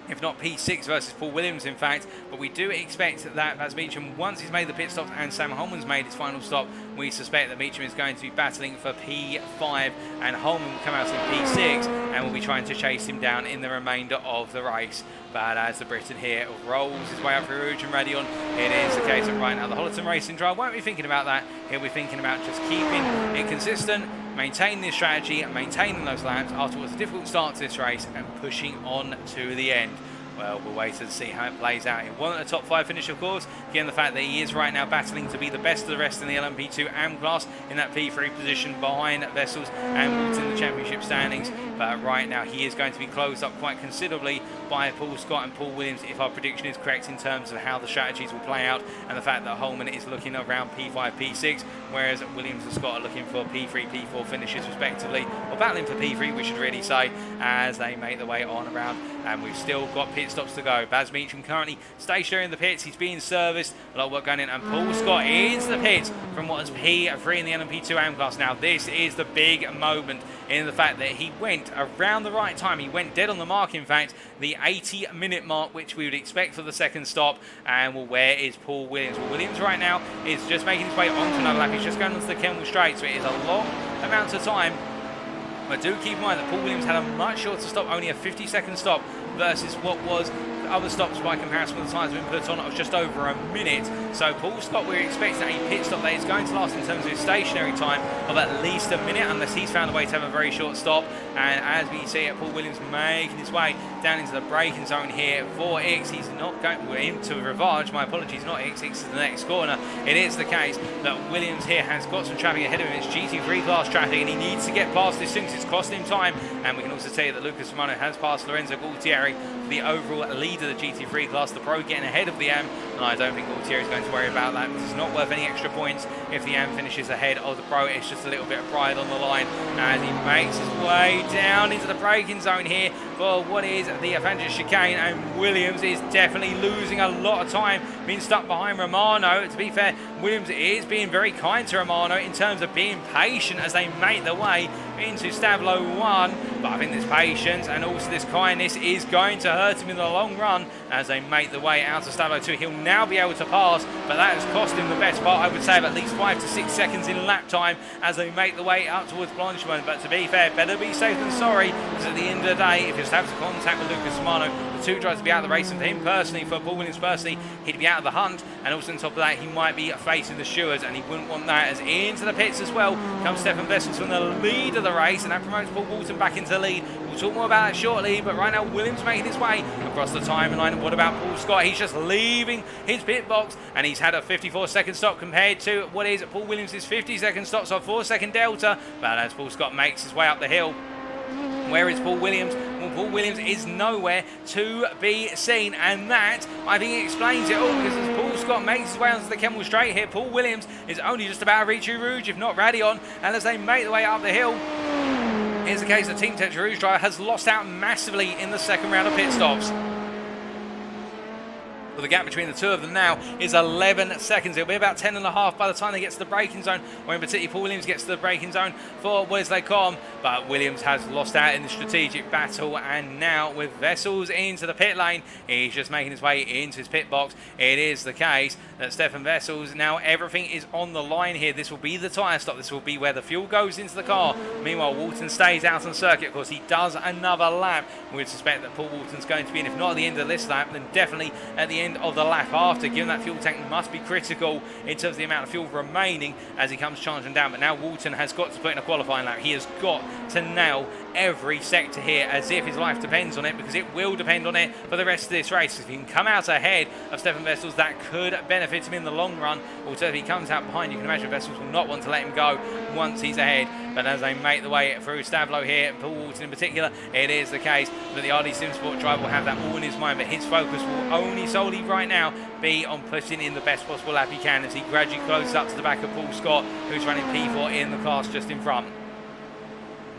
if not P6 versus Paul Williams, in fact. But we do expect that as Meacham, once he's made the pit stops and Sam Holman's made his final stop, we suspect that Meacham is going to be battling for P5 and Holman will come out in P6 and will be trying to chase him down in the remainder of the race. But as the Briton here rolls his way up through Rouge and Raidillon, it is the case that right now the Hollerton Racing driver won't be thinking about that. He'll be thinking about just keeping it consistent, maintaining this strategy and maintaining those laps after what's a difficult start to this race and pushing on to the end. Well, we'll wait and see how it plays out. He wanted a top 5 finish, of course, given the fact that he is right now battling to be the best of the rest in the LMP2 AM class in that P3 position behind Wessels and Walton in the championship standings. But right now he is going to be closed up quite considerably by Paul Scott and Paul Williams, if our prediction is correct in terms of how the strategies will play out and the fact that Holman is looking around P5, P6, whereas Williams and Scott are looking for P3, P4 finishes respectively, or battling for P3 we should really say, as they make their way on around. And we've still got pit stops to go. Baz Meacham currently stationary in the pits. He's being serviced. A lot of work going in. And Paul Scott into the pits from what is P3 in the LMP2 AM class. Now this is the big moment in the fact that he went around the right time. He went dead on the mark, in fact, the 80-minute mark, which we would expect for the second stop. And well, where is Paul Williams? Well, Williams right now is just making his way onto another lap. He's just going onto the Kemmel Straight, so it is a long amount of time. But do keep in mind that Paul Williams had a much shorter stop, only a 50-second stop, versus what was other stops by comparison with the times being put on of just over a minute. So Paul Scott, we're expecting a pit stop that is going to last in terms of his stationary time of at least a minute, unless he's found a way to have a very short stop. And as we see it, Paul Williams making his way down into the braking zone here for X. He's not going into Rivage, my apologies, not X is the next corner. It is the case that Williams here has got some traffic ahead of him. It's GT3 class traffic and he needs to get past this since it's costing him time. And we can also tell you that Lucas Romano has passed Lorenzo Gualtieri for the overall lead of the GT3 class, the Pro getting ahead of the AM. And I don't think Gualtieri is going to worry about that because it's not worth any extra points if the AM finishes ahead of the Pro. It's just a little bit of pride on the line as he makes his way down into the braking zone here for what is the Avengers chicane, and Williams is definitely losing a lot of time being stuck behind Romano. To be fair, Williams is being very kind to Romano in terms of being patient as they make their way into Stavlo 1, but I think this patience and also this kindness is going to hurt him in the long run as they make the way out of Stavlo 2. He'll now be able to pass, but that has cost him the best part, I would say, of at least 5 to 6 seconds in lap time as they make the way up towards Blanchimont. But to be fair, better be safe than sorry, because at the end of the day, if he was to have to contact with Lucas Romano, the two drivers would be out of the race, and for him personally, for Paul Williams personally, he'd be out of the hunt, and also on top of that, he might be facing the stewards, and he wouldn't want that. As into the pits as well comes Stephan Wessels from the lead of the race, and that promotes Paul Walton back into the lead. We'll talk more about that shortly, but right now Williams making his way across the timeline. What about Paul Scott? He's just leaving his pit box, and he's had a 54-second stop compared to what is Paul Williams' 50-second stop, so a 4-second delta. But as Paul Scott makes his way up the hill, where is Paul Williams? Well, Paul Williams is nowhere to be seen, and that, I think, explains it all, because as Paul Scott makes his way onto the Kemmel Straight here, Paul Williams is only just about to reach Eau Rouge, if not Raidillon, and as they make their way up the hill, here's the case that Team Tetra Rouge driver has lost out massively in the second round of pit stops. Well, the gap between the two of them now is 11 seconds. It'll be about 10.5 by the time they get to the braking zone, or in particular Paul Williams gets to the braking zone for Wesley-Com. But Williams has lost out in the strategic battle, and now with Wessels into the pit lane, he's just making his way into his pit box. It is the case that Stephan Wessels, now everything is on the line here. This will be the tyre stop. This will be where the fuel goes into the car. Meanwhile, Walton stays out on circuit. Of course, he does another lap. We would suspect that Paul Walton's going to be in, if not at the end of this lap, then definitely at the end of the lap after, given that fuel tank must be critical in terms of the amount of fuel remaining as he comes charging down. But now Walton has got to put in a qualifying lap. He has got to nail every sector here as if his life depends on it, because it will depend on it for the rest of this race. If he can come out ahead of Stephan Wessels, that could benefit him in the long run. Also, if he comes out behind, you can imagine Wessels will not want to let him go once he's ahead. But as they make the way through Stavlo here, Paul Walton in particular, it is the case that the RD Simsport driver will have that all in his mind, but his focus will only solely right now be on putting in the best possible lap he can as he gradually closes up to the back of Paul Scott, who's running P4 in the class just in front.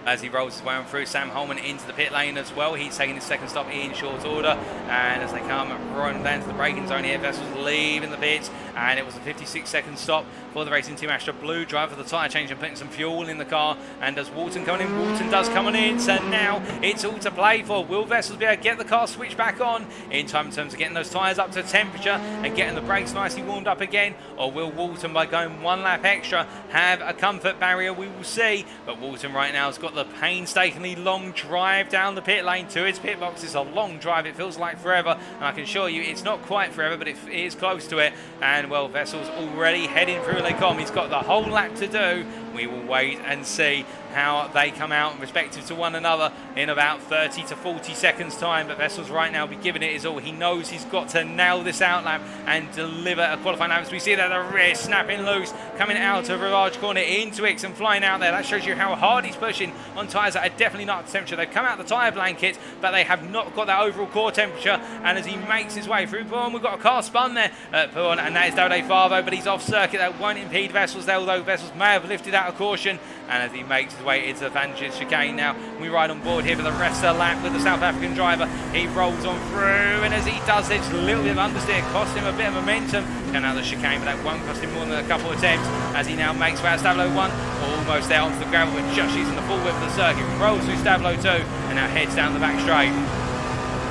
As he rolls his way on through, Sam Holman into the pit lane as well. He's taking his second stop in short order. And as they come running down to the braking zone here, Wessels leaving the pits. and it was a 56-second stop for the Racing Team Astra Blue driver for the tyre change and putting some fuel in the car. And does Walton coming in? Walton does come on in, so now it's all to play for. Will Wessels be able to get the car switched back on in time in terms of getting those tyres up to temperature and getting the brakes nicely warmed up again, or will Walton, by going one lap extra, have a comfort barrier? We will see. But Walton right now has got the painstakingly long drive down the pit lane to his pit box. It's a long drive, it feels like forever, and I can assure you it's not quite forever, but it is close to it. And well, Wessels already heading through Les Combes. He's got the whole lap to do. We will wait and see how they come out respective to one another in about 30 to 40 seconds time. But Wessels right now be giving it his all. He knows he's got to nail this out lap and deliver a qualifying lap. As we see that the rear snapping loose, coming out of Rouge corner into X and flying out there. That shows you how hard he's pushing on tyres that are definitely not at temperature. They've come out of the tyre blankets, but they have not got that overall core temperature. And as he makes his way through Pouan, we've got a car spun there at Pouan, and that is Davide Favo, but he's off circuit. That won't impede Wessels there, although Wessels may have lifted out of caution. And as he makes his way into the Vantage chicane now, we ride on board here for the rest of the lap with the South African driver. He rolls on through, and as he does this, a little bit of understeer cost him a bit of momentum coming out of the chicane, but that won't cost him more than a couple of attempts as he now makes way out Stavlo 1, almost there onto the gravel, but just using the full width of the circuit, rolls through Stavlo 2, and now heads down the back straight.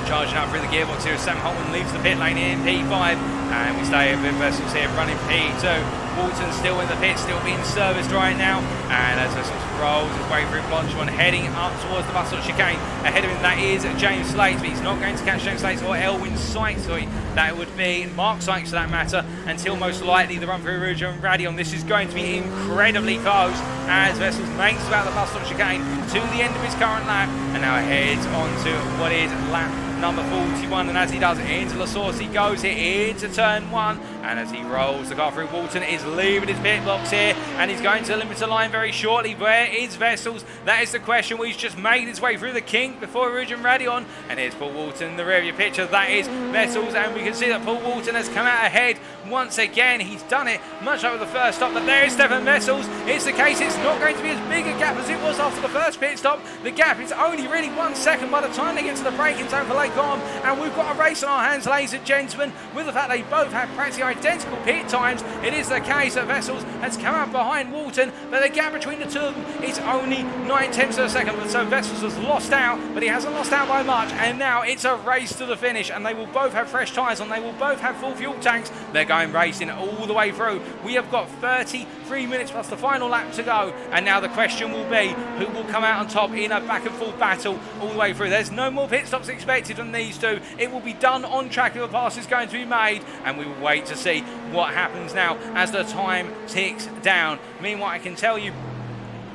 Charging up through the gearbox here, Sam Holman leaves the pit lane in P5, and we stay with Wessels here running P2. Walton still in the pit, still being serviced right now, and as Wessels rolls his way through Blanchimont, heading up towards the bus stop chicane. Ahead of him, that is James Slates, but he's not going to catch James Slates or Elwyn Sykes. That would be Mark Sykes for that matter, until most likely the run through Rouge and Raidillon. This is going to be incredibly close as Wessels makes about the bus stop chicane to the end of his current lap, and now heads on to what is lap number 41, and as he does, into La Source he goes here into turn 1, and as he rolls the car through, Walton is leaving his pit box here, and he's going to the limiter line very shortly. Where is Wessels? That is the question. Well, he's just made his way through the kink before Rouge and Raidillon, and here's Paul Walton in the rear of your picture. That is Wessels, and we can see that Paul Walton has come out ahead once again. He's done it much like with the first stop, but there is Stephan Wessels. It's the case, it's not going to be as big a gap as it was after the first pit stop. The gap is only really 1 second by the time they get to the braking zone for Les Combes, and we've got a race on our hands, ladies and gentlemen, with the fact they both have practically identical pit times. It is the case that Wessels has come out behind Walton, but the gap between the two of them is only 9/10 of a second, so Wessels has lost out, but he hasn't lost out by much, and now it's a race to the finish, and they will both have fresh tyres on, they will both have full fuel tanks. They're going racing all the way through. We have got 33 minutes plus the final lap to go, and now the question will be who will come out on top in a back and forth battle all the way through. There's no more pit stops expected from these two. It will be done on track if a pass is going to be made, and we will wait to see what happens now as the time ticks down. Meanwhile, I can tell you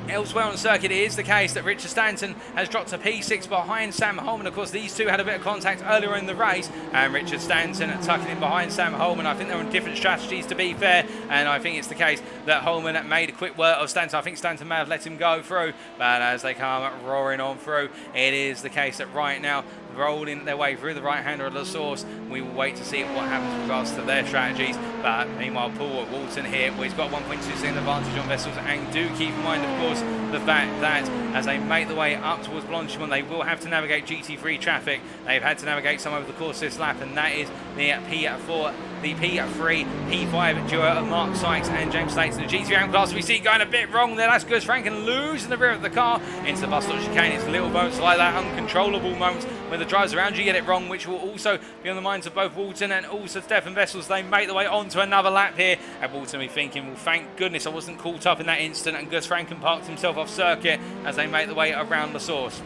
elsewhere on the circuit, it is the case that Richard Stanton has dropped to P6 behind Sam Holman. Of course, these two had a bit of contact earlier in the race, and Richard Stanton tucking in behind Sam Holman. I think they're on different strategies, to be fair, and I think it's the case that Holman made a quick work of Stanton. I think Stanton may have let him go through, but as they come roaring on through, it is the case that right now, rolling their way through the right-hander of La Source, we will wait to see what happens with regards to their strategies. But meanwhile, Paul Walton here, well, he's got 1.2 second advantage on Wessels, and do keep in mind, of course, the fact that as they make the way up towards Blanchimont, they will have to navigate GT3 traffic. They've had to navigate some over the course of this lap, and that is the P4, the P3, P5 duo of Mark Sykes and James Slates in the GT3 AM class. We see going a bit wrong there. That's Gus Franken losing the rear of the car into the bus stop chicane. It's little moments like that, uncontrollable moments when the drives around you get it wrong, which will also be on the minds of both Walton and also Stephan Wessels. They make their way onto another lap here, and Walton will be thinking, well, thank goodness I wasn't caught up in that instant, and Gus Franken parked himself off circuit as they make their way around the source.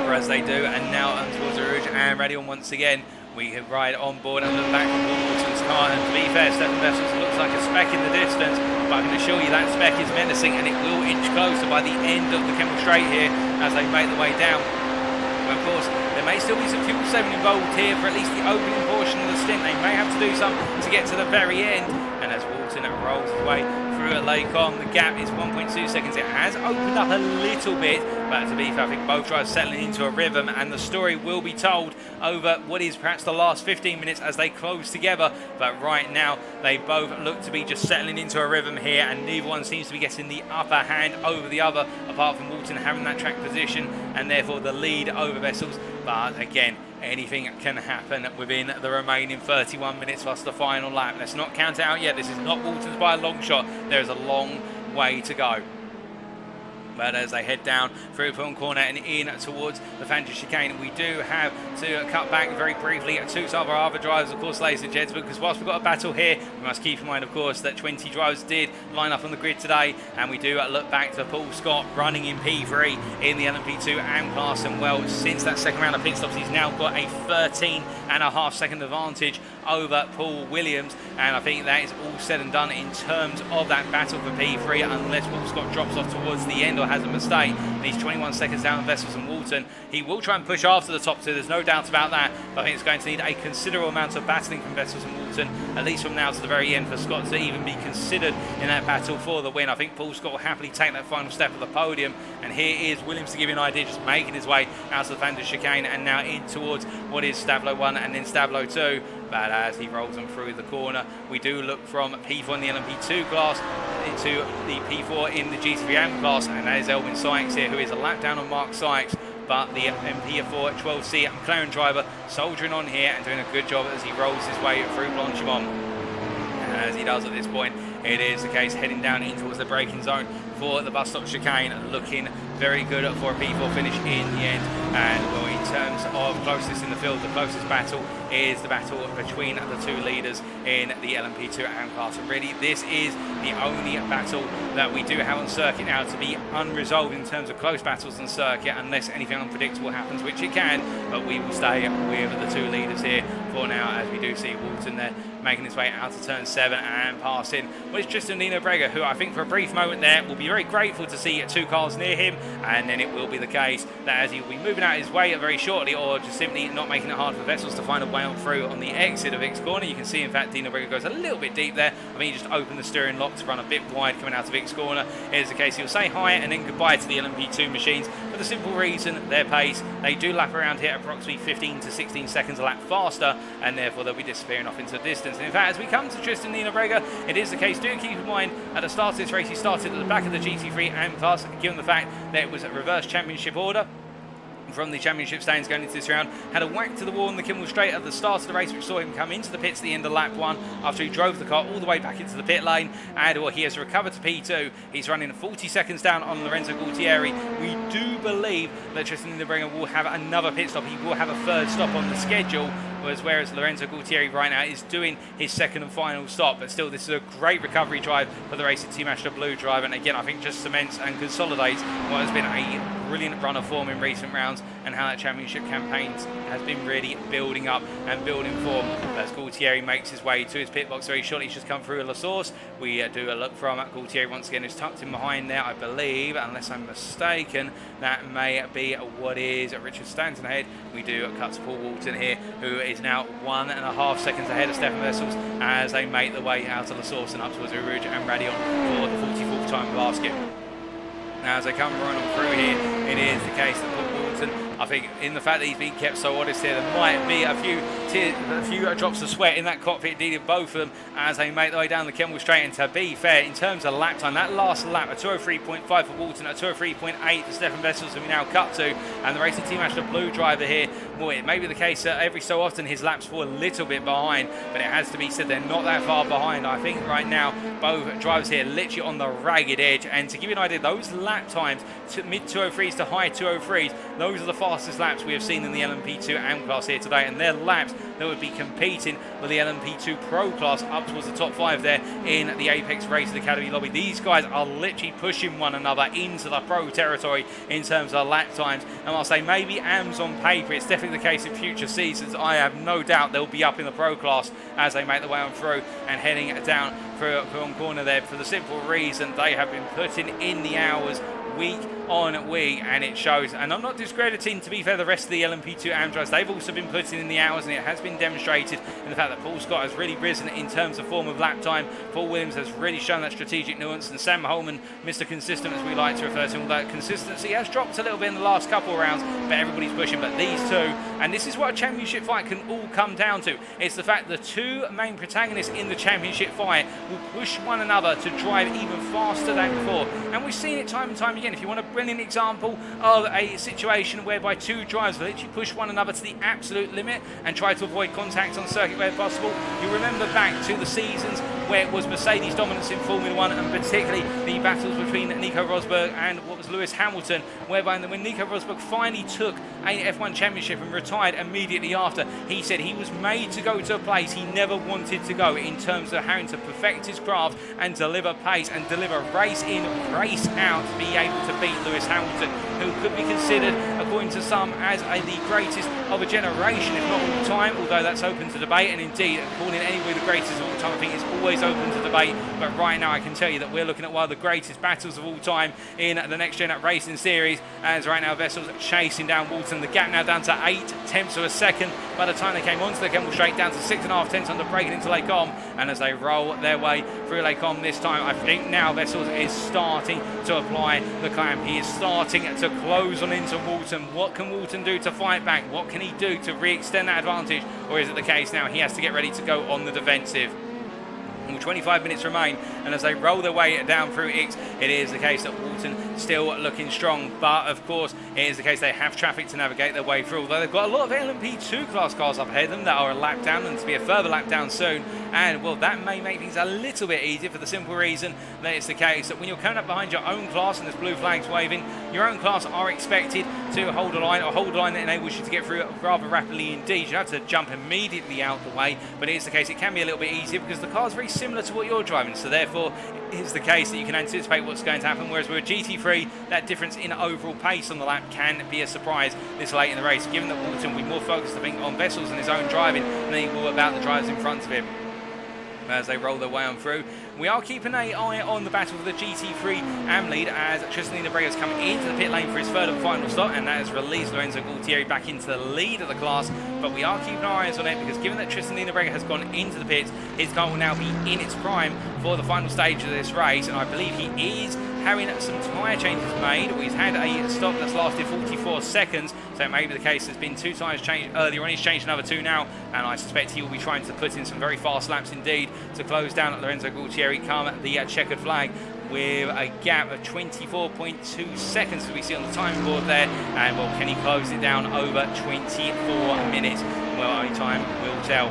As they do, and now towards Rouge and Raidillon once again. We ride on board and look back at Walton's car, and to be fair, Stephan Wessels looks like a speck in the distance, but I can assure you that speck is menacing, and it will inch closer by the end of the Kemmel Straight here as they make their way down. Well, of course, there may still be some fuel saving involved here for at least the opening portion of the stint. They may have to do something to get to the very end, and as Walton rolls his way through at Les Combes, the gap is 1.2 seconds. It has opened up a little bit, but to be fair, I think both drivers settling into a rhythm, and the story will be told over what is perhaps the last 15 minutes as they close together. But right now, they both look to be just settling into a rhythm here, and neither one seems to be getting the upper hand over the other, apart from Walton having that track position and therefore the lead over Wessels. But again, anything can happen within the remaining 31 minutes plus the final lap. Let's not count it out yet. This is not Walton's by a long shot. There is a long way to go. But as they head down through Pullen Corner and in towards the Fantasy Chicane, we do have to cut back very briefly to some of our other drivers, of course, ladies and gentlemen, because whilst we've got a battle here, we must keep in mind, of course, that 20 drivers did line up on the grid today, and we do look back to Paul Scott running in P3 in the LMP2 AM class, and well, since that second round of pit stops, he's now got a 13.5 second advantage over Paul Williams, and I think that is all said and done in terms of that battle for P3, unless Paul Scott drops off towards the end or has a mistake. And he's 21 seconds down on Wessels and Walton. He will try and push after the top two, there's no doubt about that, but I think it's going to need a considerable amount of battling from Wessels and Walton, at least from now to the very end, for Scott to even be considered in that battle for the win. I think Paul Scott will happily take that final step of the podium, and here is Williams, to give you an idea, just making his way out of the Fantasy Chicane and now in towards what is Stavlo 1 and then Stavlo 2. But as he rolls them through the corner, we do look from P4 in the LMP2 class into the P4 in the GT3 AM class, and that is Elvin Sykes here, who is a lap down on Mark Sykes. But the MP4 12C McLaren driver soldiering on here and doing a good job as he rolls his way through Blanchimont. And as he does at this point, it is the case heading down in towards the braking zone for the bus stop chicane, looking very good for a P4 finish in the end. And well, in terms of closest in the field, the closest battle is the battle between the two leaders in the LMP2 AM class. And really, this is the only battle that we do have on circuit now to be unresolved in terms of close battles on circuit, unless anything unpredictable happens, which it can. But we will stay with the two leaders here for now, as we do see Walton there making his way out to turn 7 and passing. Well, it's Tristan Dino Brega, who I think for a brief moment there will be very grateful to see two cars near him, and then it will be the case that as he will be moving out his way very shortly, or just simply not making it hard for Wessels to find a way on through on the exit of Vic's corner. You can see, in fact, Dino Brega goes a little bit deep there. I mean, he just opened the steering lock to run a bit wide coming out of Vic's corner. It is the case he'll say hi and then goodbye to the LMP2 machines, for the simple reason their pace, they do lap around here approximately 15 to 16 seconds a lap faster, and therefore they'll be disappearing off into the distance. And in fact, as we come to Tristan Dino Brega, it is the case, do keep in mind, at the start of this race he started at the back of the GT3 AM class, given the fact that it was a reverse championship order from the championship stands going into this round. Had a whack to the wall in the Kimmel Straight at the start of the race, which saw him come into the pits at the end of lap 1 after he drove the car all the way back into the pit lane, and well, he has recovered to P2. He's running 40 seconds down on Lorenzo Gualtieri. We do believe that Tristan Brega will have another pit stop. He will have a third stop on the schedule, whereas Lorenzo Gualtieri right now is doing his second and final stop. But still, this is a great recovery drive for the Racing Team Astra Blue driver, and again, I think just cements and consolidates what has been a brilliant run of form in recent rounds, and how that championship campaign has been really building up and building form. As Gualtieri makes his way to his pit box very shortly, he's just come through La Source. We do a look from Gualtieri once again, who's tucked in behind there, I believe, unless I'm mistaken. That may be what is Richard Stanton ahead. We do cut to Paul Walton here, who is now 1.5 seconds ahead of Stephan Wessels as they make their way out of La Source and up towards Eau Rouge and Raidillon for the 44th time basket. Now, as they come running through here, it is the case that Paul Walton, I think, in the fact that he's been kept so honest here, there might be a few drops of sweat in that cockpit, indeed, of both of them, as they make their way down the Kemmel Straight. And to be fair, in terms of lap time, that last lap, a 203.5 for Walton, a 203.8 for Stephan Wessels, who we now cut to, and the Racing Team Astra Blue driver here, well, it may be the case that every so often his laps fall a little bit behind, but it has to be said they're not that far behind. I think right now, both drivers here literally on the ragged edge, and to give you an idea, those lap times, mid 203s to high 203s, those are the fastest laps we have seen in the LMP2 AM class here today, and they're laps that would be competing with the LMP2 Pro class up towards the top 5 there in the Apex Racing Academy lobby. These guys are literally pushing one another into the Pro territory in terms of lap times, and I'll say maybe AM's on paper, it's definitely the case in future seasons. I have no doubt they'll be up in the Pro class as they make their way on through and heading down for on corner there, for the simple reason they have been putting in the hours week on week, and it shows. And I'm not discrediting, to be fair, the rest of the LMP2 AM drivers. They've also been putting in the hours, and it has been demonstrated in the fact that Paul Scott has really risen in terms of form of lap time. Paul Williams has really shown that strategic nuance, and Sam Holman, Mr. Consistent, as we like to refer to him, although consistency has dropped a little bit in the last couple of rounds, but everybody's pushing. But these two, and this is what a championship fight can all come down to, it's the fact the two main protagonists in the championship fight will push one another to drive even faster than before. And we've seen it time and time again. again, if you want a brilliant example of a situation whereby two drivers literally push one another to the absolute limit and try to avoid contact on circuit where possible, you remember back to the seasons where it was Mercedes dominance in Formula 1, and particularly the battles between Nico Rosberg and what was Lewis Hamilton, whereby when Nico Rosberg finally took a F1 championship and retired immediately after, he said he was made to go to a place he never wanted to go in terms of having to perfect his craft and deliver pace and deliver race in, race out to be able to beat Lewis Hamilton, who could be considered, according to some, as the greatest of a generation, if not all time, although that's open to debate, and indeed, calling anybody the greatest of all time, I think it's always open to debate, but right now I can tell you that we're looking at one of the greatest battles of all time in the Next Gen Racing Series, as right now Wessels chasing down Walton, the gap now down to 0.8 of a second by the time they came onto the Kemmel Straight, down to 6.5 on the breaking into Les Combes, and as they roll their way through Les Combes this time, I think now Wessels is starting to apply the clamp. He is starting to close on into Walton. What can Walton do to fight back? What can he do to re-extend that advantage? Or is it the case now he has to get ready to go on the defensive? 25 minutes remain, and as they roll their way down through X, it is the case that Walton still looking strong, but of course it is the case they have traffic to navigate their way through, although they've got a lot of LMP 2 class cars up ahead of them that are a lap down and to be a further lap down soon, and well, that may make things a little bit easier for the simple reason that it's the case that when you're coming up behind your own class and there's blue flags waving, your own class are expected to hold a line, or hold a line that enables you to get through rather rapidly indeed. You have to jump immediately out the way, but it is the case it can be a little bit easier because the car's very similar to what you're driving, so therefore it is the case that you can anticipate what's going to happen, whereas with a GT3 that difference in overall pace on the lap can be a surprise this late in the race, given that Walton will be more focused I think on Wessels and his own driving than he will about the drivers in front of him. As they roll their way on through, we are keeping an eye on the battle for the GT3 AM lead as Tristan Lindenberger has come into the pit lane for his third and final stop, and that has released Lorenzo Gualtieri back into the lead of the class, but we are keeping our eyes on it because given that Tristan Lindenberger has gone into the pits, his car will now be in its prime for the final stage of this race, and I believe he is having some tyre changes made. He's had a stop that's lasted 44 seconds, so it may be the case there's been 2 tyres changed earlier on. He's changed another 2 now, and I suspect he will be trying to put in some very fast laps indeed to close down at Lorenzo Gualtieri come the checkered flag with a gap of 24.2 seconds as we see on the time board there, and well, can he close it down over 24 minutes? Well, only time will tell.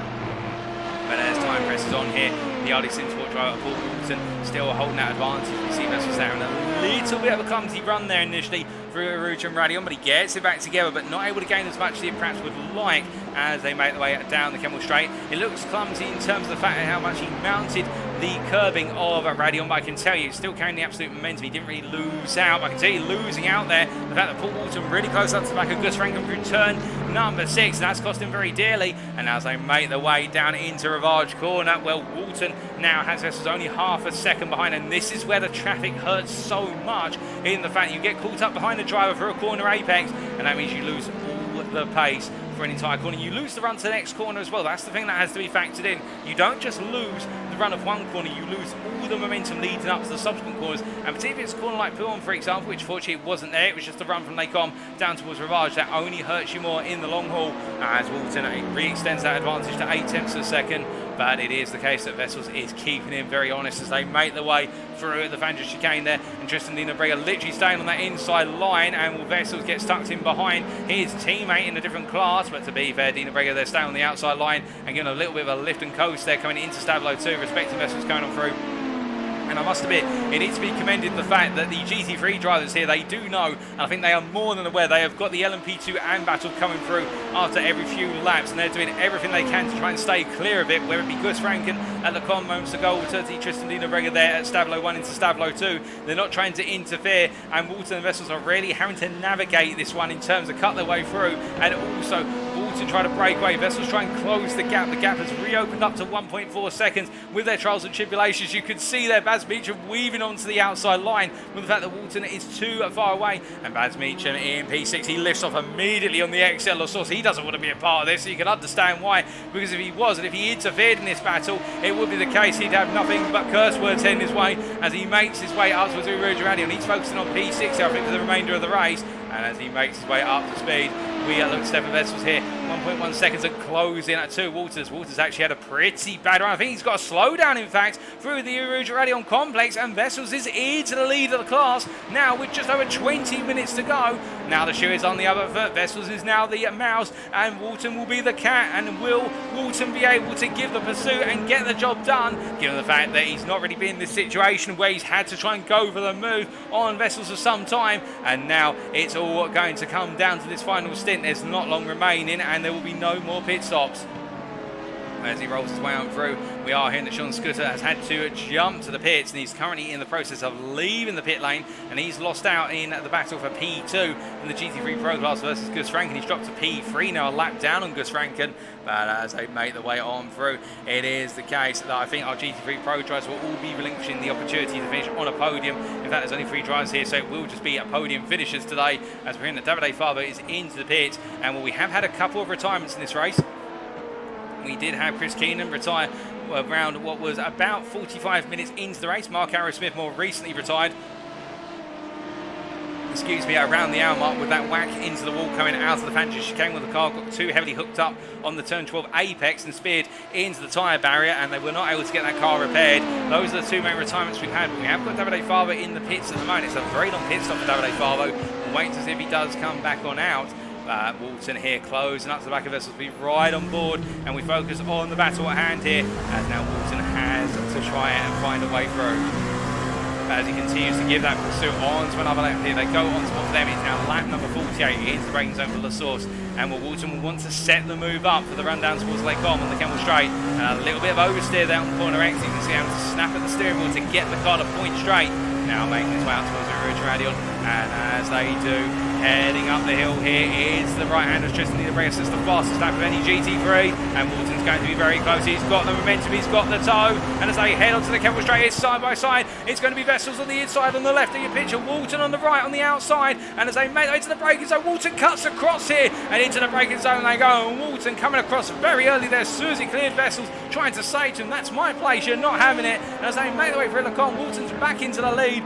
But as time presses on here, the iRacing Sport driver Paul Walton still holding that advantage. We see Wessels there in a little bit of a clumsy run there initially through Eau Rouge and Raidillon, but he gets it back together, but not able to gain as much as he perhaps would like as they make their way down the Kemmel Straight. It looks clumsy in terms of the fact of how much he mounted the curbing of Raidillon, but I can tell you, still carrying the absolute momentum. He didn't really lose out. I can tell you, losing out there, the fact that Paul Walton really close up to the back of Gus Franken through turn number 6, that's cost him very dearly. And as they make their way down into Rivage Corner, well, Walton now has Wessels only half a second behind, and this is where the traffic hurts so much, in the fact you get caught up behind the driver for a corner apex, and that means you lose all the pace for an entire corner. You lose the run to the next corner as well. That's the thing that has to be factored in. You don't just lose the run of one corner, you lose all the momentum leading up to the subsequent corners, and particularly if it's a corner like Pouillon, for example, which fortunately wasn't there, it was just a run from Les Combes down towards Rivage, that only hurts you more in the long haul, as Walton re-extends that advantage to 0.8 of a second. But it is the case that Wessels is keeping him very honest as they make their way through the Fangers chicane there, and Tristan Lindenberger literally staying on that inside line, and will Wessels get stuck in behind his teammate in a different class. But to be fair, Lindenberger there staying on the outside line and giving a little bit of a lift and coast there coming into Stablo 2, respecting Wessels going on through. And I must admit, it needs to be commended the fact that the GT3 drivers here, they do know, and I think they are more than aware, they have got the LMP2 AM battle coming through after every few laps, and they're doing everything they can to try and stay clear of it, whether it be Gus Franken at the Con moments ago, or to Tristan Lindenberger there at Stablo 1 into Stablo 2. They're not trying to interfere, and Walton and Wessels are really having to navigate this one in terms of cut their way through, and also Walton trying to break away. Wessels try and close the gap. The gap has reopened up to 1.4 seconds with their trials and tribulations. You could see there Baz Meacham weaving onto the outside line with the fact that Walton is too far away, and Baz Meacham in P6, he lifts off immediately on the XL of source. He doesn't want to be a part of this, so you can understand why, because if he was, and if he interfered in this battle, it would be the case he'd have nothing but curse words heading his way as he makes his way up towards Eau Rouge and he's focusing on P6 I think for the remainder of the race. And as he makes his way up to speed, we look at Stephan Wessels here, 1.1 seconds and closing at 2. Walters actually had a pretty bad run. I think he's got a slowdown, in fact, through the Eau Rouge Raidillon complex, and Wessels is into the lead of the class now with just over 20 minutes to go. Now the shoe is on the other foot. Wessels is now the mouse, and Walton will be the cat. And will Walton be able to give the pursuit and get the job done, given the fact that he's not really been in this situation where he's had to try and go for the move on Wessels for some time, and now it's all going to come down to this final stint. There's not long remaining, and there will be no more pit stops. As he rolls his way on through, we are hearing that Sean Scooter has had to jump to the pits, and he's currently in the process of leaving the pit lane, and he's lost out in the battle for P2 in the GT3 Pro class versus Gus Franken. He's dropped to P3 now, a lap down on Gus Franken, but as they make their way on through, it is the case that I think our GT3 Pro drivers will all be relinquishing the opportunity to finish on a podium. In fact, there's only 3 drivers here, so it will just be a podium finishers today, as we're hearing that Davide Favo is into the pit, and we have had a couple of retirements in this race. We did have Chris Keenan retire around what was about 45 minutes into the race. Mark Arrowsmith more recently retired, around the hour mark, with that whack into the wall coming out of the Fantasy chicane when the car got too heavily hooked up on the turn 12 apex and speared into the tyre barrier, and they were not able to get that car repaired. Those are the 2 main retirements we've had, but we have got Davide Favo in the pits at the moment. It's a very long pit stop for Davide Favo. We'll wait to see if he does come back on out. Walton here closing up to the back of Wessels. We ride on board and we focus on the battle at hand here, as now Walton has to try and find a way through. As he continues to give that pursuit on to another lap here, they go on to what for them. It's now lap number 48 into the braking zone for La Source, and Walton will want to set the move up for the run down towards Lake Om on the Kemmel Straight. A little bit of oversteer there on corner X. You can see him to snap at the steering wheel to get the car to point straight. Now making his way out towards the Eau Rouge Raidillon, and as they do, heading up the hill here is the right-hander Tristan Niederbreger. It's the fastest lap of any GT3, and Walton's going to be very close. He's got the momentum, he's got the toe, and as they head onto the Kemmel Straight, it's side by side. It's going to be Wessels on the inside on the left of your picture, Walton on the right on the outside, and as they make their way to the braking zone, Walton cuts across here, and into the braking zone they go, and Walton coming across very early there as soon as he cleared Wessels, trying to say to him, that's my place, you're not having it. And as they make their way through Lecon, Walton's back into the lead.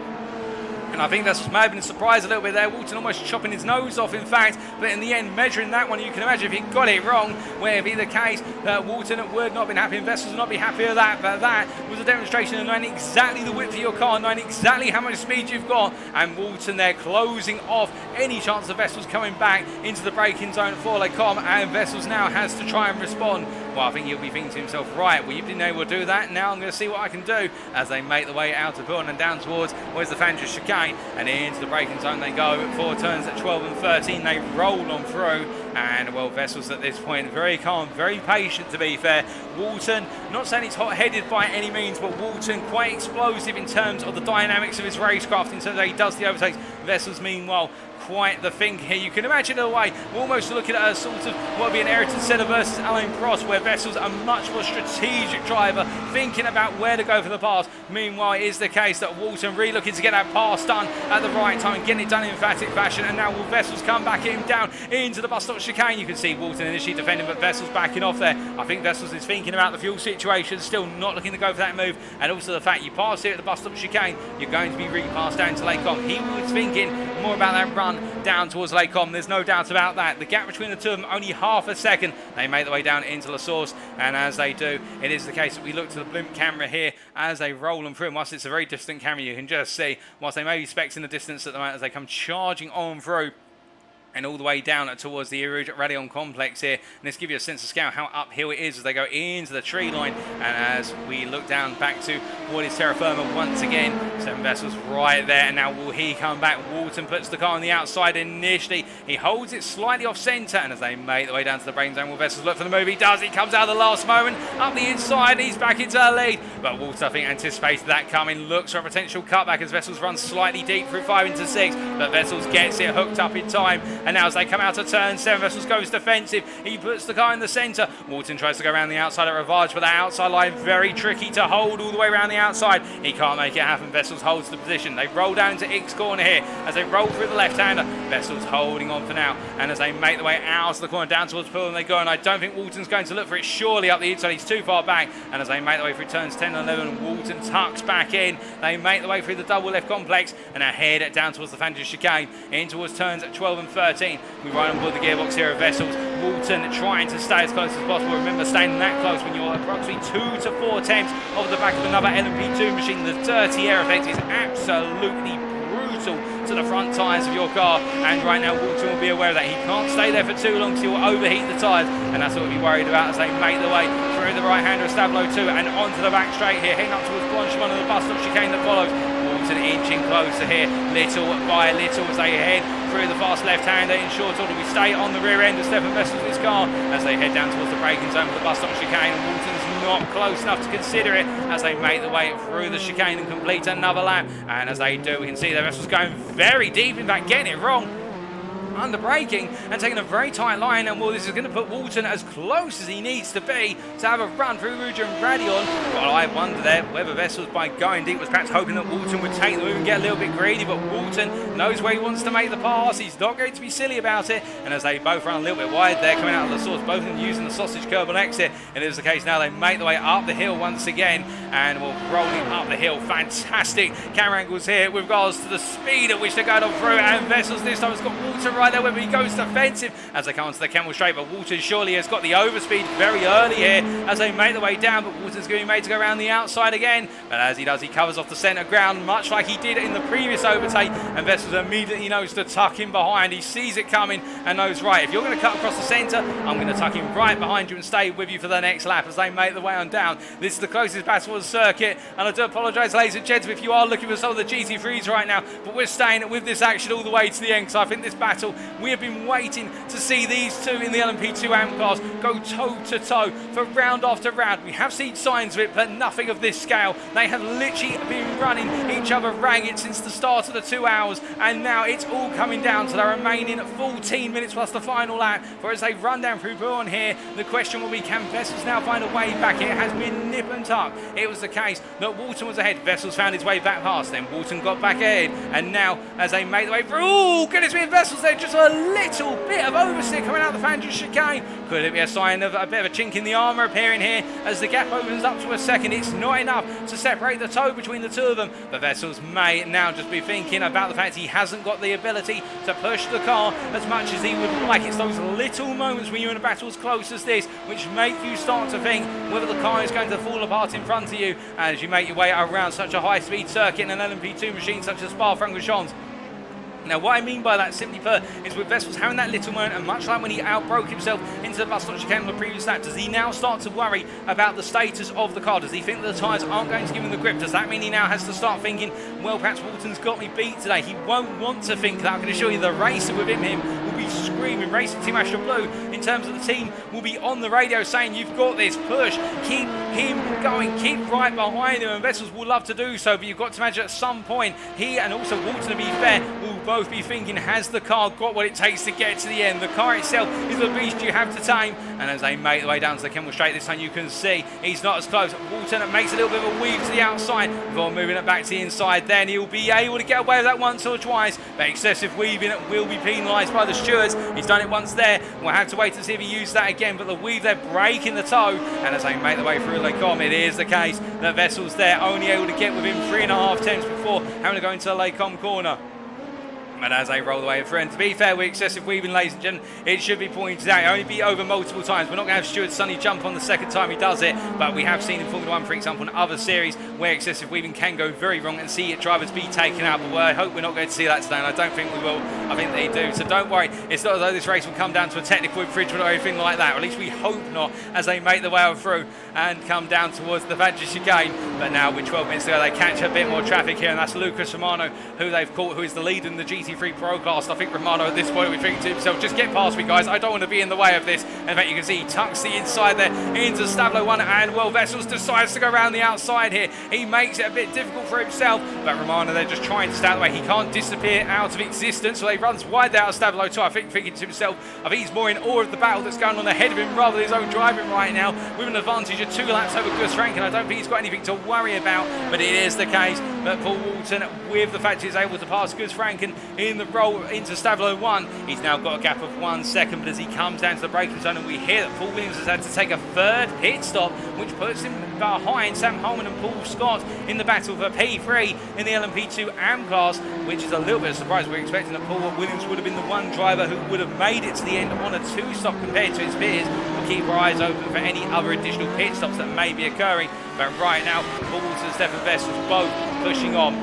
And I think that's may have been a surprise a little bit there. Walton almost chopping his nose off, in fact. But in the end, measuring that one, you can imagine if he got it wrong, where it'd be the case that Walton would not have been happy, and Wessels would not be happy with that. But that was a demonstration of knowing exactly the width of your car, knowing exactly how much speed you've got. And Walton there closing off any chance of Wessels coming back into the braking zone for Lecom. And Wessels now has to try and respond. Well, I think he'll be thinking to himself, right, well, you've been able to do that. Now I'm going to see what I can do, as they make the way out of Bilton and down towards where's the Fantas chicane, and into the braking zone they go. 4 turns at 12 and 13. They roll on through, and well, Wessels at this point very calm, very patient, to be fair. Walton, not saying he's hot-headed by any means, but Walton quite explosive in terms of the dynamics of his racecraft, in terms of how he does the overtakes. Wessels, meanwhile, quite the thing here. You can imagine in a way, we're almost looking at a sort of what would be an Ayrton Senna versus Alain Prost, where Wessels a much more strategic driver, thinking about where to go for the pass. Meanwhile, it is the case that Walton really looking to get that pass done at the right time, getting it done in emphatic fashion, and now will Wessels come back him down into the bus stop chicane. You can see Walton initially defending, but Wessels backing off there. I think Wessels is thinking about the fuel situation, still not looking to go for that move, and also the fact you pass here at the bus stop chicane, you're going to be repassed down to Lake Com. He was thinking more about that run down towards Lake Com. There's no doubt about that. The gap between the two of them only half a second. They make their way down into La Source, and as they do, it is the case that we look to the blimp camera here as they roll them through. And whilst it's a very distant camera, you can just see, whilst they may be specs in the distance at the moment, as they come charging on through and all the way down towards the Eau Rouge Raidillon complex here. And this gives you a sense of scale how uphill it is as they go into the tree line. And as we look down back to what is terra firma once again, Stephan Wessels right there. And now will he come back? Walton puts the car on the outside initially. He holds it slightly off centre, and as they make their way down to the braking zone, will Wessels look for the move? He does. He comes out at the last moment up the inside. He's back into the lead. But Walton, I think, anticipated that coming. Looks for a potential cutback as Wessels runs slightly deep through 5 into 6. But Wessels gets it hooked up in time. And now as they come out of turn 7, Wessels goes defensive. He puts the car in the centre. Walton tries to go around the outside at Ravage, but that outside line very tricky to hold all the way around the outside. He can't make it happen. Wessels holds the position. They roll down into X corner here as they roll through the left-hander. Wessels holding on for now, and as they make their way out of the corner down towards Pool, and they go, and I don't think Walton's going to look for it surely up the inside. He's too far back, and as they make their way through turns 10 and 11, Walton tucks back in. They make their way through the double left complex and ahead down towards the Fantasy chicane, in towards turns 12 and 13. We ride on board the gearbox here of Wessels. Walton trying to stay as close as possible. Remember, staying that close when you're approximately 2 to 4 tenths off the back of another LMP2 machine. The dirty air effect is absolutely brutal to the front tyres of your car, and right now Walton will be aware of that. He can't stay there for too long because he will overheat the tyres, and that's what we'll be worried about as they make their way through the right-hander of Stablo 2 and onto the back straight here, heading up towards Blanchimont and the bus stop chicane that follows. Walton inching closer here, little by little, as they head through the fast left-hander in short order. We stay on the rear end of Stephan Wessels' his car as they head down towards the braking zone with the bus stop chicane, and Walton's not close enough to consider it as they make their way through the chicane and complete another lap. And as they do, we can see that Wessels going very deep, in fact getting it wrong, under braking and taking a very tight line, and well, this is going to put Walton as close as he needs to be to have a run through Rouge and Raidillon. Well, I wonder there whether Wessels, by going deep, was perhaps hoping that Walton would take the move and get a little bit greedy, but Walton knows where he wants to make the pass. He's not going to be silly about it, and as they both run a little bit wide there, coming out of the source, both of them using the sausage curb on exit, and it is the case now. They make their way up the hill once again, and we're rolling up the hill. Fantastic camera angles here with regards to the speed at which they're going on through, and Wessels this time has got Walton right there, whether he goes defensive as they come onto the Kemmel straight, but Walton surely has got the overspeed very early here as they make their way down, but Walton's going to be made to go around the outside again, but as he does, he covers off the centre ground much like he did in the previous overtake, and Wessels immediately knows to tuck him behind. He sees it coming and knows, right, if you're going to cut across the centre, I'm going to tuck him right behind you and stay with you for the next lap as they make their way on down. This is the closest battle of the circuit, and I do apologise, ladies and gentlemen, if you are looking for some of the GT3s right now, but we're staying with this action all the way to the end, because I think this battle, we have been waiting to see these two in the LMP2 AM class go toe-to-toe for round after round. We have seen signs of it, but nothing of this scale. They have literally been running each other ragged since the start of the 2 hours, and now it's all coming down to the remaining 14 minutes plus the final lap. For as they run down through Boulogne here, the question will be, can Wessels now find a way back? It has been nip and tuck. It was the case that Walton was ahead. Wessels found his way back past, then Walton got back ahead, and now as they make their way through, oh goodness me, Wessels there, just a little bit of oversteer coming out of the Fantasy chicane. Could it be a sign of a bit of a chink in the armour appearing here as the gap opens up to a second? It's not enough to separate the toe between the two of them, but Wessels may now just be thinking about the fact he hasn't got the ability to push the car as much as he would like. It's those little moments when you're in a battle as close as this which make you start to think whether the car is going to fall apart in front of you as you make your way around such a high-speed circuit in an LMP2 machine such as Spa-Francorchamps. Now, what I mean by that, simply put, is with Wessels having that little moment, and much like when he outbroke himself into the bus stop chicane on the previous lap, does he now start to worry about the status of the car? Does he think that the tyres aren't going to give him the grip? Does that mean he now has to start thinking, well, perhaps Walton's got me beat today? He won't want to think that. I can assure you the racer within him will be screaming. Racing Team Astra Blue, in terms of the team, will be on the radio saying, you've got this, push, keep him going, keep right behind him, and Wessels will love to do so, but you've got to imagine at some point, he and also Walton, to be fair, will both be thinking, has the car got what it takes to get to the end? The car itself is a beast you have to tame, and as they make their way down to the Kemmel straight this time, you can see he's not as close. Walton makes a little bit of a weave to the outside before moving it back to the inside. Then he'll be able to get away with that once or twice, but excessive weaving will be penalised by the stewards. He's done it once there, we'll have to wait to see if he uses that again, but the weave there breaking the toe, and as they make their way through Lecom, it is the case that Wessels there only able to get within 3.5 tenths before having to go into the Lecom corner. And as they roll away, friend, to be fair, with excessive weaving, ladies and gentlemen, it should be pointed out. It only be over multiple times. We're not going to have Stuart Sonny jump on the second time he does it, but we have seen in Formula 1, for example, in other series where excessive weaving can go very wrong and see drivers be taken out. But I hope we're not going to see that today, and I don't think we will. I think they do. So don't worry. It's not as though this race will come down to a technical infringement or anything like that, or at least we hope not, as they make their way through and come down towards the Fantasy chicane. But now, with 12 minutes to go, they catch a bit more traffic here, and that's Lucas Romano, who they've caught, who is the lead in the GT3 Pro class. I think Romano at this point will be thinking to himself, just get past me, guys. I don't want to be in the way of this. In fact, you can see he tucks the inside there into Stablo 1, and well, Wessels decides to go around the outside here. He makes it a bit difficult for himself, but Romano, they're just trying to stay out of the way. He can't disappear out of existence, so he runs wide out of Stablo 2. I think thinking to himself, I think he's more in awe of the battle that's going on ahead of him rather than his own driving right now, with an advantage of 2 laps over Gus Franken. I don't think he's got anything to worry about, but it is the case that Paul Walton, with the fact he's able to pass Gus Franken, in the roll into Stavlo 1. He's now got a gap of 1 second, but as he comes down to the braking zone, and we hear that Paul Williams has had to take a third pit stop, which puts him behind Sam Holman and Paul Scott in the battle for P3 in the LMP2 AM class, which is a little bit of a surprise. We're expecting that Paul Williams would have been the one driver who would have made it to the end on a 2-stop compared to his peers. We'll keep our eyes open for any other additional pit stops that may be occurring, but right now Paul Walton and Stephan Wessels both pushing on.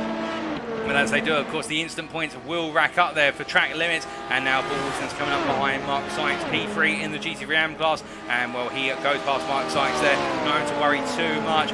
And as they do, of course, the instant points will rack up there for track limits. And now Paul Wilson's coming up behind Mark Sykes, P3 in the GT3 AM class. And, well, he goes past Mark Sykes there. Not having to worry too much.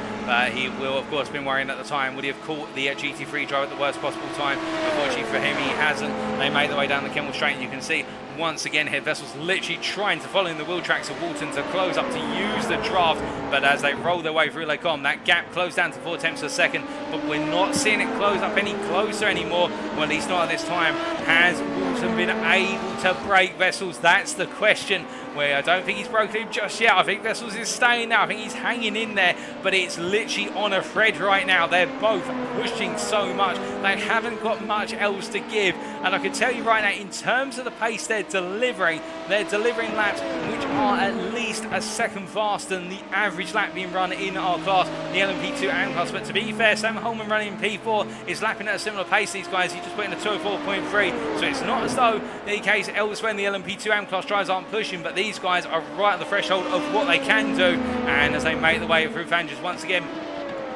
He will, of course, been worrying at the time. Would he have caught the GT3 driver at the worst possible time? Unfortunately for him, he hasn't. They made their way down the Kemmel Straight, and you can see once again here Wessels literally trying to follow in the wheel tracks of Walton to close up to use the draft, but as they roll their way through Lake On, that gap closed down to 4 tenths a second, but we're not seeing it close up any closer anymore, well, at least not at this time. Has Walton been able to break Wessels? That's the question. Where I don't think he's broken him just yet. I think Wessels is staying now. I think he's hanging in there, but it's literally on a thread right now. They're both pushing so much. They haven't got much else to give. And I can tell you right now, in terms of the pace they're delivering laps which are at least a second faster than the average lap being run in our class, the LMP2 AM class. But to be fair, Sam Holman running in P4 is lapping at a similar pace. These guys, he just put in a 204.3. So it's not as though the case elsewhere in the LMP2 AM class drivers aren't pushing, but these guys are right at the threshold of what they can do. And as they make the way through Vanges once again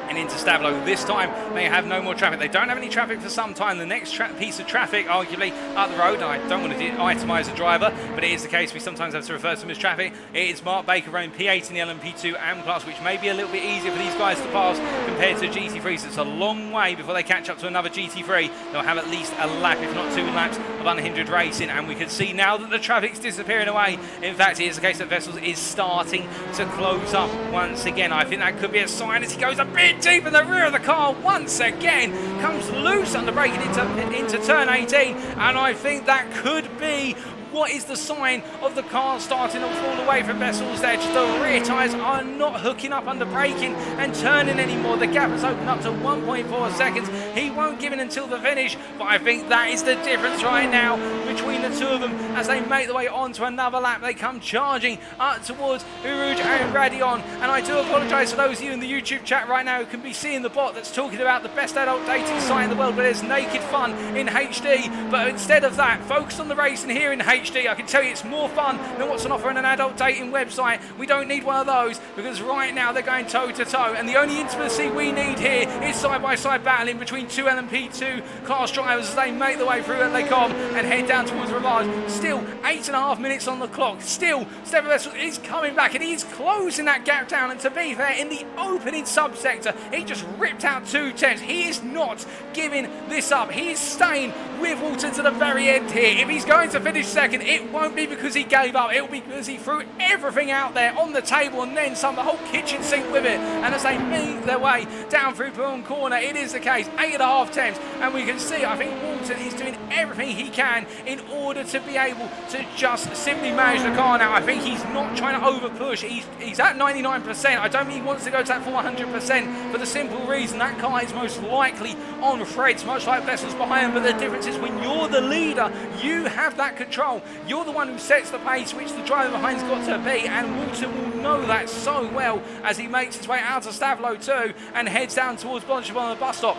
and into Stavlo, this time they have no more traffic. They don't have any traffic for some time. The next piece of traffic, arguably, up the road, and I don't want to itemise a driver, but it is the case we sometimes have to refer to him as traffic. It is Mark Baker running P8 in the LMP2 AM class, which may be a little bit easier for these guys to pass compared to GT3, so it's a long way before they catch up to another GT3. They'll have at least a lap, if not 2 laps, of unhindered racing, and we can see now that the traffic's disappearing away. In fact, it is the case that Wessels is starting to close up once again. I think that could be a sign as he goes a bit deep in the rear of the car once again, comes loose under braking into turn 18, and I think that could be what is the sign of the car starting to fall away from Wessels' edge. The rear tyres are not hooking up under braking and turning anymore. The gap has opened up to 1.4 seconds. He won't give in until the finish, but I think that is the difference right now between the two of them as they make their way on to another lap. They come charging up towards Eau Rouge and Raidillon, and I do apologise for those of you in the YouTube chat right now who can be seeing the bot that's talking about the best adult dating site in the world where there's naked fun in HD, but instead of that, focus on the racing here in HD. I can tell you it's more fun than what's on offer on an adult dating website. We don't need one of those because right now they're going toe to toe, and the only intimacy we need here is side-by-side battling between two LMP2 class drivers as they make their way through at Lake On and head down towards Ravage. Still 8.5 minutes on the clock. Still Stephan Wessels is coming back and he's closing that gap down, and to be fair, in the opening subsector he just ripped out 2 tenths. He is not giving this up. He is staying with Walton to the very end here. If he's going to finish second, it won't be because he gave up. It will be because he threw everything out there on the table and then some, the whole kitchen sink with it. And as they make their way down through Bourne Corner, it is the case, 8.5 tenths. And we can see, I think Walton is doing everything he can in order to be able to just simply manage the car now. I think he's not trying to over push. He's at 99%. I don't think he wants to go to that 400% for the simple reason that car is most likely on threads, much like Wessels behind him. But the difference is when you're the leader, you have that control. You're the one who sets the pace, which the driver behind's got to be, and Walton will know that so well as he makes his way out of Stavlo 2 and heads down towards Blanchimont on the bus stop.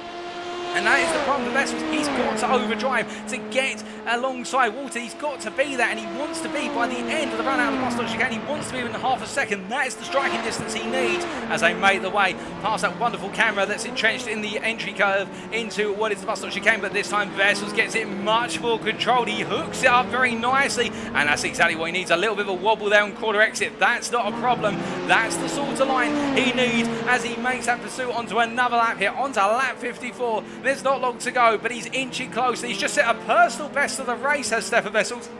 And that is the problem with Wessels. He's got to overdrive to get alongside Walton. He's got to be there, and he wants to be by the end of the run out of the bus stop chicane. He wants to be within half a second. That is the striking distance he needs as they make the way past that wonderful camera that's entrenched in the entry curve into what is the bus stop chicane. But this time Wessels gets it much more controlled. He hooks it up very nicely, and that's exactly what he needs. A little bit of a wobble there on quarter exit. That's not a problem. That's the sort of line he needs as he makes that pursuit onto another lap here, onto lap 54. There's not long to go, but he's inching close. He's just set a personal best of the race, has Stephan Wessels.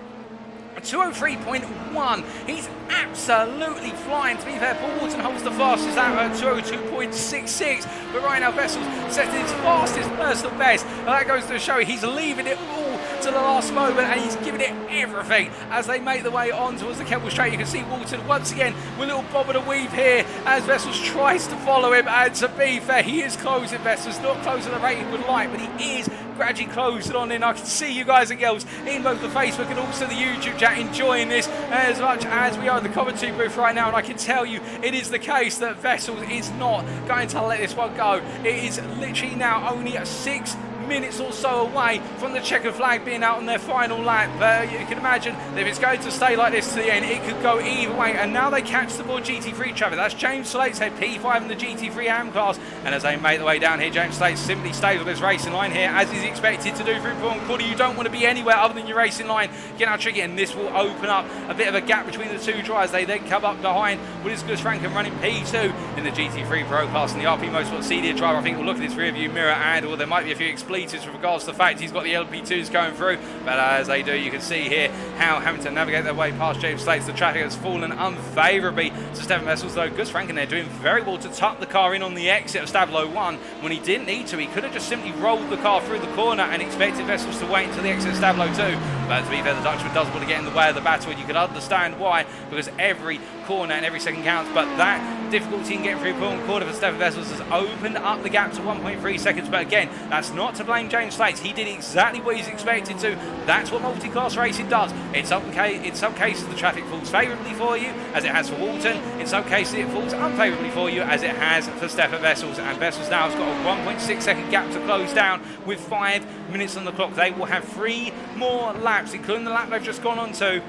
203.1. He's absolutely flying. To be fair, Paul Walton holds the fastest out at 202.66, but right now Wessels sets his fastest personal best, and that goes to show he's leaving it all to the last moment, and he's giving it everything as they make their way on towards the Kemmel Straight. You can see Walton once again with a little bob and a weave here as Wessels tries to follow him, and to be fair, he is closing. Wessels not closing the rate he would like, but he is gradually closing on in. I can see you guys and girls in both the Facebook and also the YouTube chat enjoying this as much as we are in the commentary booth right now, and I can tell you it is the case that Wessels is not going to let this one go. It is literally now only 6 minutes or so away from the checkered flag being out on their final lap. You can imagine that if it's going to stay like this to the end, it could go either way. And now they catch the board GT3 traffic. That's James Slate's head P5 in the GT3 AM class. And as they make their way down here, James Slate simply stays on his racing line here, as he's expected to do through Port Quarter. You don't want to be anywhere other than your racing line. Get out tricky, and this will open up a bit of a gap between the two drivers. They then come up behind Spa-Francorchamps running P2 in the GT3 Pro class, and the RP Motorsport senior driver, I think, will look at his rear view mirror, and there might be a few expletives with regards to the fact he's got the LP2s going through, but as they do, you can see here how having to navigate their way past James Slates. The traffic has fallen unfavourably to Stephan Wessels, though Gus-Franken there doing very well to tuck the car in on the exit of Stablo 1 when he didn't need to. He could have just simply rolled the car through the corner and expected Wessels to wait until the exit of Stablo 2, but to be fair, the Dutchman does want to get in the way of the battle, and you can understand why, because every corner and every second counts. But that difficulty in getting through Port Quarter for Stephan Wessels has opened up the gap to 1.3 seconds, but again, that's not to blame James Slates. He did exactly what he's expected to. That's what multi-class racing does. In some cases the traffic falls favourably for you, as it has for Walton. In some cases it falls unfavourably for you, as it has for Stephan Wessels, and Wessels now has got a 1.6 second gap to close down with 5 minutes on the clock. They will have 3 more laps, including the lap they've just gone on to.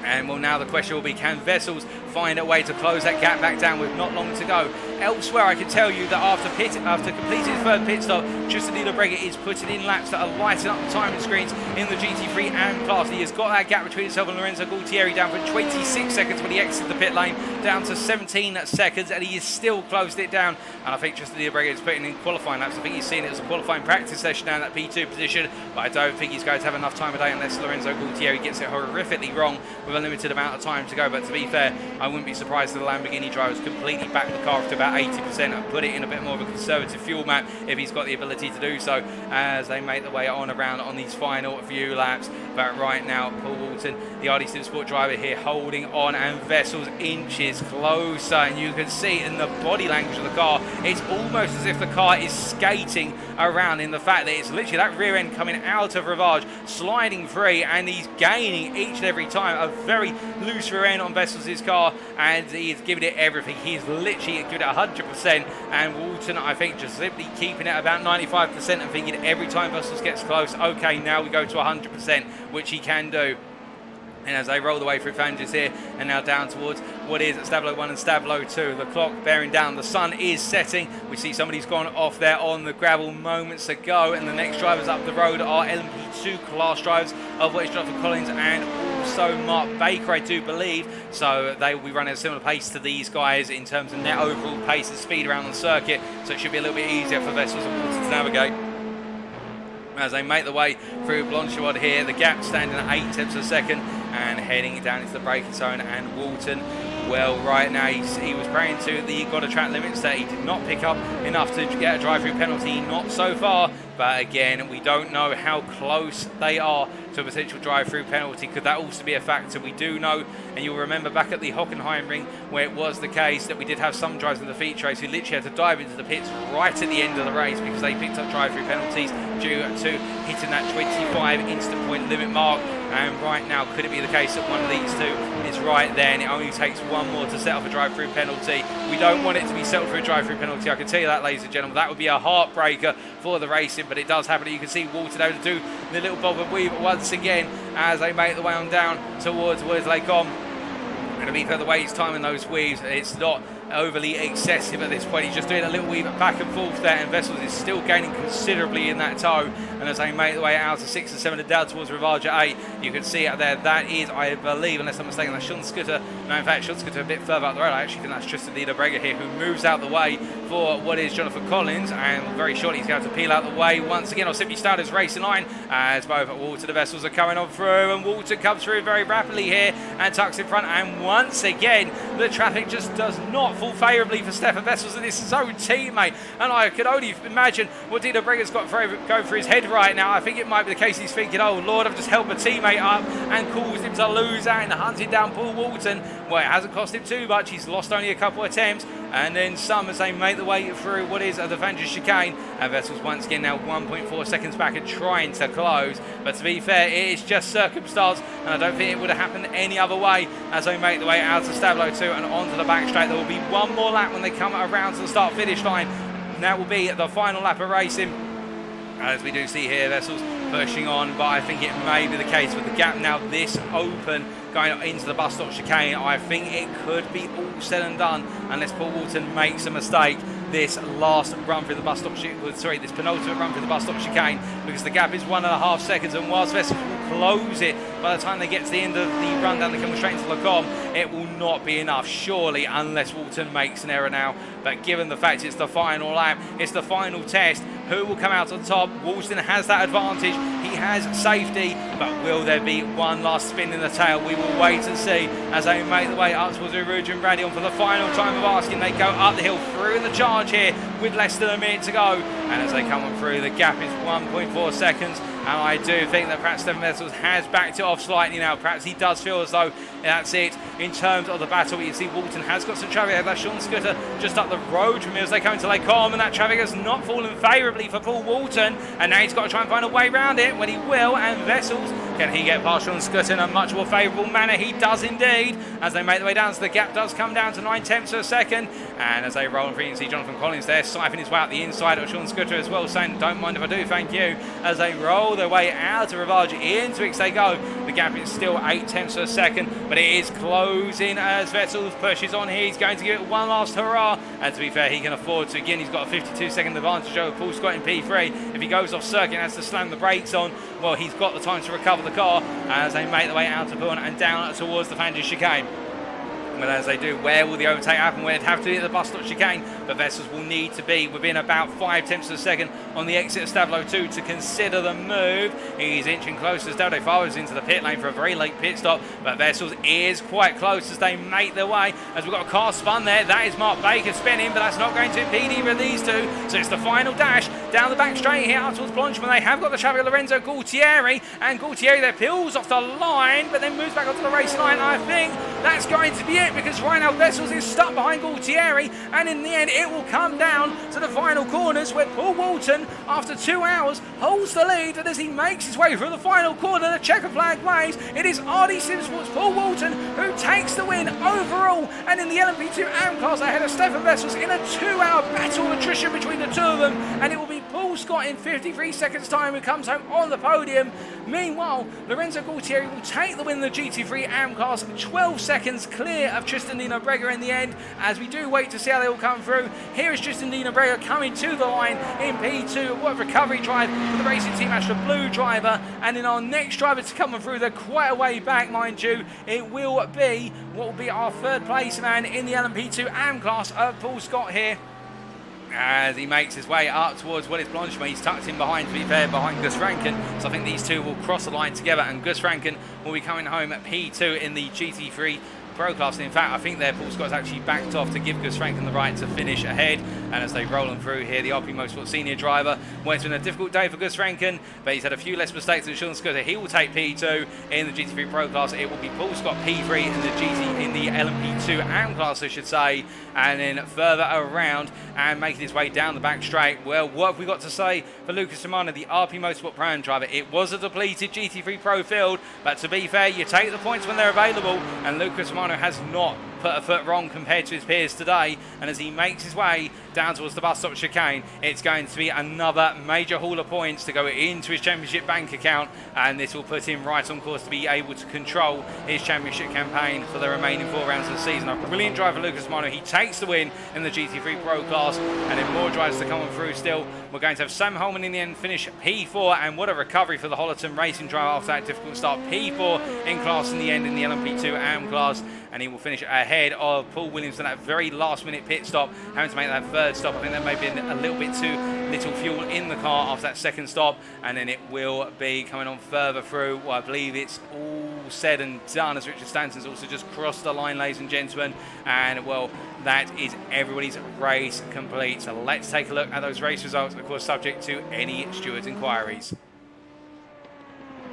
And well, now the question will be, can Wessels find a way to close that gap back down with not long to go? Elsewhere, I can tell you that after completing his third pit stop, Tristan Brega is putting in laps that are lighting up the timing screens in the GT3 AM class. He has got that gap between himself and Lorenzo Gualtieri down from 26 seconds when he exited the pit lane down to 17 seconds, and he has still closed it down. And I think Tristan Brega is putting in qualifying laps. I think he's seen it as a qualifying practice session down at P2 position, but I don't think he's going to have enough time of day unless Lorenzo Gualtieri gets it horrifically wrong with a limited amount of time to go. But to be fair, I wouldn't be surprised if the Lamborghini drivers completely back the car up to about 80% and put it in a bit more of a conservative fuel map if he's got the ability to do so, as they make their way on around on these final few laps. But right now, Paul Walton, the RD Sim Sport driver here, holding on, and Wessels inches closer, and you can see in the body language of the car, it's almost as if the car is skating around, in the fact that it's literally that rear end coming out of Ravage, sliding free, and he's gaining each and every time. A very loose rear end on Wessels' car, and he's giving it everything. He's literally giving it 100%, and Walton, I think, just simply keeping it about 95% and thinking every time Wessels gets close, okay, now we go to 100%, which he can do. And as they roll the way through Fanges here, and now down towards what is Stablo 1 and Stablo 2. The clock bearing down, the sun is setting. We see somebody's gone off there on the gravel moments ago, and the next drivers up the road are LMP2 class drivers, of which Jonathan Collins and also Mark Baker, I do believe. So they will be running a similar pace to these guys in terms of net overall pace and speed around the circuit, so it should be a little bit easier for Wessels and Walton to navigate as they make the way through Blanchimont here. The gap standing at 8 tenths of a second and heading down into the braking zone. And Walton, well, right now he was praying to the God track limits that he did not pick up enough to get a drive-through penalty, not so far. But again, we don't know how close they are to a potential drive-through penalty. Could that also be a factor? We do know, and you'll remember back at the Hockenheim ring where it was the case that we did have some drivers in the feature race who literally had to dive into the pits right at the end of the race because they picked up drive-through penalties due to hitting that 25 instant point limit mark. And right now, could it be the case that one of these two is right there, and it only takes one more to set off a drive-through penalty? We don't want it to be settled for a drive-through penalty, I can tell you that, ladies and gentlemen. That would be a heartbreaker for the racing, but it does happen. You can see Walton able to do the little bob and weave once again as they make the way on down towards Lake On. And to be fair, the way he's timing those weaves, it's not overly excessive at this point. He's just doing a little weave back and forth there, and Wessels is still gaining considerably in that toe. And as they make the way out to 6 and 7 and down towards Ravage at 8, you can see out there that is, I believe, unless I'm mistaken, that's Sean Scooter. No, in fact, Sean Scooter a bit further up the road. I actually think that's Tristan Brega here, who moves out the way for what is Jonathan Collins, and very shortly he's going to peel out the way once again. I'll simply start his racing line as both Walton and Wessels are coming on through, and Walton comes through very rapidly here and tucks in front, and once again the traffic just does not fall favourably for Stephan Wessels and it's his own teammate. And I could only imagine what Dino Brega's got going through his head right now. I think it might be the case he's thinking, oh Lord, I've just helped a teammate up and caused him to lose out in hunting down Paul Walton. Well, it hasn't cost him too much. He's lost only a couple of attempts. And then some as they make the way through what is the Vantage chicane. And Wessels once again now 1.4 seconds back and trying to close. But to be fair, it is just circumstance. And I don't think it would have happened any other way as they make the way out to Stablo 2 and onto the back straight. There will be one more lap when they come around to the start-finish line. And that will be the final lap of racing. As we do see here, Wessels pushing on, but I think it may be the case with the gap now this open going into the bus stop chicane. I think it could be all said and done unless Paul Walton makes a mistake this last run through the bus stop this penultimate run through the bus stop chicane, because the gap is 1.5 seconds, and whilst Wessels will close it by the time they get to the end of the run down the Kimmel straight into Lacombe, it will not be enough surely unless Walton makes an error now. But given the fact it's the final lap, it's the final test, who will come out on top? Walton has that advantage, he has safety, but will there be one last spin in the tail? We will wait and see as they make the way up towards Eau Rouge and Raidillon for the final time of asking. They go up the hill through the charge here with less than a minute to go, and as they come on through, the gap is 1.4 seconds. And I do think that perhaps Stephan Wessels has backed it off slightly now. Perhaps he does feel as though that's it in terms of the battle. You see Walton has got some traffic. That's Sean Scooter just up the road from him as they come into Lacombe, and that traffic has not fallen favourably for Paul Walton. And now he's got to try and find a way around it when he will. And Wessels, can he get past Sean Scooter in a much more favourable manner? He does indeed. As they make their way down, so the gap does come down to 9/10 of a second. And as they roll and free, you can see Jonathan Collins there siphoning his way out the inside of Sean Scooter as well, saying, don't mind if I do, thank you. As they roll their way out of Rivage, into X they go. The gap is still 0.8 of a second, but it is closing as Wessels pushes on here. He's going to give it one last hurrah, and to be fair, he can afford to. Again, he's got a 52-second advantage over Paul Scott in P3. If he goes off circuit and has to slam the brakes on, well, he's got the time to recover the car as they make their way out of Bourne and down towards the Vantage chicane. Well, as they do, where will the overtake happen? Well, it'd have to be at the bus stop chicane, but Wessels will need to be within about 0.5 of a second on the exit of Stablo 2 to consider the move. He's inching closer as Dalde follows into the pit lane for a very late pit stop, but Wessels is quite close as they make their way. As we've got a car spun there, that is Mark Baker spinning, but that's not going to impede either of these two. So it's the final dash down the back straight here out towards Blanchimont. They have got the traffic of Lorenzo Gualtieri, and Gualtieri there peels off the line, but then moves back onto the racing line. I think that's going to be it, because right now Wessels is stuck behind Gualtieri, and in the end it will come down to the final corners where Paul Walton, after 2 hours, holds the lead. And as he makes his way through the final corner, the checker flag waves. It is RD Simsport's Paul Walton who takes the win overall, and in the LMP2 AM class ahead of Stephan Wessels in a 2-hour battle of attrition between the two of them. And it will be Paul Scott in 53 seconds time who comes home on the podium. Meanwhile, Lorenzo Gualtieri will take the win in the GT3 AM class, 12 seconds clear of Tristan Dino Brega in the end, as we do wait to see how they all come through. Here is Tristan Dino Brega coming to the line in P2. What a recovery drive for the racing team Astra Blue driver. And in our next driver to come through, they're quite a way back, mind you. It will be what will be our third place man in the LMP2 AM class, Paul Scott here, as he makes his way up towards what is Blanchimont. He's tucked in behind, to be fair, behind Gus Rankin. So I think these two will cross the line together, and Gus Rankin will be coming home at P2 in the GT3 Pro class. And in fact, I think there Paul Scott's actually backed off to give Gus Rankin the right to finish ahead. And as they roll on through here, the RP Motorsport senior driver, well, it's been a difficult day for Gus Rankin, but he's had a few less mistakes than Sean Scooter. He will take P2 in the GT3 Pro class. It will be Paul Scott P3 in the LMP2 AM class, I should say. And then further around and making his way down the back straight. Well, what have we got to say for Lucas Romano, the RP Motorsport Pro driver? It was a depleted GT3 Pro field, but to be fair, you take the points when they're available, and Lucas Romano has not put a foot wrong compared to his peers today. And as he makes his way down towards the bus stop chicane, it's going to be another major haul of points to go into his championship bank account, and this will put him right on course to be able to control his championship campaign for the remaining 4 rounds of the season. A brilliant driver, Lucas Romano. He takes the win in the GT3 Pro class, and then more drivers to come on through still. We're going to have Sam Holman in the end finish P4, and what a recovery for the Hollerton Racing driver after that difficult start. P4 in class in the end in the LMP2 AM class, and he will finish ahead of Paul Williams on that very last-minute pit stop, having to make that third stop. I think there may have been a little bit too little fuel in the car after that second stop, and then it will be coming on further through. Well, I believe it's all said and done as Richard Stanton's also just crossed the line, ladies and gentlemen, and well, that is everybody's race complete. So let's take a look at those race results, of course subject to any stewards' inquiries.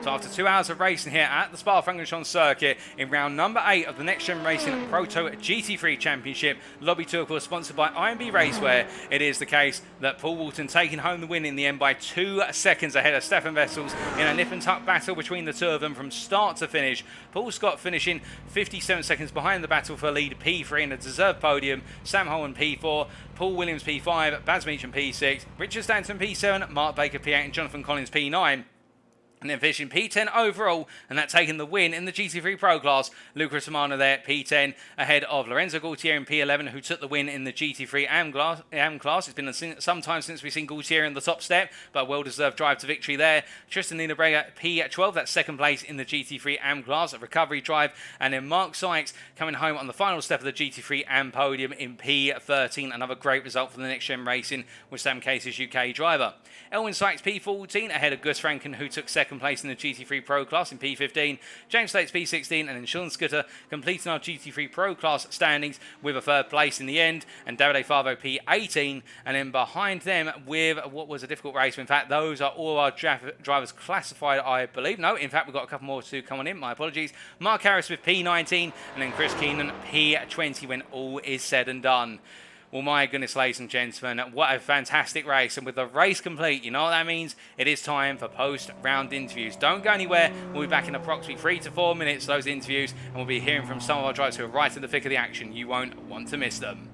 So after 2 hours of racing here at the Spa-Francorchamps circuit in round number 8 of the Next Gen Racing Proto GT3 Championship, Lobby 2 of course sponsored by IMB Raceware, it is the case that Paul Walton taking home the win in the end by 2 seconds ahead of Stephan Wessels in a nip and tuck battle between the two of them from start to finish. Paul Scott finishing 57 seconds behind the battle for lead P3 in a deserved podium, Sam Holland P4, Paul Williams P5, Baz Meacham P6, Richard Stanton P7, Mark Baker P8 and Jonathan Collins P9. And then finishing P10 overall, and that taking the win in the GT3 Pro class. Lucas Romano there at P10, ahead of Lorenzo Gaultier in P11, who took the win in the GT3 AM class. It's been some time since we've seen Gaultier in the top step, but a well-deserved drive to victory there. Tristan Niedebrega at P12, that's second place in the GT3 AM class, a recovery drive. And then Mark Sykes coming home on the final step of the GT3 AM podium in P13, another great result for the Next Gen Racing with Sam Case's UK driver. Elwin Sykes P14, ahead of Gus Franken, who took second place in the GT3 Pro class in P15, James States P16, and then Sean Scooter completing our GT3 Pro class standings with a third place in the end, and Davide Favo P18, and then behind them with what was a difficult race. In fact, those are all our drivers classified, I believe. No, in fact, we've got a couple more to come on in, my apologies. Mark Harris with P19, and then Chris Keenan P20 when all is said and done. Well, my goodness, ladies and gentlemen, what a fantastic race. And with the race complete, you know what that means? It is time for post-round interviews. Don't go anywhere. We'll be back in approximately 3 to 4 minutes, those interviews, and we'll be hearing from some of our drivers who are right in the thick of the action. You won't want to miss them.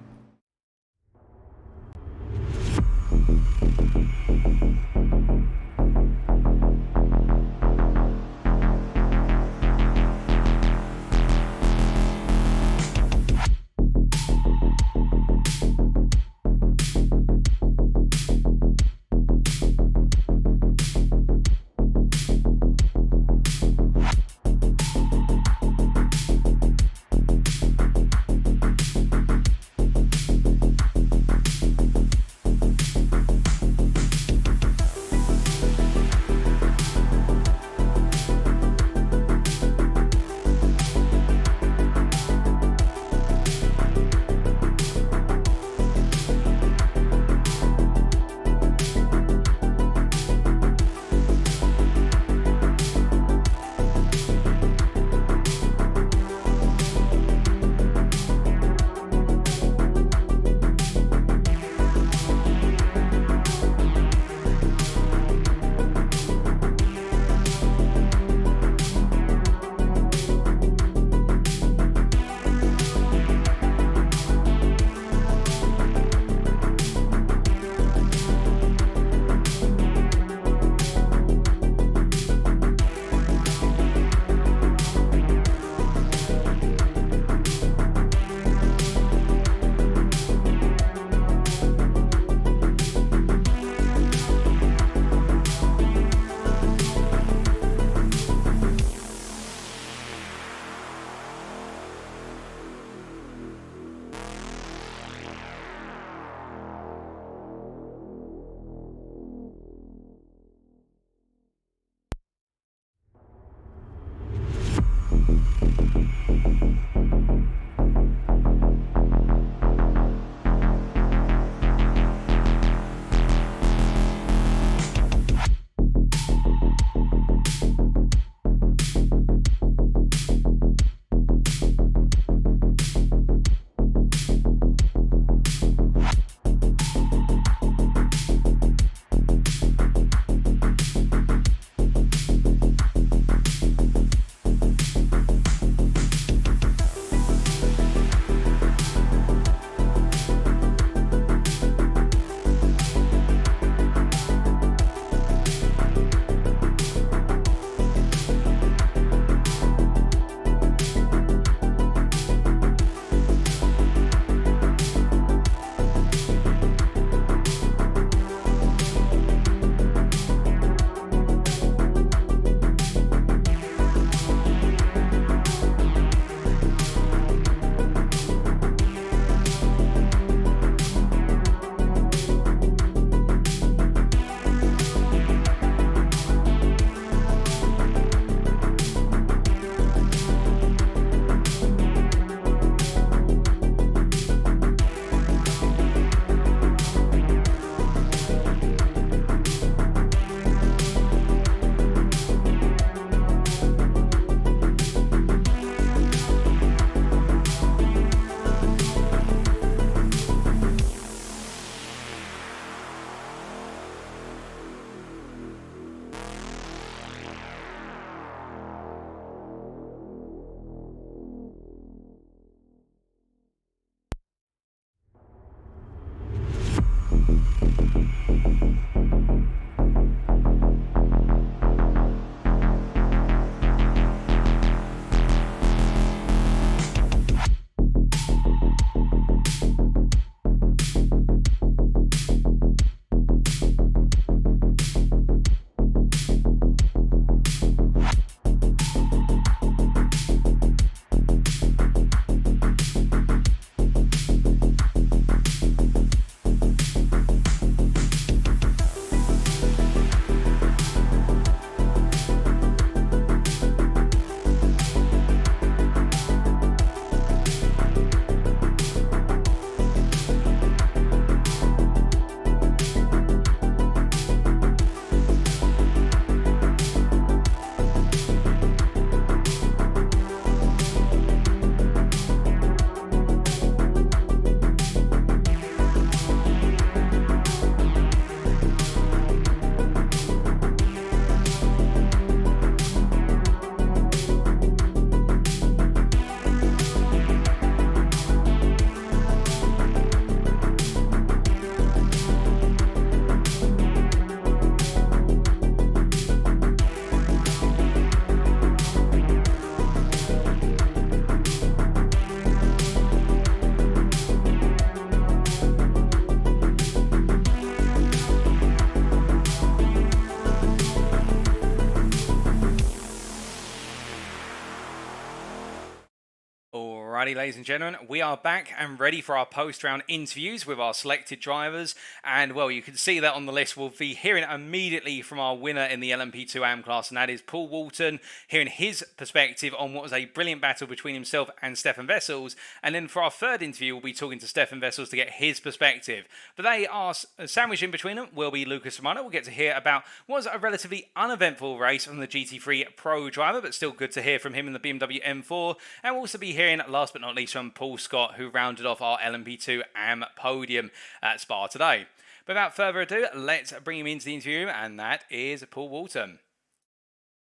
Alrighty, ladies and gentlemen, we are back and ready for our post-round interviews with our selected drivers. And, well, you can see that on the list. We'll be hearing immediately from our winner in the LMP2 AM class, and that is Paul Walton, hearing his perspective on what was a brilliant battle between himself and Stephan Wessels. And then for our third interview, we'll be talking to Stephan Wessels to get his perspective. But they are sandwiched in between them will be Lucas Romano. We'll get to hear about what was a relatively uneventful race from the GT3 Pro driver, but still good to hear from him in the BMW M4. And we'll also be hearing, last but not least, from Paul Scott, who rounded off our LMP2 AM podium at Spa today. But without further ado, let's bring him into the interview room, and that is Paul Walton.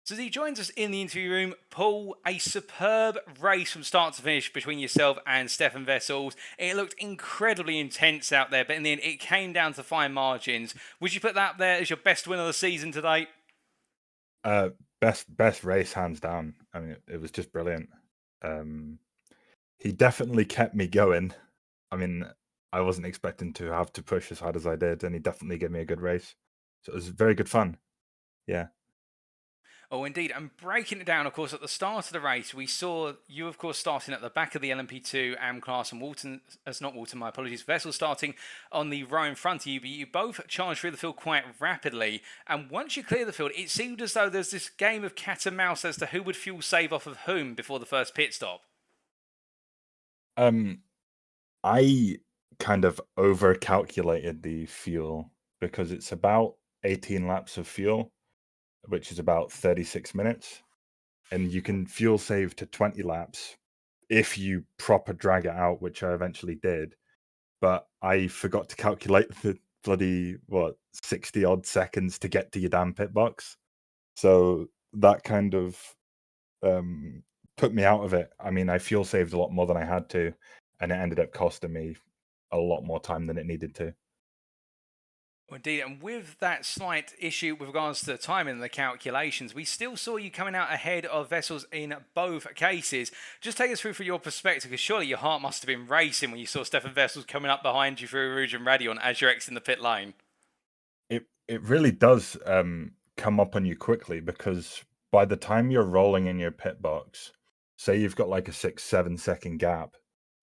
So as he joins us in the interview room, Paul, a superb race from start to finish between yourself and Stephan Wessels. It looked incredibly intense out there, but in the end, it came down to fine margins. Would you put that there as your best win of the season today? Best race, hands down. I mean, it was just brilliant. He definitely kept me going. I mean, I wasn't expecting to have to push as hard as I did, and he definitely gave me a good race. So it was very good fun. Yeah. Oh, indeed. And breaking it down, of course, at the start of the race, we saw you, of course, starting at the back of the LMP2 AM class, and Walton, not Walton, my apologies, Wessels starting on the row in front of you, but you both charged through the field quite rapidly. And once you clear the field, it seemed as though there's this game of cat and mouse as to who would fuel save off of whom before the first pit stop. I kind of over-calculated the fuel because it's about 18 laps of fuel, which is about 36 minutes. And you can fuel save to 20 laps if you proper drag it out, which I eventually did. But I forgot to calculate the bloody, 60 odd seconds to get to your damn pit box. So that kind of put me out of it. I mean, I fuel saved a lot more than I had to, and it ended up costing me a lot more time than it needed to. Indeed, and with that slight issue with regards to the timing and the calculations, we still saw you coming out ahead of Wessels in both cases. Just take us through from your perspective, because surely your heart must have been racing when you saw Stephan Wessels coming up behind you through Eau Rouge and Raidillon as you're exiting the pit lane. It really does come up on you quickly, because by the time you're rolling in your pit box, say you've got like a 6-7 second gap,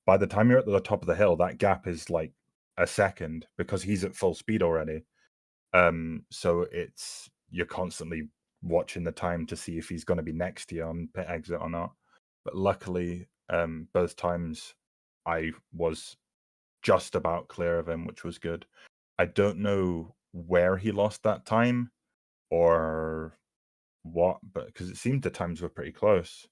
by the time you're at the top of the hill, that gap is like a second because he's at full speed already. So you're constantly watching the time to see if he's going to be next to you on pit exit or not. But luckily, both times I was just about clear of him, which was good. I don't know where he lost that time or what, but because it seemed the times were pretty close.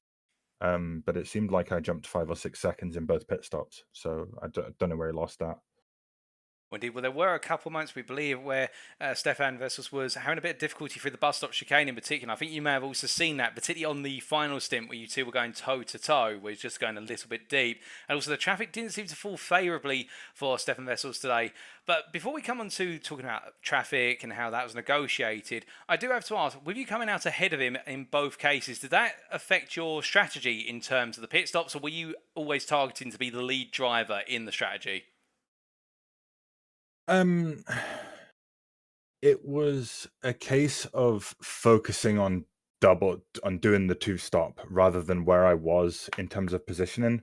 But it seemed like I jumped 5 or 6 seconds in both pit stops, so I don't know where he lost that. Indeed, well, there were a couple of months, we believe, where Stephan Wessels was having a bit of difficulty through the bus stop chicane in particular. I think you may have also seen that, particularly on the final stint where you two were going toe-to-toe, where he's just going a little bit deep. And also the traffic didn't seem to fall favourably for Stephan Wessels today. But before we come on to talking about traffic and how that was negotiated, I do have to ask, with you coming out ahead of him in both cases, did that affect your strategy in terms of the pit stops, or were you always targeting to be the lead driver in the strategy? It was a case of focusing on doing the two stop rather than where I was in terms of positioning.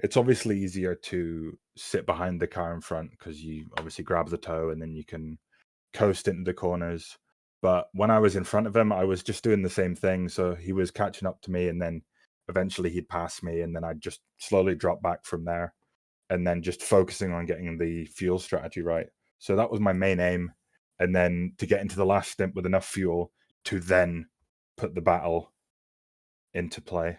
It's obviously easier to sit behind the car in front because you obviously grab the toe and then you can coast into the corners. But when I was in front of him, I was just doing the same thing. So he was catching up to me, and then eventually he'd pass me, and then I'd just slowly drop back from there, and then just focusing on getting the fuel strategy right. So that was my main aim. And then to get into the last stint with enough fuel to then put the battle into play.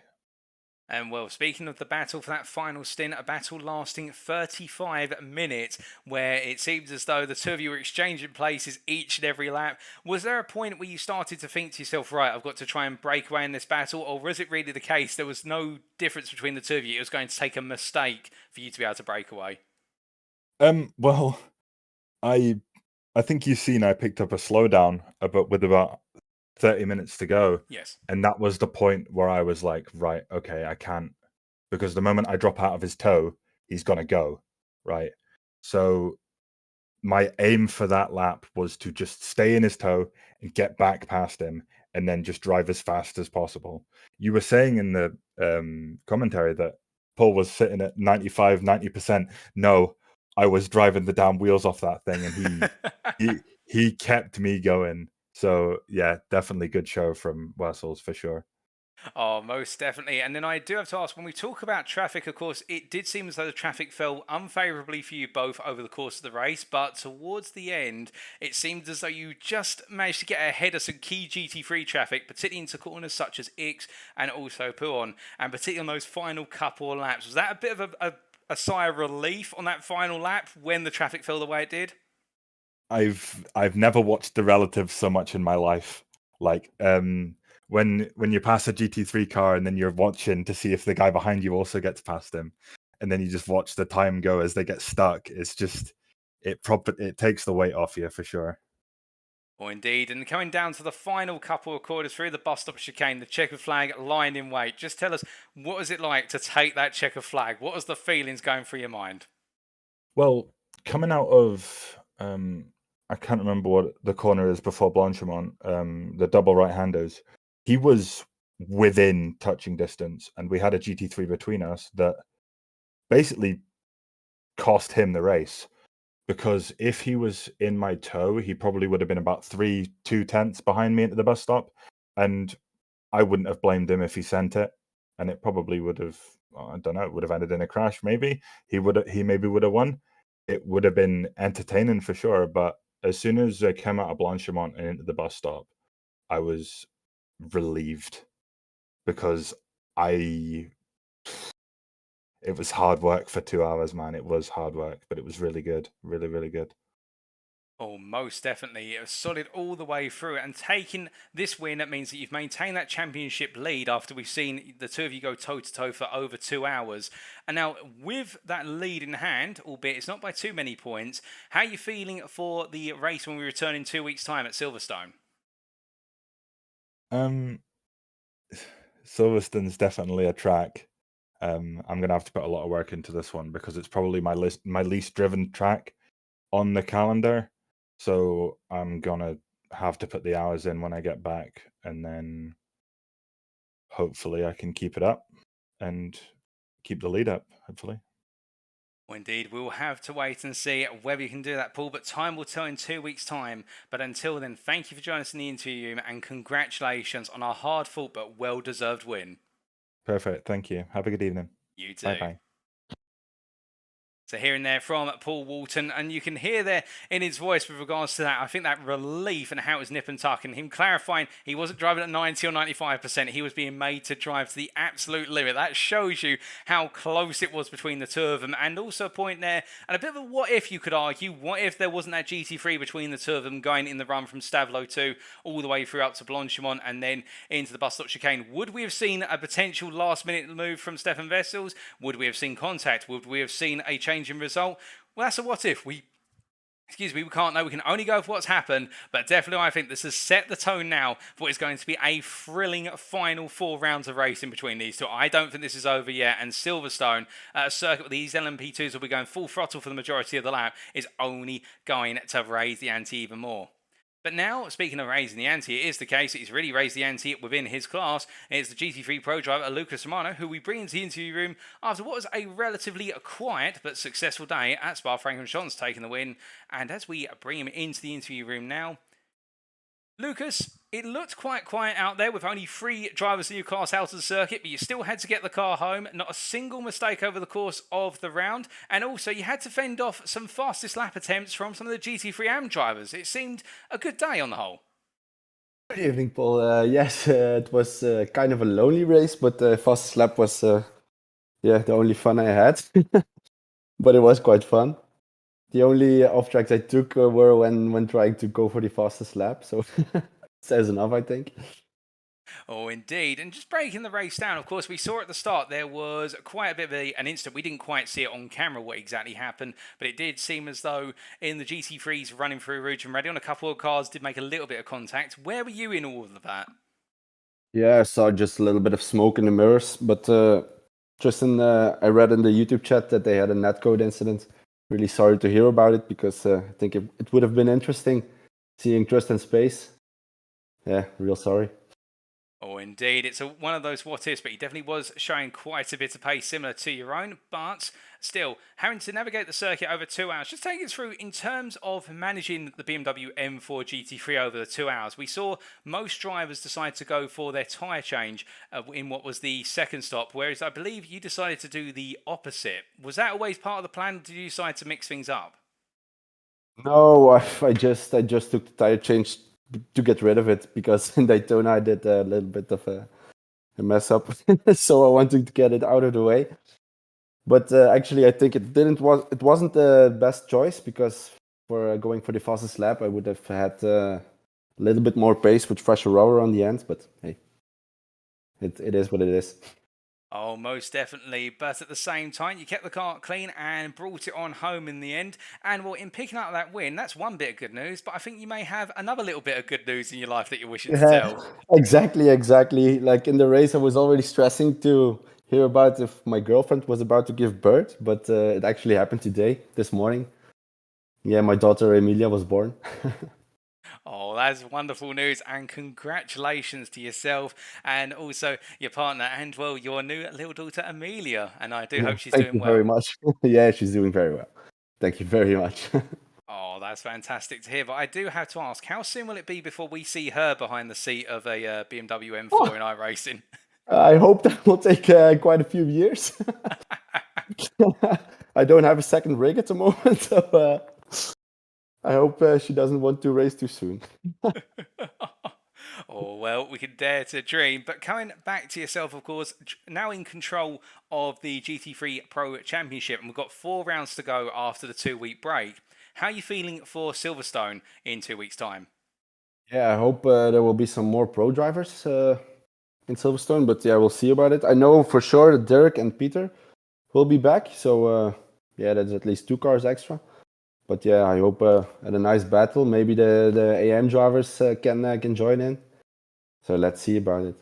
And well, speaking of the battle for that final stint, a battle lasting 35 minutes, where it seems as though the two of you were exchanging places each and every lap. Was there a point where you started to think to yourself, right, I've got to try and break away in this battle? Or was it really the case there was no difference between the two of you? It was going to take a mistake for you to be able to break away? Well, I think you've seen I picked up a slowdown with about 30 minutes to go. Yes. And that was the point where I was like, right, okay, I can't, because the moment I drop out of his toe, he's going to go, right? So my aim for that lap was to just stay in his toe and get back past him and then just drive as fast as possible. You were saying in the commentary that Paul was sitting at 95, 90%. No, I was driving the damn wheels off that thing, and he kept me going. So yeah, definitely good show from Wessels for sure. Oh, most definitely. And then I do have to ask, when we talk about traffic, of course, it did seem as though the traffic fell unfavourably for you both over the course of the race, but towards the end, it seemed as though you just managed to get ahead of some key GT3 traffic, particularly into corners such as Ix and also Pouon, and particularly on those final couple of laps. Was that a bit of a sigh of relief on that final lap when the traffic fell the way it did? I've never watched the relatives so much in my life. Like when you pass a GT3 car and then you're watching to see if the guy behind you also gets past him, and then you just watch the time go as they get stuck. It's just it takes the weight off you for sure. Oh, indeed. And coming down to the final couple of quarters through the bus stop chicane, the checkered flag lying in wait. Just tell us, what was it like to take that checkered flag? What was the feelings going through your mind? Well, coming out of I can't remember what the corner is before Blanchimont, the double right-handers, he was within touching distance, and we had a GT3 between us that basically cost him the race. Because if he was in my tow, he probably would have been about 2/10 behind me into the bus stop, and I wouldn't have blamed him if he sent it, and it probably would have, I don't know, it would have ended in a crash. Maybe he maybe would have won. It would have been entertaining for sure. But as soon as I came out of Blanchimont and into the bus stop, I was relieved because I it was hard work for 2 hours, man. It was hard work, but it was really good, really, really good. Oh, most definitely. It was solid all the way through. And taking this win, that means that you've maintained that championship lead after we've seen the two of you go toe to toe for over 2 hours. And now, with that lead in hand, albeit it's not by too many points, how are you feeling for the race when we return in 2 weeks' time at Silverstone? Um, Silverstone's definitely a track. I'm gonna have to put a lot of work into this one because it's probably my least driven track on the calendar. So I'm gonna have to put the hours in when I get back, and then hopefully I can keep it up and keep the lead up. Hopefully. Well, indeed, we'll have to wait and see whether you can do that, Paul, but time will tell in 2 weeks' time. But until then, thank you for joining us in the interview and congratulations on a hard fought but well deserved win. Perfect. Thank you. Have a good evening. You too. Bye bye. So hearing there from Paul Walton, and you can hear there in his voice with regards to that, I think that relief and how it was nip and tuck, and him clarifying he wasn't driving at 90 or 95%, he was being made to drive to the absolute limit. That shows you how close it was between the two of them, and also a point there, and a bit of a what if you could argue, what if there wasn't that GT3 between the two of them going in the run from Stavelot 2 all the way through up to Blanchimont and then into the bus stop chicane? Would we have seen a potential last minute move from Stephan Wessels? Would we have seen contact? Would we have seen a change in result? Well, that's a what if. We can't know. We can only go for what's happened, but definitely I think this has set the tone now for what is going to be a thrilling final 4 rounds of racing between these two. I don't think this is over yet, and Silverstone, a circuit with these LMP2s will be going full throttle for the majority of the lap, is only going to raise the ante even more. But now, speaking of raising the ante, it is the case that he's really raised the ante within his class. It's the GT3 Pro driver, Lucas Romano, who we bring into the interview room after what was a relatively quiet but successful day at Spa-Francorchamps, taking the win. And as we bring him into the interview room now, Lucas, it looked quite quiet out there with only 3 drivers in your class out of the circuit, but you still had to get the car home. Not a single mistake over the course of the round. And also, you had to fend off some fastest lap attempts from some of the GT3 AM drivers. It seemed a good day on the whole. Good evening, Paul. Yes, it was kind of a lonely race, but the fastest lap was the only fun I had. But it was quite fun. The only off tracks I took were when trying to go for the fastest lap, so says enough, I think. Oh, indeed. And just breaking the race down, of course, we saw at the start there was quite a bit of an instant. We didn't quite see it on camera what exactly happened, but it did seem as though in the GT3s running through Rouge and Raidillon, a couple of cars did make a little bit of contact. Where were you in all of that? Yeah, I saw just a little bit of smoke in the mirrors, but I read in the YouTube chat that they had a netcode incident. Really sorry to hear about it because I think it would have been interesting seeing Trust in Space. Yeah, real sorry. Oh, Indeed. It's one of those what-ifs, but he definitely was showing quite a bit of pace similar to your own. But still, having to navigate the circuit over 2 hours. Just take us through, in terms of managing the BMW M4 GT3 over the 2 hours. We saw most drivers decide to go for their tyre change in what was the second stop, whereas I believe you decided to do the opposite. Was that always part of the plan, or did you decide to mix things up? No, I just took the tire change to get rid of it, because in Daytona I did a little bit of a mess up, so I wanted to get it out of the way. But actually, I think it wasn't the best choice, because for going for the fastest lap, I would have had a little bit more pace with fresher rubber on the end. But hey, it is what it is. Oh, most definitely. But at the same time, you kept the car clean and brought it on home in the end. And well, in picking up that win, that's one bit of good news. But I think you may have another little bit of good news in your life that you're wishing to tell. Exactly. Like in the race, I was already stressing to hear about if my girlfriend was about to give birth, but it actually happened this morning. Yeah, my daughter Emilia was born. Oh, that's wonderful news, and congratulations to yourself and also your partner and, well, your new little daughter Amelia. And I do hope she's Thank doing you very well. much. Yeah, she's doing very well. Thank you very much. Oh, that's fantastic to hear. But I do have to ask, how soon will it be before we see her behind the seat of a BMW M4 in iRacing? I hope that will take quite a few years. I don't have a second rig at the moment, so I hope she doesn't want to race too soon. Oh, well, we can dare to dream. But coming back to yourself, of course, now in control of the GT3 Pro Championship, and we've got 4 rounds to go after the 2-week break. How are you feeling for Silverstone in 2 weeks' time? Yeah, I hope there will be some more pro drivers in Silverstone, but yeah, we'll see about it. I know for sure that Derek and Peter will be back, so yeah, that's at least 2 cars extra. But yeah, I hope at a nice battle, maybe the AM drivers can join in. So let's see about it.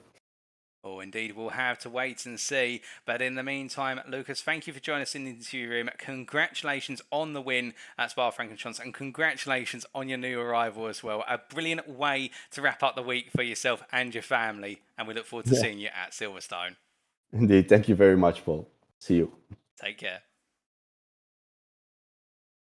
Oh, indeed, we'll have to wait and see. But in the meantime, Lucas, thank you for joining us in the interview room. Congratulations on the win at Spa-Francorchamps, and congratulations on your new arrival as well. A brilliant way to wrap up the week for yourself and your family. And we look forward to seeing you at Silverstone. Indeed. Thank you very much, Paul. See you. Take care.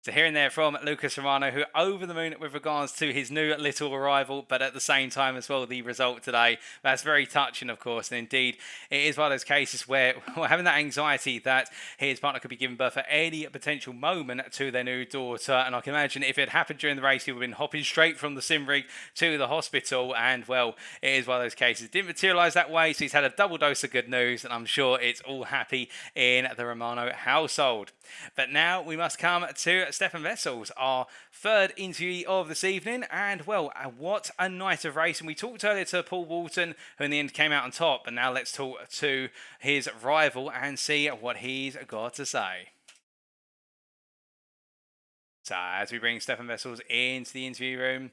So hearing there from Lucas Romano, who over the moon with regards to his new little arrival, but at the same time as well, the result today. That's very touching, of course. And indeed, it is one of those cases where we're having that anxiety that his partner could be giving birth at any potential moment to their new daughter. And I can imagine if it happened during the race, he would have been hopping straight from the sim rig to the hospital. And well, it is one of those cases. It didn't materialise that way, so he's had a double dose of good news. And I'm sure it's all happy in the Romano household. But now we must come to Stephan Wessels, our third interviewee of this evening. And, well, what a night of racing. We talked earlier to Paul Walton, who in the end came out on top. But now let's talk to his rival and see what he's got to say. So, as we bring Stephan Wessels into the interview room,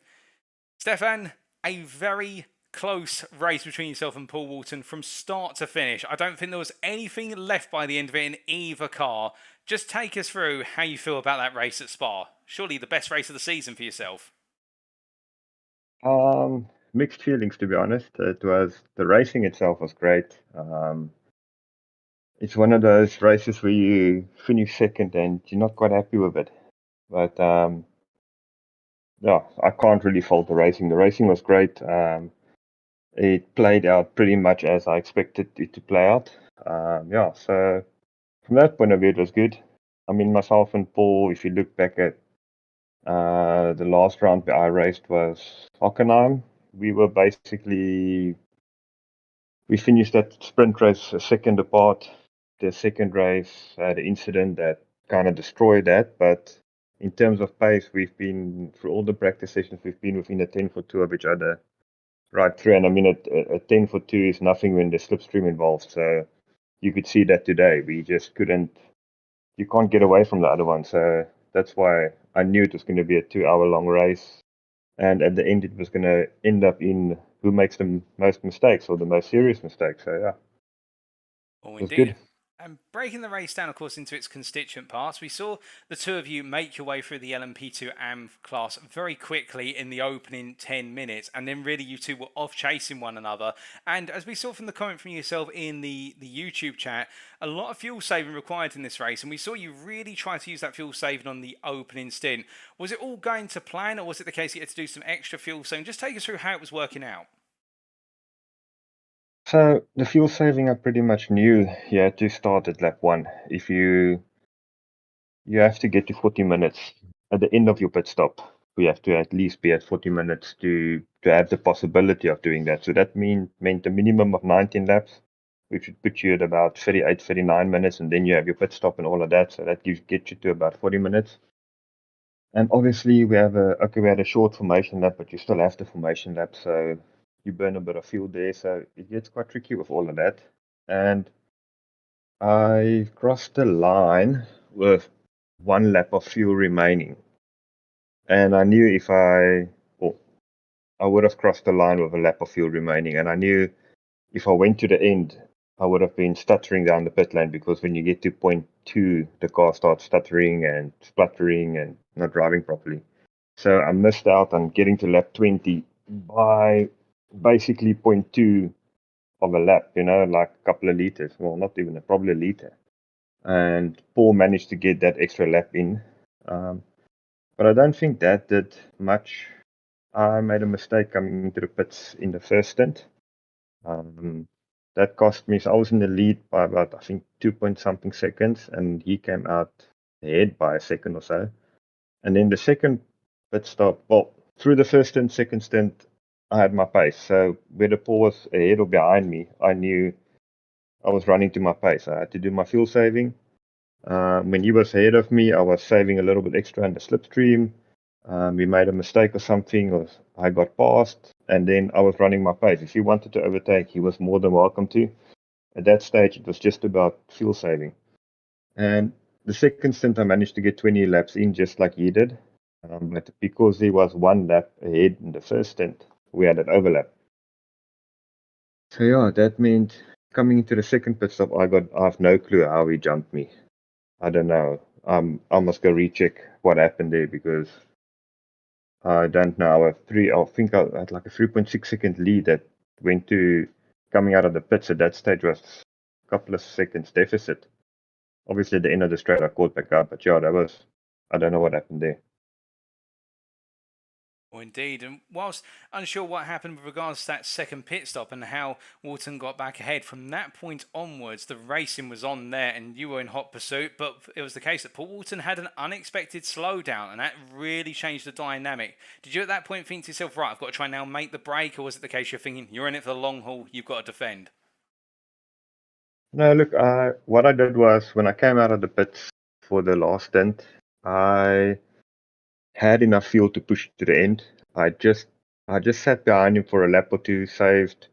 Stephan, a very close race between yourself and Paul Walton from start to finish. I don't think there was anything left by the end of it in either car. Just take us through how you feel about that race at Spa. Surely the best race of the season for yourself. Mixed feelings, to be honest. The racing itself was great. It's one of those races where you finish second and you're not quite happy with it. But yeah, I can't really fault the racing. The racing was great. It played out pretty much as I expected it to play out. Yeah, so from that point of view, it was good. I mean, myself and Paul, if you look back at the last round I raced was Hockenheim. We finished that sprint race a second apart. The second race had an incident that kind of destroyed that, but in terms of pace, we've been, through all the practice sessions, we've been within a 10 for 2 of each other right through. And I mean, a 10 for 2 is nothing when there's slipstream involved. So you could see that today. We just you can't get away from the other one. So that's why I knew it was going to be a 2-hour long race. And at the end, it was going to end up in who makes the most mistakes or the most serious mistakes. So, yeah. Oh, It was indeed. good. And breaking the race down, of course, into its constituent parts, we saw the two of you make your way through the LMP2 AM class very quickly in the opening 10 minutes, and then really you two were off chasing one another. And as we saw from the comment from yourself in the YouTube chat, a lot of fuel saving required in this race, and we saw you really try to use that fuel saving on the opening stint. Was it all going to plan, or was it the case you had to do some extra fuel saving? Just take us through how it was working out. So the fuel saving, I pretty much knew you had to start at lap 1. If you have to get to 40 minutes at the end of your pit stop. We have to at least be at 40 minutes to have the possibility of doing that. So that meant a minimum of 19 laps, which would put you at about 38, 39 minutes, and then you have your pit stop and all of that. So that gets you to about 40 minutes. And obviously we had a short formation lap, but you still have the formation lap, so you burn a bit of fuel there. So it gets quite tricky with all of that. And I crossed the line with 1 lap of fuel remaining. And I knew I would have crossed the line with a lap of fuel remaining. And I knew if I went to the end, I would have been stuttering down the pit lane, because when you get to point 2, the car starts stuttering and spluttering and not driving properly. So I missed out on getting to lap 20 by basically 0.2 of a lap, like a couple of liters. Well, not even probably a liter. And Paul managed to get that extra lap in. But I don't think that did much. I made a mistake coming into the pits in the first stint. That cost me. So I was in the lead by about, I think, 2-point-something seconds, and he came out ahead by a second or so. And then the second pit stop, well, through the first and second stint, I had my pace. So whether Paul was ahead or behind me, I knew I was running to my pace. I had to do my fuel saving. When he was ahead of me, I was saving a little bit extra in the slipstream. We made a mistake or something, or I got past, and then I was running my pace. If he wanted to overtake, he was more than welcome to. At that stage, it was just about fuel saving. And the second stint, I managed to get 20 laps in, just like he did. But because he was 1 lap ahead in the first stint, we had an overlap. So yeah, that meant coming into the second pit stop, I have no clue how he jumped me. I don't know. I must go recheck what happened there, because I don't know. I think I had like a 3.6 second lead that went to coming out of the pits at that stage was a couple of seconds deficit. Obviously, at the end of the straight, I caught back up, but yeah, I don't know what happened there. Well, indeed. And whilst unsure what happened with regards to that second pit stop and how Walton got back ahead, from that point onwards, the racing was on there and you were in hot pursuit. But it was the case that Paul Walton had an unexpected slowdown, and that really changed the dynamic. Did you at that point think to yourself, right, I've got to try now make the break, or was it the case you're thinking, you're in it for the long haul, you've got to defend? No, look, what I did was, when I came out of the pits for the last stint, I had enough fuel to push to the end. I just sat behind him for a lap or two, saved.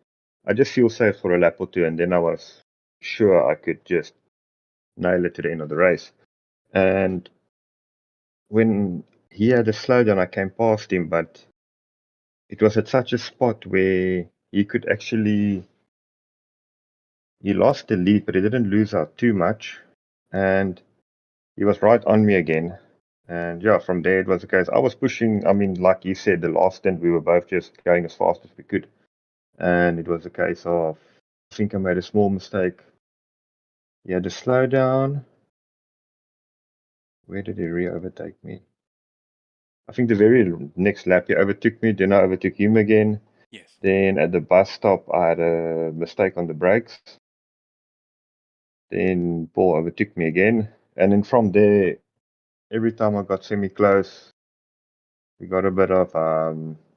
I just fuel saved for a lap or two, and then I was sure I could just nail it to the end of the race. And when he had a slowdown, I came past him, but it was at such a spot where he could actually. He lost the lead, but he didn't lose out too much, and he was right on me again. And yeah, from there it was the case. I was pushing. I mean, like you said, the last stint we were both just going as fast as we could, and it was a case of, I think I made a small mistake. He had to slow down. Where did he re-overtake me? I think the very next lap he overtook me. Then I overtook him again. Yes. Then at the bus stop I had a mistake on the brakes. Then Paul overtook me again, and then from there, every time I got semi-close, we got a bit of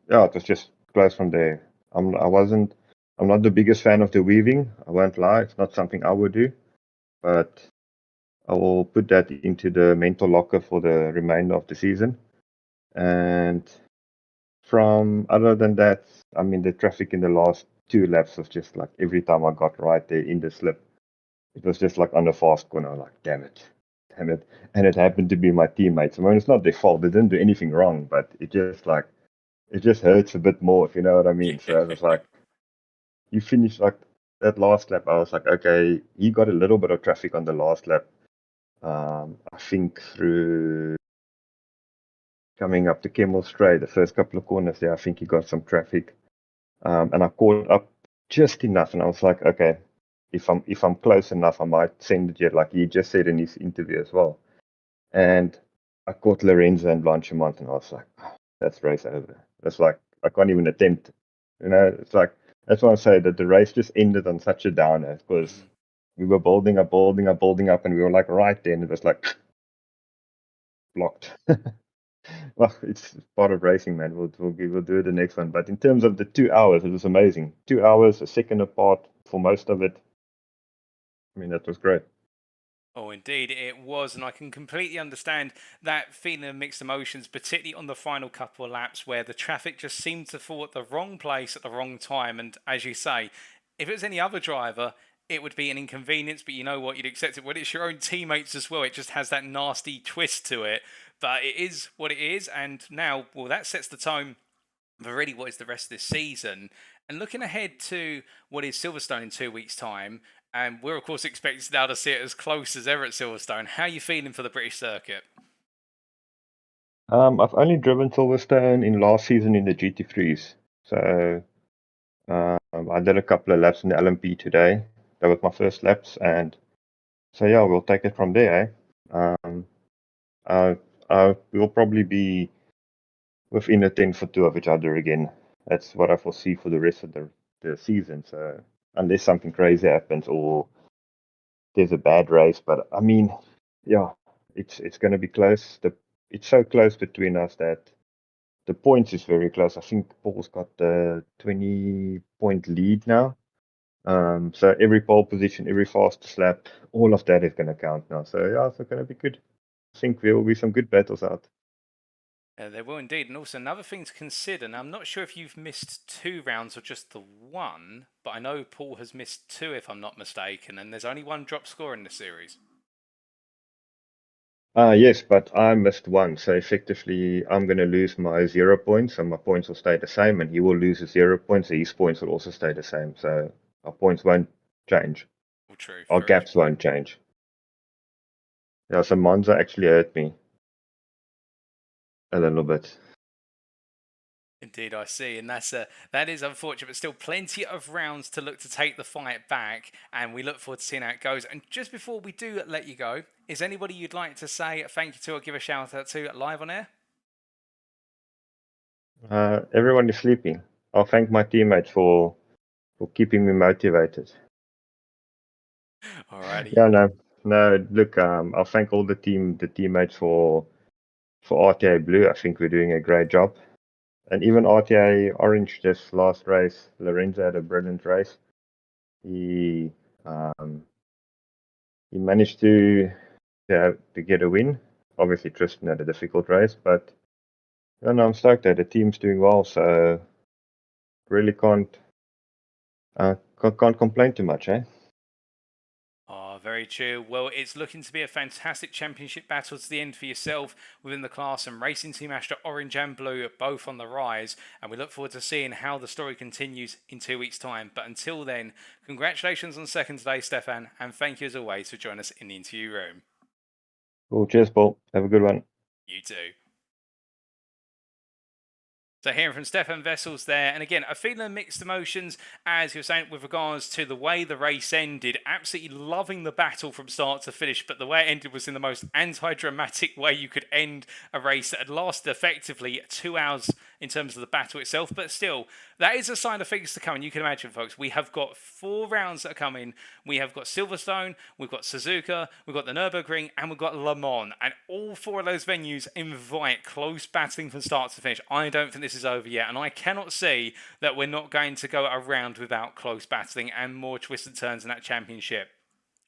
it was just close from there. I'm not the biggest fan of the weaving. I won't lie, it's not something I would do, but I will put that into the mental locker for the remainder of the season. And other than that, I mean, the traffic in the last 2 laps was just like every time I got right there in the slip, it was just like on the fast corner, like damn it. And it happened to be my teammates. I mean, it's not their fault. They didn't do anything wrong, but it just hurts a bit more, if you know what I mean. So it was like, you finish like that last lap, I was like, okay, he got a little bit of traffic on the last lap. I think through coming up the Kemmel Straight, the first couple of corners there, I think he got some traffic. And I caught up just enough, and I was like, okay, if I'm close enough, I might send it yet, like he just said in his interview as well. And I caught Lorenzo and Blanchimont, and I was like, oh, that's race over. It's like I can't even attempt it. You know, it's like that's why I say that the race just ended on such a downer because we were building up, and we were like right there, and it was like blocked. Well, it's part of racing, man. We'll do the next one. But in terms of the 2 hours, it was amazing. 2 hours, a second apart for most of it. I mean, that was great. Oh, indeed, it was, and I can completely understand that feeling of mixed emotions, particularly on the final couple of laps where the traffic just seemed to fall at the wrong place at the wrong time. And as you say, if it was any other driver, it would be an inconvenience, but you know what, you'd accept it. When it's your own teammates as well, it just has that nasty twist to it. But it is what it is, and now, well, that sets the tone for really what is the rest of this season. And looking ahead to what is Silverstone in 2 weeks' time, and we're of course expecting now to see it as close as ever at Silverstone. How are you feeling for the British circuit? I've only driven Silverstone in last season in the GT3s. So I did a couple of laps in the LMP today. That was my first laps, and so yeah, we'll take it from there. We'll probably be within a 10 for 2 of each other again. That's what I foresee for the rest of the season. So unless something crazy happens or there's a bad race, but I mean, yeah, it's going to be close. It's so close between us that the points is very close. I think Paul's got the 20-point lead now. So every pole position, every fastest lap, all of that is going to count now. So yeah, it's going to be good. I think there will be some good battles out. There will indeed, and also another thing to consider. Now, I'm not sure if you've missed 2 rounds or just the one, but I know Paul has missed 2, if I'm not mistaken, and there's only 1 drop score in the series. Yes, but I missed 1, so effectively I'm going to lose my 0 points, and my points will stay the same, and he will lose his 0 points, so his points will also stay the same. So our points won't change. Well, true. Our gaps won't change. Yeah, so Monza actually hurt me a little bit. Indeed, I see, and that is unfortunate, but still plenty of rounds to look to take the fight back, and we look forward to seeing how it goes. And just before we do let you go, is anybody you'd like to say thank you to or give a shout out to live on air? Everyone is sleeping. I'll thank my teammates for keeping me motivated. Alrighty. Yeah, no. Look, I'll thank all the teammates for RTA Blue. I think we're doing a great job. And even RTA Orange, this last race, Lorenzo had a brilliant race. He managed to get a win. Obviously, Tristan had a difficult race, but I'm stoked that the team's doing well. So really can't complain too much, eh? Oh, very true. Well, it's looking to be a fantastic championship battle to the end for yourself within the class, and Racing Team Astra Orange and Blue are both on the rise, and we look forward to seeing how the story continues in 2 weeks' time. But until then, congratulations on second today, Stephan, and thank you as always for joining us in the interview room. Cool. Cheers, Paul. Have a good one. You too. So hearing from Stephan Wessels there, and again, a feeling of mixed emotions, as you were saying, with regards to the way the race ended. Absolutely loving the battle from start to finish, but the way it ended was in the most anti-dramatic way you could end a race that had lasted effectively 2 hours in terms of the battle itself. But still, that is a sign of things to come, and you can imagine, folks, we have got 4 rounds that are coming. We have got Silverstone, we've got Suzuka, we've got the Nürburgring, and we've got Le Mans, and all 4 of those venues invite close battling from start to finish. I don't think this is over yet, and I cannot see that we're not going to go around without close battling and more twists and turns in that championship.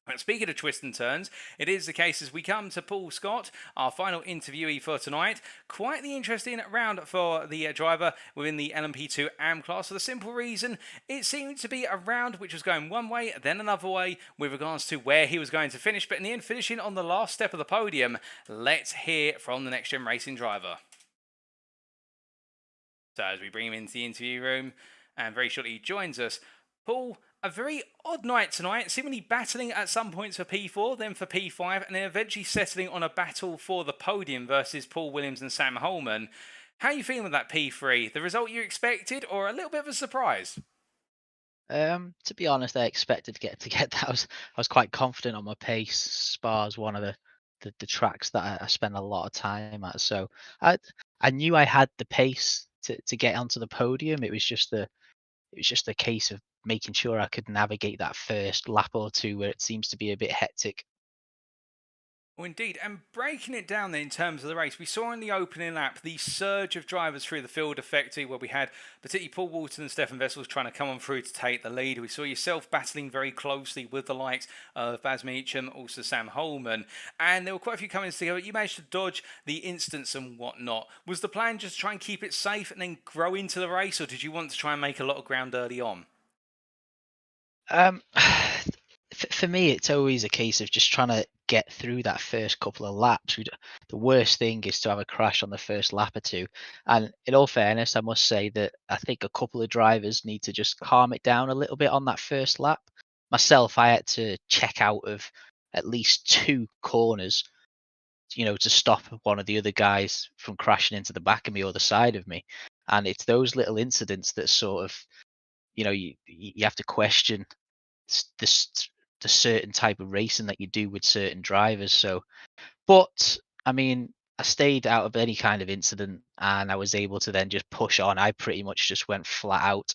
And speaking of twists and turns, it is the case as we come to Paul Scott, our final interviewee for tonight. Quite the interesting round for the driver within the LMP2 AM class, for the simple reason it seemed to be a round which was going one way, then another way with regards to where he was going to finish, but in the end finishing on the last step of the podium. Let's hear from the NXTGEN Racing driver. So as we bring him into the interview room, and very shortly he joins us, Paul, A very odd night tonight, seemingly battling at some points for P4, then for P5, and then eventually settling on a battle for the podium versus Paul Williams and Sam Holman. How are you feeling with that P3? The result you expected, or a little bit of a surprise? To be honest, I expected to get that. I was quite confident on my pace. Spa is one of the tracks that I spend a lot of time at, so I knew I had the pace to get onto the podium. It was just a case of making sure I could navigate that first lap or two where it seems to be a bit hectic. Well, indeed, and breaking it down then in terms of the race, we saw in the opening lap the surge of drivers through the field effectively, where we had particularly Paul Walton and Stephan Wessels trying to come on through to take the lead. We saw yourself battling very closely with the likes of Baz Meacham, also Sam Holman, and there were quite a few coming together. You managed to dodge the incidents and whatnot. Was the plan just to try and keep it safe and then grow into the race, or did you want to try and make a lot of ground early on? For me, it's always a case of just trying to get through that first couple of laps. The worst thing is to have a crash on the first lap or two. And in all fairness, I must say that I think a couple of drivers need to just calm it down a little bit on that first lap. Myself, I had to check out of at least 2 corners, to stop one of the other guys from crashing into the back of me or the side of me. And it's those little incidents that sort of, you have to question the certain type of racing that you do with certain drivers. So, but I mean, I stayed out of any kind of incident and I was able to then just push on. I pretty much just went flat out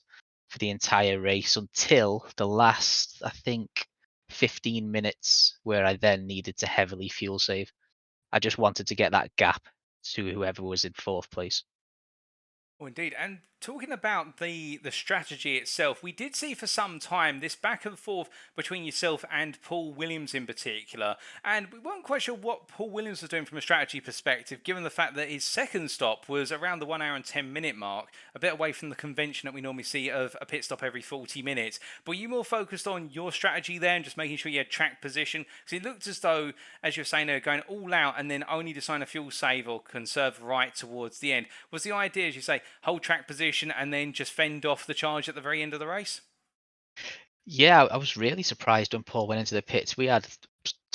for the entire race until the last, I think, 15 minutes where I then needed to heavily fuel save. I just wanted to get that gap to whoever was in 4th place. Oh, indeed. And talking about the strategy itself, we did see for some time this back and forth between yourself and Paul Williams in particular. And we weren't quite sure what Paul Williams was doing from a strategy perspective, given the fact that his second stop was around the 1 hour and 10 minute mark, a bit away from the convention that we normally see of a pit stop every 40 minutes. But were you more focused on your strategy there and just making sure you had track position? Because it looked as though, as you were saying, they were going all out and then only design a fuel save or conserve right towards the end. Was the idea, as you say, hold track position and then just fend off the charge at the very end of the race? Yeah, I was really surprised when Paul went into the pits. We had,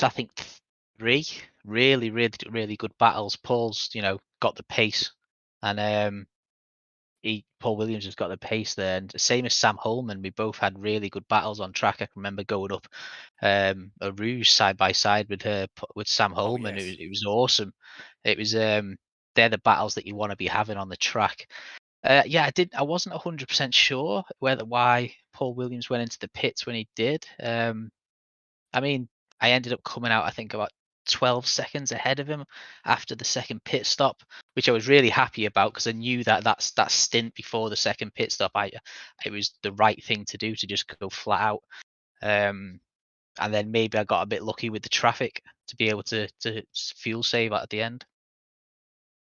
I think, 3 really, really, really good battles. Paul's, got the pace, and Paul Williams has got the pace there, and same as Sam Holman. We both had really good battles on track. I can remember going up Eau Rouge side by side with Sam Holman. Oh, yes. It was awesome. It was they're the battles that you want to be having on the track. Yeah, I wasn't 100% sure why Paul Williams went into the pits when he did. I mean, I ended up coming out, I think, about 12 seconds ahead of him after the second pit stop, which I was really happy about because I knew that stint before the second pit stop, it was the right thing to do to just go flat out. And then maybe I got a bit lucky with the traffic to be able to fuel save at the end.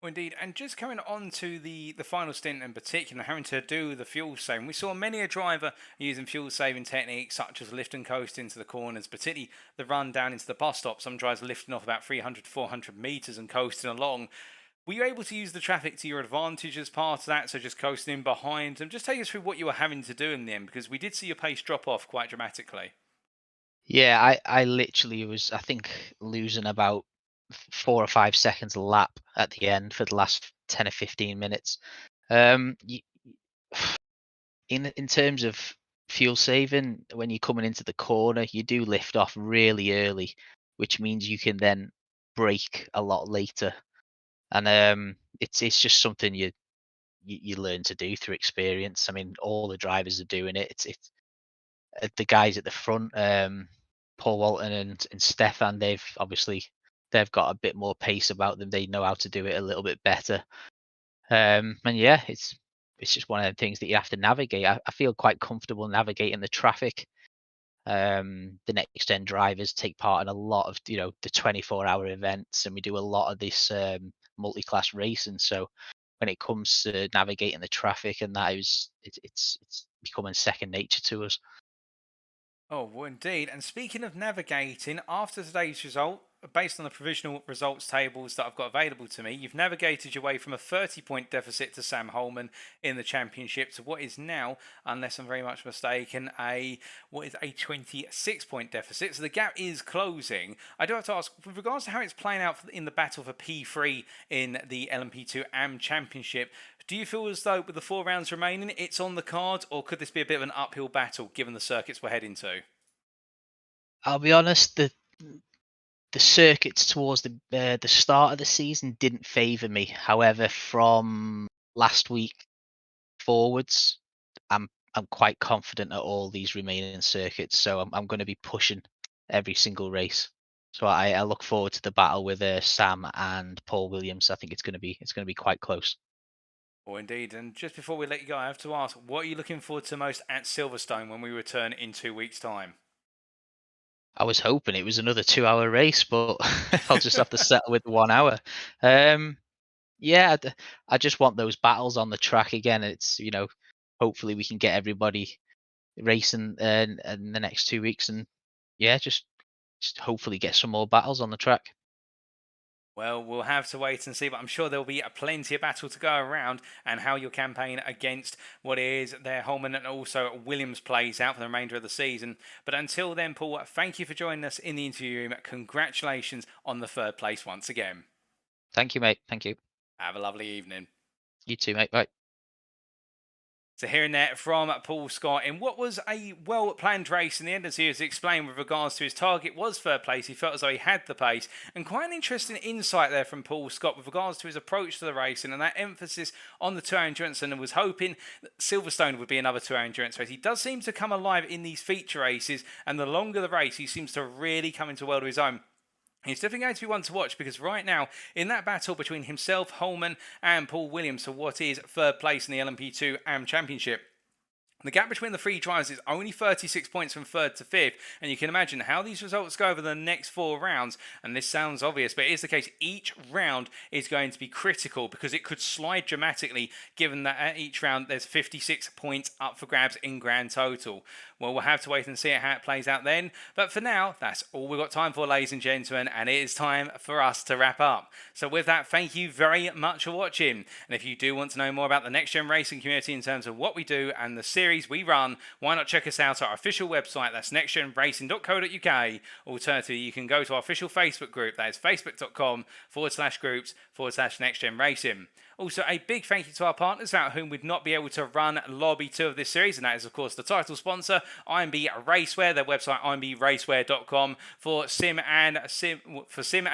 Well, indeed, and just coming on to the final stint in particular, having to do the fuel saving, we saw many a driver using fuel saving techniques such as lift and coast into the corners, particularly the run down into the bus stop. Some drivers lifting off about 300, 400 metres and coasting along. Were you able to use the traffic to your advantage as part of that? So just coasting in behind, and just take us through what you were having to do in the end, because we did see your pace drop off quite dramatically. Yeah, I literally was, I think, losing about 4 or 5 seconds a lap at the end for the last 10 or 15 minutes. In terms of fuel saving, when you're coming into the corner, you do lift off really early, which means you can then brake a lot later. And it's just something you learn to do through experience. I mean, all the drivers are doing it. It's the guys at the front, Paul Walton and Stephan, they've got a bit more pace about them. They know how to do it a little bit better. And yeah, it's just one of the things that you have to navigate. I feel quite comfortable navigating the traffic. The NXTGEN drivers take part in a lot of the 24-hour events, and we do a lot of this multi-class racing. So when it comes to navigating the traffic and that, it's becoming second nature to us. Oh, well, indeed. And speaking of navigating, after today's result, based on the provisional results tables that I've got available to me, you've navigated your way from a 30-point deficit to Sam Holman in the championship to what is now, unless I'm very much mistaken, a 26-point deficit. So the gap is closing. I do have to ask, with regards to how it's playing out in the battle for P3 in the LMP2 AM Championship, do you feel as though with the 4 rounds remaining, it's on the cards, or could this be a bit of an uphill battle given the circuits we're heading to? I'll be honest, the circuits towards the start of the season didn't favour me. However, from last week forwards, I'm quite confident at all these remaining circuits. So I'm going to be pushing every single race. So I look forward to the battle with Sam and Paul Williams. I think it's going to be quite close. Oh, indeed. And just before we let you go, I have to ask, what are you looking forward to most at Silverstone when we return in 2 weeks' time? I was hoping it was another 2-hour race, but I'll just have to settle with 1 hour. Yeah, I just want those battles on the track again. It's, hopefully we can get everybody racing in the next 2 weeks, and yeah, just hopefully get some more battles on the track. Well, we'll have to wait and see, but I'm sure there'll be plenty of battle to go around, and how your campaign against what is their Holman and also Williams plays out for the remainder of the season. But until then, Paul, thank you for joining us in the interview room. Congratulations on the 3rd place once again. Thank you, mate. Thank you. Have a lovely evening. You too, mate. Bye. So hearing that from Paul Scott in what was a well-planned race in the end, as he has explained with regards to his target was 3rd place. He felt as though he had the pace, and quite an interesting insight there from Paul Scott with regards to his approach to the racing and that emphasis on the 2-hour endurance, and was hoping that Silverstone would be another 2-hour endurance race. He does seem to come alive in these feature races, and the longer the race, he seems to really come into a world of his own. He's definitely going to be one to watch, because right now, in that battle between himself, Holman, and Paul Williams for what is 3rd place in the LMP2 AM Championship, the gap between the 3 drivers is only 36 points from 3rd to 5th, and you can imagine how these results go over the next 4 rounds, and this sounds obvious, but it is the case. Each round is going to be critical, because it could slide dramatically, given that at each round there's 56 points up for grabs in grand total. Well, we'll have to wait and see how it plays out then, but for now, that's all we've got time for, ladies and gentlemen, and it is time for us to wrap up. So with that, thank you very much for watching, and if you do want to know more about the Next Gen Racing community in terms of what we do and the series we run, why not check us out at our official website, that's nextgenracing.co.uk. Alternatively, you can go to our official Facebook group, that is facebook.com/groups/nextgenracing. Also, a big thank you to our partners without whom we'd not be able to run Lobby 2 of this series, and that is, of course, the title sponsor, IMB Racewear, their website, imbRacewear.com, for sim and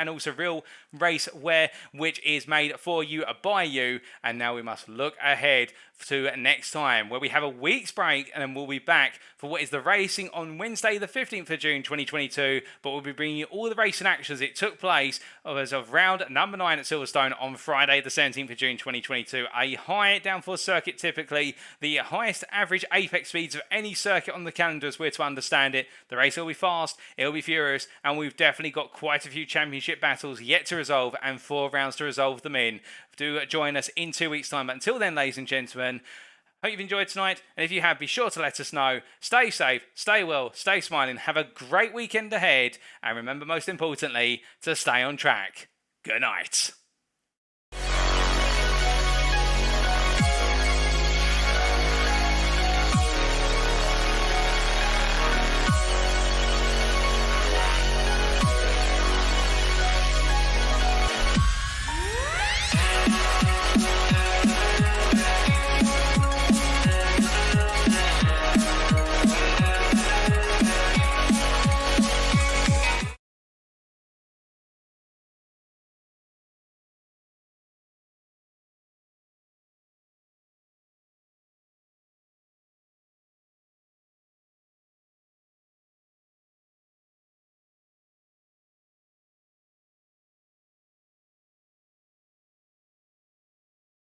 also real racewear, which is made for you by you. And now we must look ahead to next time, where we have a week's break, and then we'll be back for what is the racing on Wednesday, the 15th of June, 2022. But we'll be bringing you all the racing actions it took place as of round number 9 at Silverstone on Friday, the 17th of June, 2022. A high downforce circuit, typically the highest average apex speeds of any circuit on the calendar, as we're to understand it. The race will be fast, it'll be furious, and we've definitely got quite a few championship battles yet to resolve, and 4 rounds to resolve them in. Do join us in 2 weeks' time. But until then, ladies and gentlemen, hope you've enjoyed tonight, and if you have, be sure to let us know. Stay safe, stay well, stay smiling, have a great weekend ahead, and remember, most importantly, to stay on track. Good night.